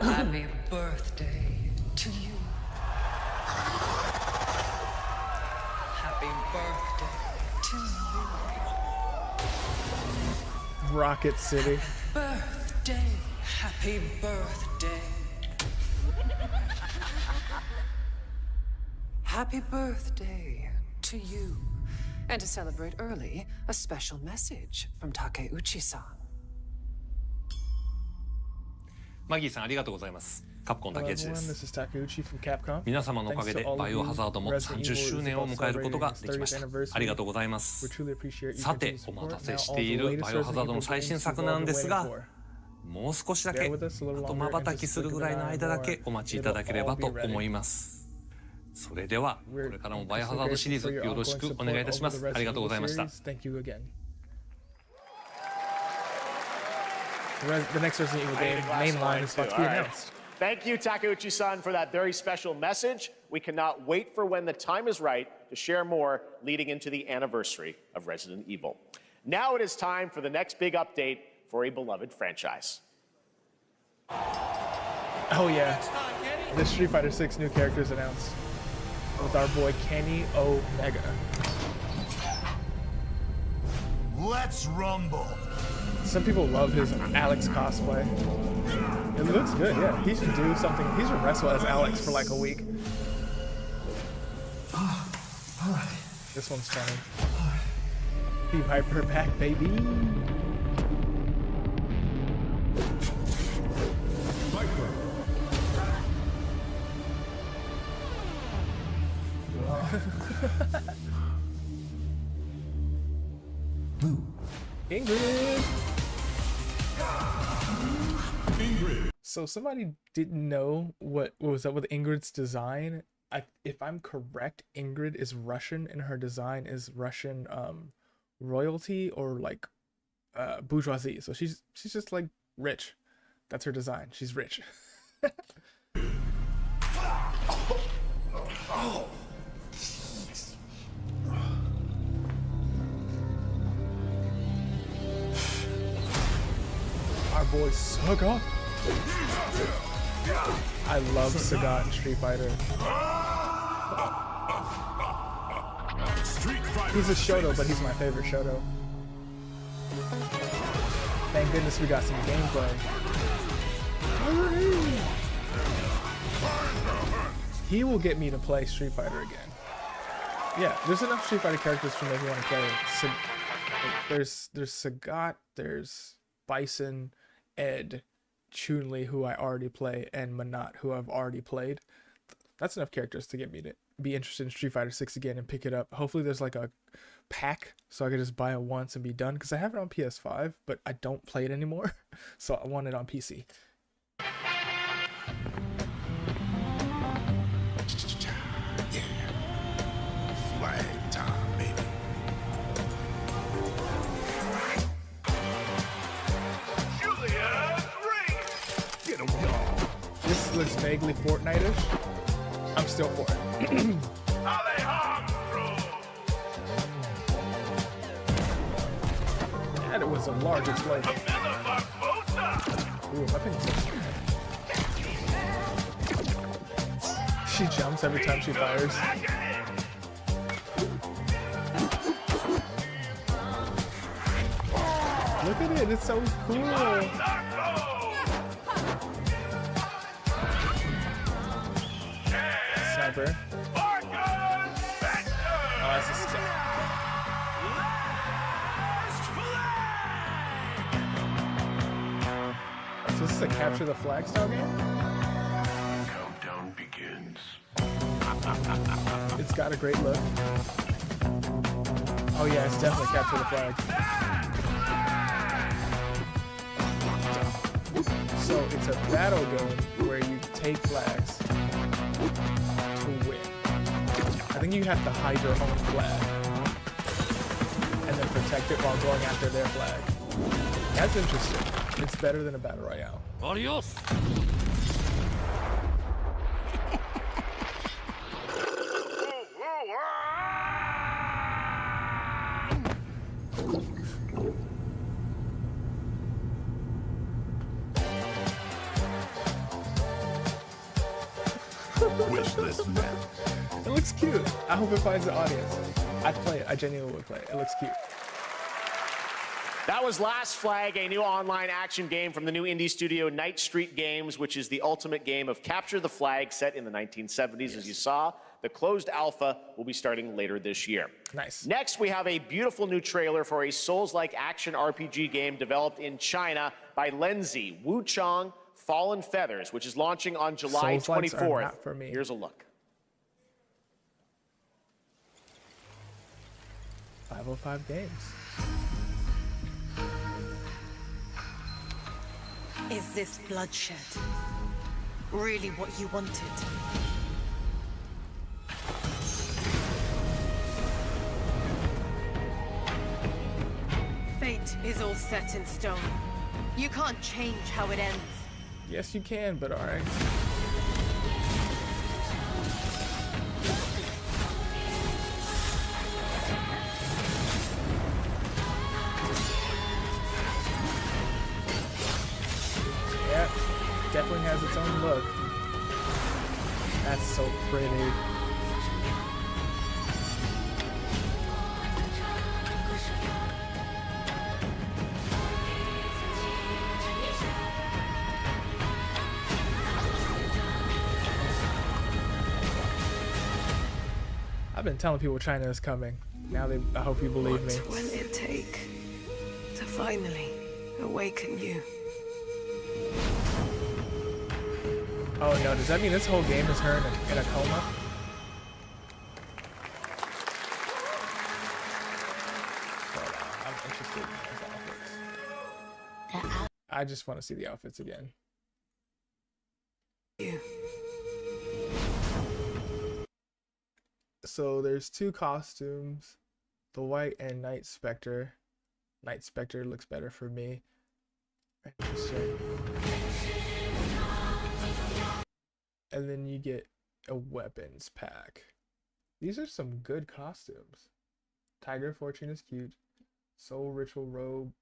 Happy birthday to you. Happy birthday to you.
Rocket City.
Birthday. Happy birthday. Happy birthday to you. And to celebrate early, a special message from Takeuchi-san.
マギーさんありがとうございます。カプコン竹内で
This
す。
is Takeuchi from Capcom.
皆様のおかげ
Thanks
で
to all
バイオ
of
ハ
you.
ザードも
Resident
30
Evil
周
is
年を
about
迎えることが
celebrating
できま
its
した
30th。
ありがとう
anniversary.
ございます
We truly appreciate your
さて
continued
お待た
support.
せ
Now
し
all
て
the
いる
latest
バイオハザー
Resident
ドの
Evil
最新
games
作
you've
な
all
ん
been
です
waiting
が
for.
もう少しだけ
Bear with us a little
後
longer
瞬
and
き
just
する
stick
ぐらい
with
の
an
間だ
eye
け
more.
お待ちい
It'll
ただければ
all
と
be
思
ready.
いますそれではこ
We're
れからもバイオハ
so
ザードシリー
grateful
ズ
for your
よろし
ongoing
くお願いいた
support
しま
over the
すありがとうございました
Resident Evil series. Thank you again. The next Resident Evil game, mainline, is about to be announced.
Thank you, Takeuchi-san, for that very special message. We cannot wait for when the time is right to share more leading into the anniversary of Resident Evil. Now it is time for the next big update for a beloved franchise.
Oh yeah, the Street Fighter 6 new characters announced with our boy Kenny Omega.
Let's rumble.
Some people love his Alex cosplay. It looks good, yeah. He should do something. He should wrestle as Alex for like a week. This one's funny. Be Viper back, baby.
Viper.
Ingrid. So somebody didn't know what was up with Ingrid's design. If I'm correct, Ingrid is Russian and her design is Russian royalty or like bourgeoisie. So she's just like rich. That's her design. She's rich. Our boy Sagat. I love Sagat in Street Fighter. He's a Shoto, but he's my favorite Shoto. Thank goodness we got some gameplay. He will get me to play Street Fighter again. Yeah, there's enough Street Fighter characters for me if you want to play. There's Sagat, there's Bison, Ed, Chun-Li, who I already play, and Manat, who I've already played. That's enough characters to get me to be interested in Street Fighter 6 again and pick it up. Hopefully there's like a pack so I can just buy it once and be done, because I have it on PS5, but I don't play it anymore. So I want it on PC.
Flag time, baby. Julia's ring. Get him, y'all.
This looks vaguely Fortnite-ish. I'm still for it. And it was a large explosion. Ooh, my thing's She jumps every time she fires. Look at it, it's so cool. Sniper. Oh, that's a step. So this is a capture the flag style game?
Countdown begins.
It's got a great look. Oh yeah, it's definitely capture the flag. So it's a battle game where you take flags to win. I think you have to hide your own flag and then protect it while going after their flag. That's interesting. It's better than a battle royale.
Adios.
Wishlist map.
It looks cute. I hope it finds an audience. I'd play it. I genuinely would play it. It looks cute.
That was Last Flag, a new online action game from the new indie studio Night Street Games, which is the ultimate game of capture the flag set in the 1970s, as you saw. The closed alpha will be starting later this year.
Nice.
Next, we have a beautiful new trailer for a Souls-like action RPG game developed in China by Lenzi, Wuchang Fallen Feathers, which is launching on July
Souls-likes are
24th.
not for me.
Here's a look.
505 games.
Is this bloodshed really what you wanted? Fate is all set in stone. You can't change how it ends.
Yes, you can, but alright. Yep, definitely has its own look. That's so pretty. I've been telling people China is coming. Now I hope you believe me.
What will it take to finally awaken you?
Oh no, does that mean this whole game is her in a coma? I'm interested in those outfits. I just want to see the outfits again. So there's two costumes, the white and Night Spectre. Night Spectre looks better for me. Interesting. And then you get a weapons pack. These are some good costumes. Tiger Fortune is cute. Soul Ritual Robe.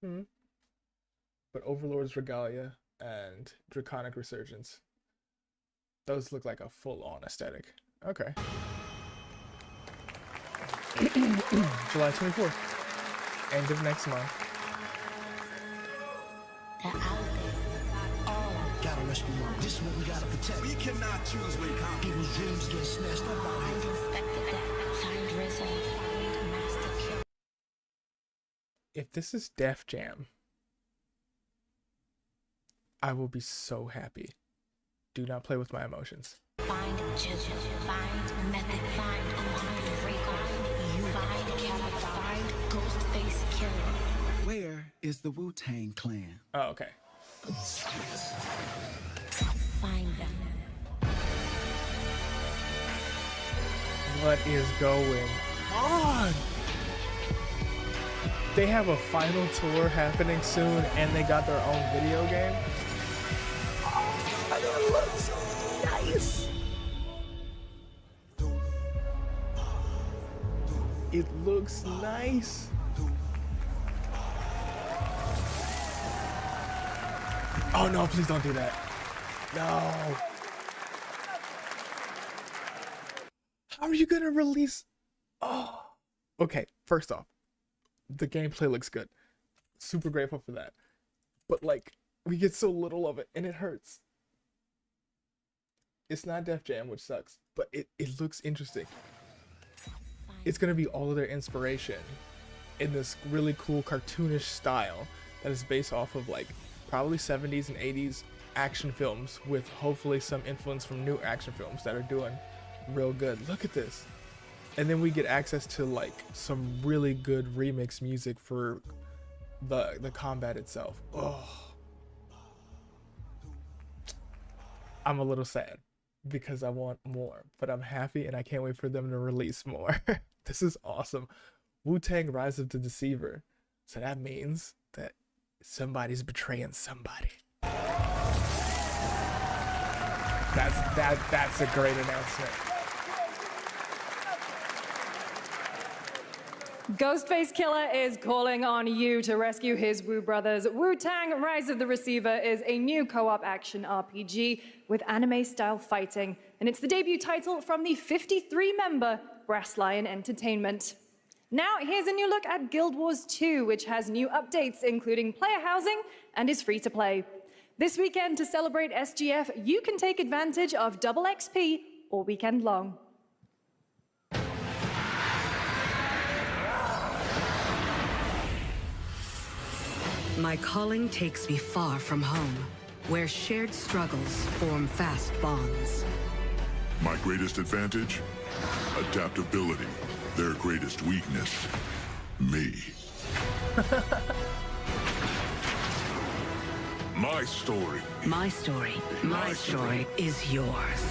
But Overlord's Regalia and Draconic Resurgence. Those look like a full-on aesthetic. Okay. July 24th. End of next month.
They're out there, all
rescue mom. This is what we gotta protect. We cannot choose when people's dreams get snatched up out here.
Find Rizzo. Find Master Kill.
If this is Def Jam, I will be so happy. Do not play with my emotions.
Find Jizzle. Find Method. Find Rico. Find Kevin. Find Ghostface Killer.
Where is the Wu-Tang Clan?
Oh, okay.
Find them.
What is going on? They have a final tour happening soon, and they got their own video game. Oh, it looks so nice. It looks nice. Oh no, please don't do that. No. How are you gonna release? Oh. Okay, first off, the gameplay looks good. Super grateful for that. But like, we get so little of it and it hurts. It's not Def Jam, which sucks, but it looks interesting. It's gonna be all of their inspiration in this really cool cartoonish style that is based off of like probably 70s and 80s action films with hopefully some influence from new action films that are doing real good. Look at this. And then we get access to like some really good remix music for the combat itself. Oh, I'm a little sad because I want more, but I'm happy and I can't wait for them to release more. This is awesome. Wu-Tang Rise of the Deceiver. So that means that somebody's betraying somebody. That's a great announcement.
Ghostface Killer is calling on you to rescue his Wu brothers. Wu-Tang Rise of the Receiver is a new co-op action RPG with anime-style fighting, and it's the debut title from the 53-member Brass Lion Entertainment. Now, here's a new look at Guild Wars 2, which has new updates, including player housing, and is free to play. This weekend, to celebrate SGF, you can take advantage of double XP all weekend long.
My calling takes me far from home, where shared struggles form fast bonds.
My greatest advantage? Adaptability. Their greatest weakness? Me. My story.
My story. My story is yours.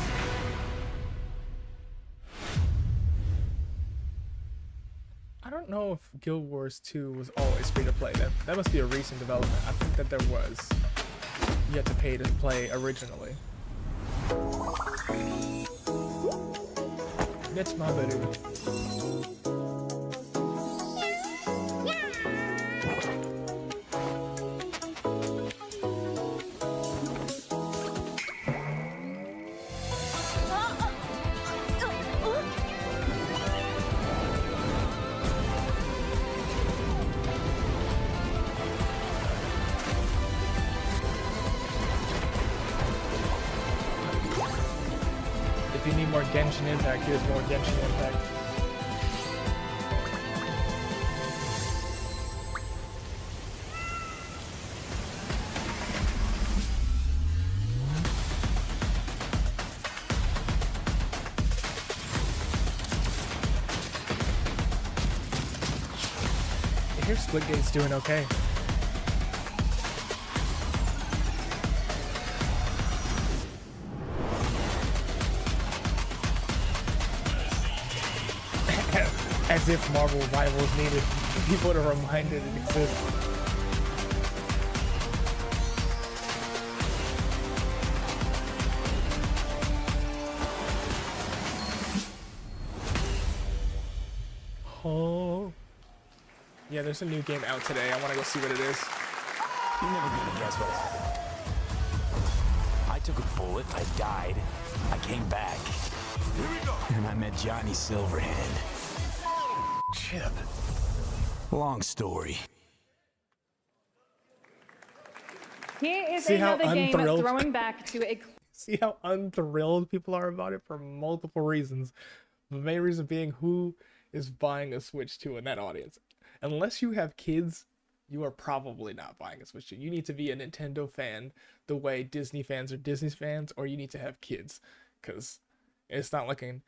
I don't know if Guild Wars 2 was always free to play. That must be a recent development. I think that there was. You had to pay to play originally. That's my buddy. If you need more Genshin Impact, here's more Genshin Impact. I hear Splitgate's doing okay. As if Marvel Rivals needed people to remind it exists. Oh. Yeah, there's a new game out today. I want to go see what it is.
You're never gonna guess what happened. I took a bullet, I died, I came back. Here we go. And I met Johnny Silverhand. Chip. Long story.
Here is
See how
another game
unthrilled-
throwing back to a
See how unthrilled people are about it for multiple reasons. The main reason being, who is buying a Switch 2 in that audience? Unless you have kids, you are probably not buying a Switch 2. You need to be a Nintendo fan the way Disney fans are Disney fans, or you need to have kids, because it's not looking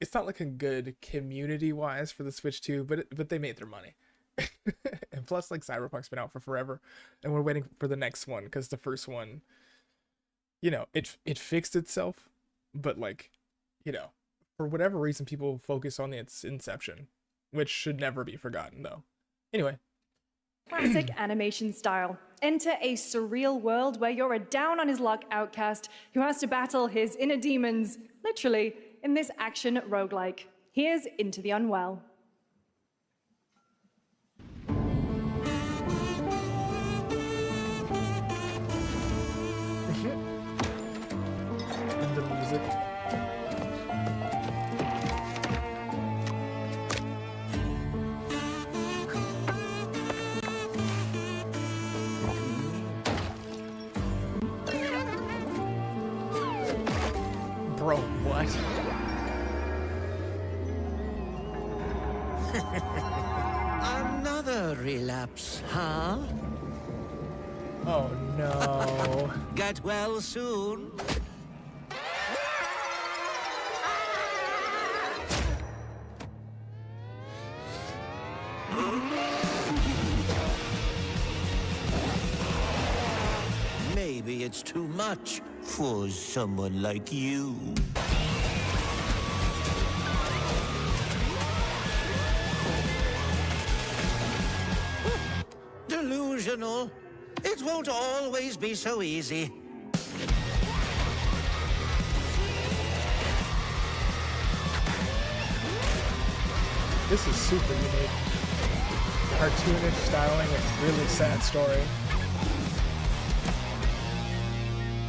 it's not looking good community wise for the Switch 2, but they made their money. And plus, like, Cyberpunk's been out for forever, and we're waiting for the next one, because the first one, you know, it fixed itself, but, like, you know, for whatever reason, people focus on its inception, which should never be forgotten, though. Anyway.
classic animation style. Enter a surreal world where you're a down-on-his-luck outcast who has to battle his inner demons, literally, in this action roguelike. Here's Into the Unwell.
And the music. Bro, what?
Another relapse, huh?
Oh no.
Get well soon. Maybe it's too much for someone like you. Delusional. It won't always be so easy.
This is super unique. Cartoonish styling and really sad story.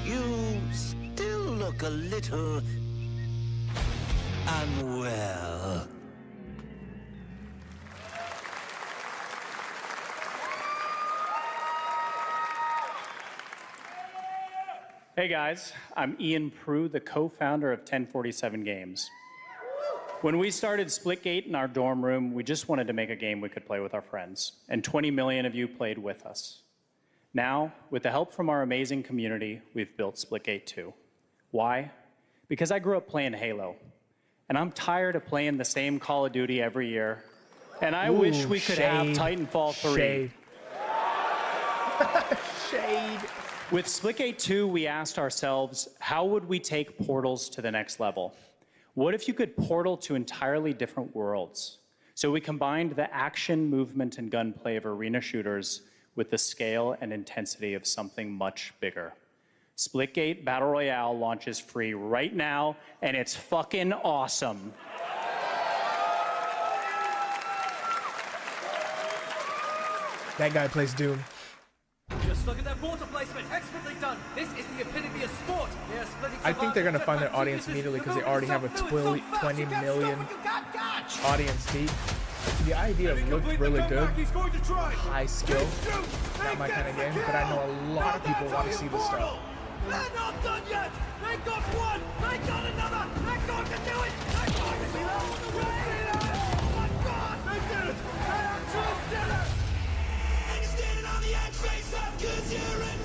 You still look a little unwell.
Hey guys, I'm Ian Prue, the co-founder of 1047 Games. When we started Splitgate in our dorm room, we just wanted to make a game we could play with our friends, and 20 million of you played with us. Now, with the help from our amazing community, we've built Splitgate 2. Why? Because I grew up playing Halo, and I'm tired of playing the same Call of Duty every year, and I wish we could have Titanfall 3.
Shade. Shade.
With Splitgate 2, we asked ourselves, how would we take portals to the next level? What if you could portal to entirely different worlds? So we combined the action, movement, and gunplay of arena shooters with the scale and intensity of something much bigger. Splitgate Battle Royale launches free right now, and it's fucking awesome.
That guy plays Doom.
Just look at that water placement. Expertly done. This is the epitome of sport. Yes,
I think they're gonna find their audience immediately because they already have a 20 million audience deep. The idea looked really good. High skill. Not my kind of game, but I know a lot of people want to see this stuff.
They're not done yet. They got one. They got another. They're going to do it. They're going to see that on the way. Oh my God! They did it. They actually did it. And you're standing on the edge, face up, 'cause you're a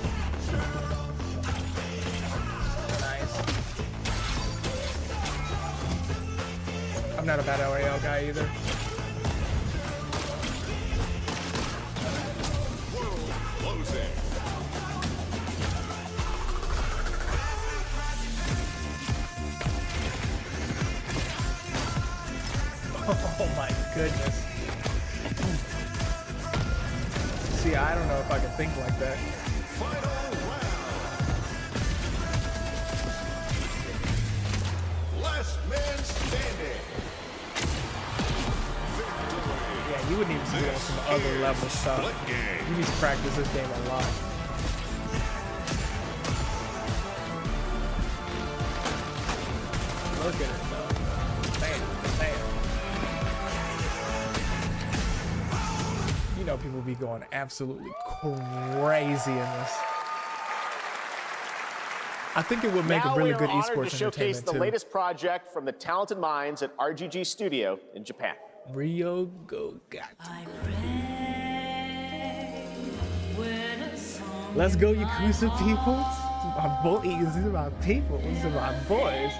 natural.
Nice. I'm not a Battle Royale guy either. Oh my goodness. See, I don't know if I can think like that.
Last man standing.
Yeah, you wouldn't even see that on some other level stuff. You need to practice this game a lot. Look at it though. Bam, bam. You know people be going absolutely crazy in this. I think it would make
Now
a really
we are
good
honored
esports
to showcase
entertainment
the
too.
latest project from the talented minds at RGG Studio in Japan.
Rio go got. Let's go, Yakuza people. My boys, these are my people. These are my boys.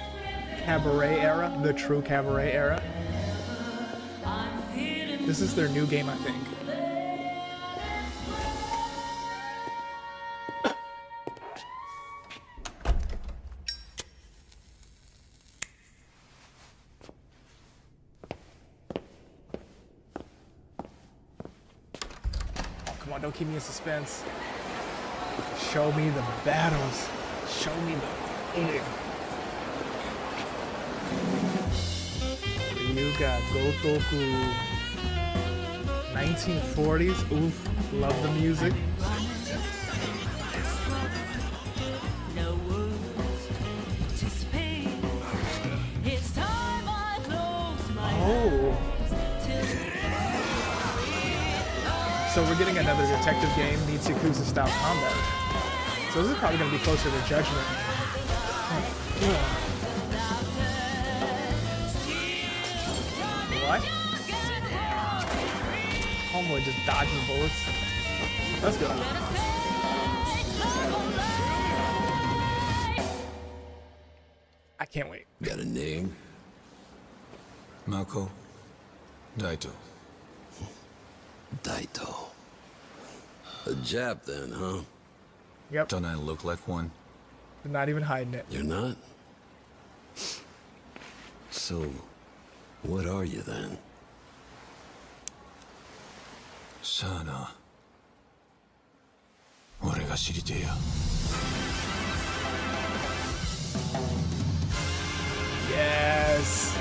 Cabaret era, the true cabaret era. This is their new game, I think. Oh, come on, don't keep me in suspense. Show me the battles. Show me the fighting. You got Gotoku. 1940s. Oof. Love the music. Oh. So we're getting another detective game meets Yakuza style combat. So this is probably going to be closer to Judgment. What? Homeboy just dodging bullets. Let's go. I can't wait.
Got a name?
Mako. Daito.
Daito. A Jap then, huh?
Yep.
Don't I look like one?
They're not even hiding it.
You're not? So, what are you then?
Sana. 俺が知りてえや。
Yes.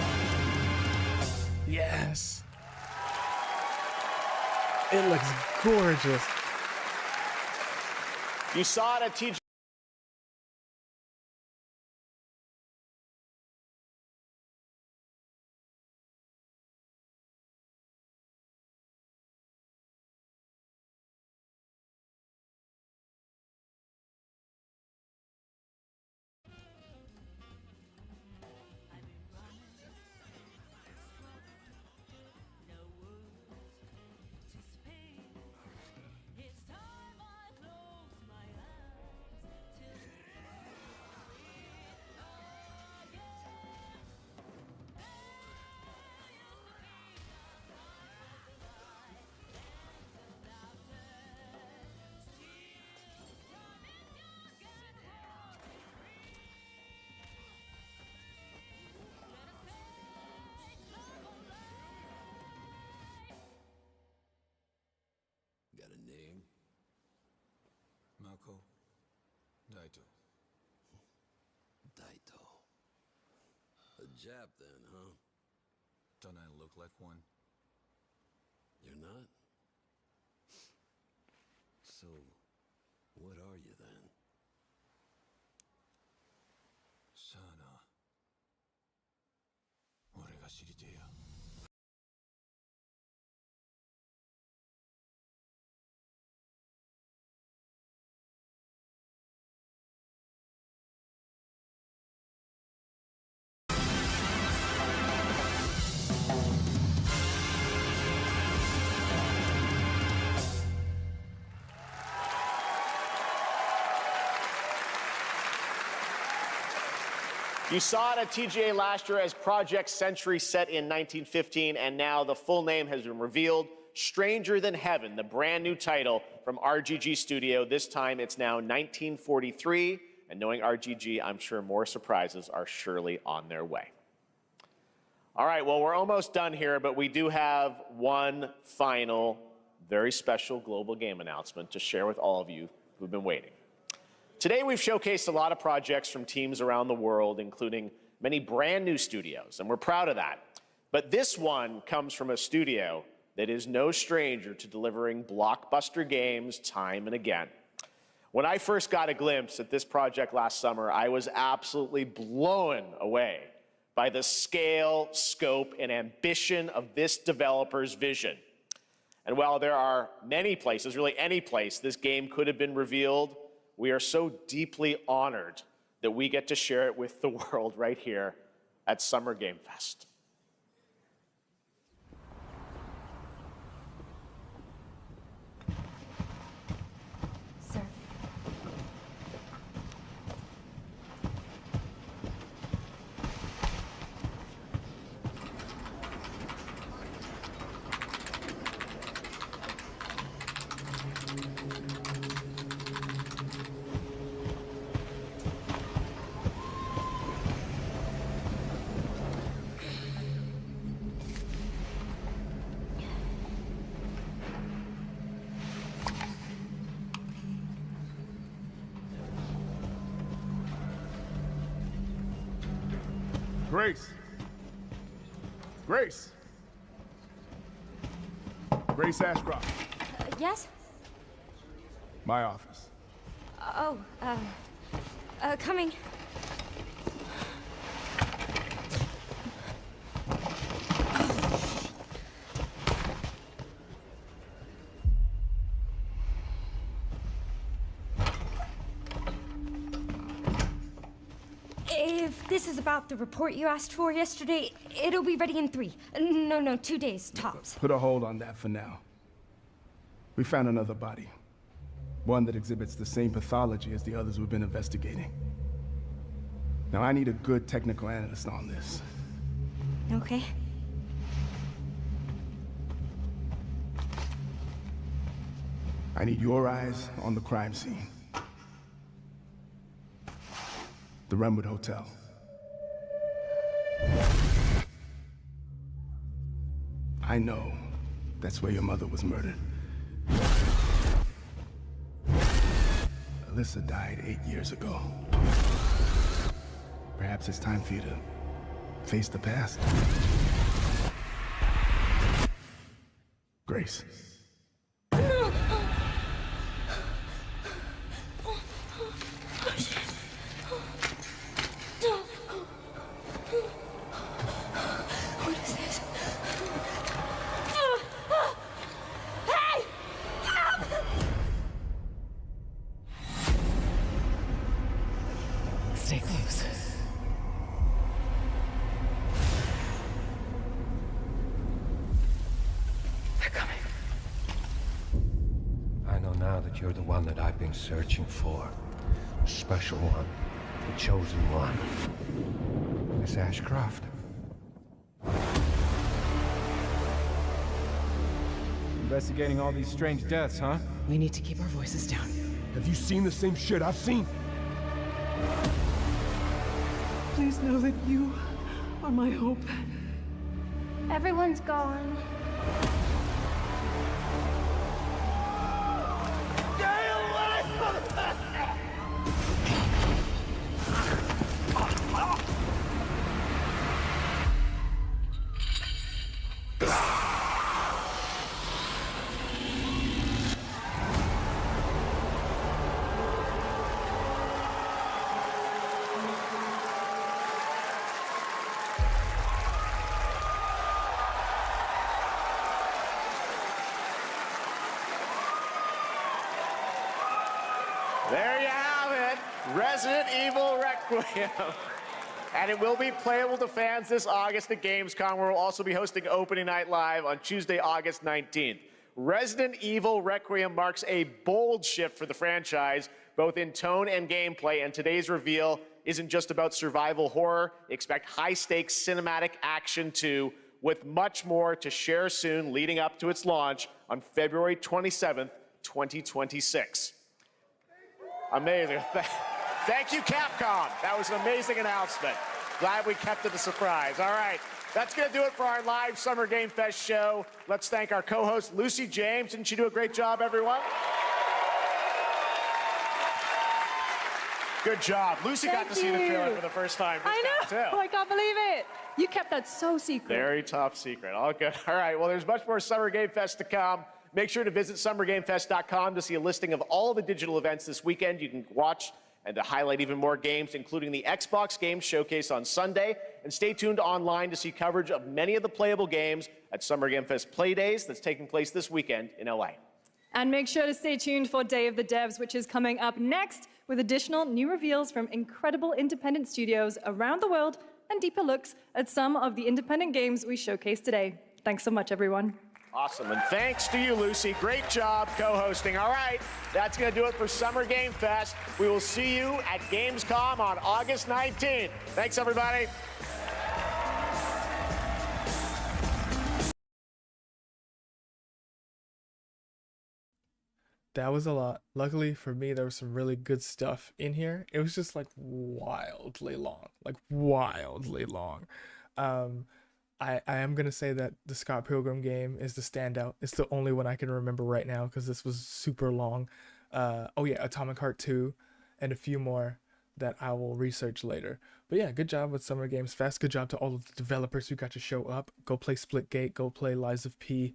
Yes. It looks gorgeous.
You saw it at TG.
Got a name?
Mako. Daito.
Daito. A Jap then, huh?
Don't I look like one?
You're not? So, what are you then?
Sana. 俺が知りてえや。
You saw it at TGA last year as Project Century set in 1915, and now the full name has been revealed. Stranger Than Heaven, the brand new title from RGG Studio. This time it's now 1943, and knowing RGG, I'm sure more surprises are surely on their way. All right, well, we're almost done here, but we do have one final, very special global game announcement to share with all of you who've been waiting. Today, we've showcased a lot of projects from teams around the world, including many brand new studios, and we're proud of that. But this one comes from a studio that is no stranger to delivering blockbuster games time and again. When I first got a glimpse at this project last summer, I was absolutely blown away by the scale, scope, and ambition of this developer's vision. And while there are many places, really any place, this game could have been revealed, we are so deeply honored that we get to share it with the world right here at Summer Game Fest.
Sir.
Grace. Grace. Grace Ashcroft.
Yes?
My office.
Coming. If this is about the report you asked for yesterday, it'll be ready in 3. No, 2 days, tops.
Put a hold on that for now. We found another body. One that exhibits the same pathology as the others we've been investigating. Now, I need a good technical analyst on this.
Okay.
I need your eyes on the crime scene. The Renwood Hotel. I know that's where your mother was murdered. Alyssa died 8 years ago. Perhaps it's time for you to face the past. Grace.
Stay close. They're coming.
I know now that you're the one that I've been searching for. The special one. The chosen one. Miss Ashcroft.
Investigating all these strange deaths, huh?
We need to keep our voices down.
Have you seen the same shit I've seen?
Please know that you are my hope.
Everyone's gone.
There you have it, Resident Evil Requiem. And it will be playable to fans this August at Gamescom, where we'll also be hosting Opening Night Live on Tuesday, August 19th. Resident Evil Requiem marks a bold shift for the franchise, both in tone and gameplay, and today's reveal isn't just about survival horror. Expect high-stakes cinematic action too, with much more to share soon leading up to its launch on February 27th, 2026. Amazing. Thank you, Capcom. That was an amazing announcement. Glad we kept it a surprise. All right, that's going to do it for our live Summer Game Fest show. Let's thank our co-host, Lucy James. Didn't she do a great job, everyone? Good job. Lucy got to see the trailer for the first time.
I know. I can't believe it. You kept that so secret.
Very top secret. All good. All right. Well, there's much more Summer Game Fest to come. Make sure to visit summergamefest.com to see a listing of all the digital events this weekend you can watch and to highlight even more games, including the Xbox Games Showcase on Sunday. And stay tuned online to see coverage of many of the playable games at Summer Game Fest Play Days that's taking place this weekend in LA.
And make sure to stay tuned for Day of the Devs, which is coming up next, with additional new reveals from incredible independent studios around the world and deeper looks at some of the independent games we showcased today. Thanks so much, everyone.
Awesome, and thanks to you, Lucy. Great job co-hosting. All right, that's going to do it for Summer Game Fest. We will see you at Gamescom on August 19th. Thanks, everybody.
That was a lot. Luckily for me, there was some really good stuff in here. It was just like wildly long, like wildly long. I am gonna say that the Scott Pilgrim game is the standout. It's the only one I can remember right now because this was super long. Oh yeah, Atomic Heart 2 and a few more that I will research later. But yeah, good job with Summer Games Fest. Good job to all of the developers who got to show up. Go play Splitgate, go play Lies of P,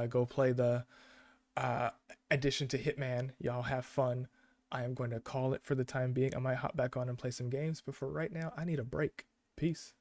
go play the addition to Hitman. Y'all have fun. I am going to call it for the time being. I might hop back on and play some games, but for right now, I need a break. Peace.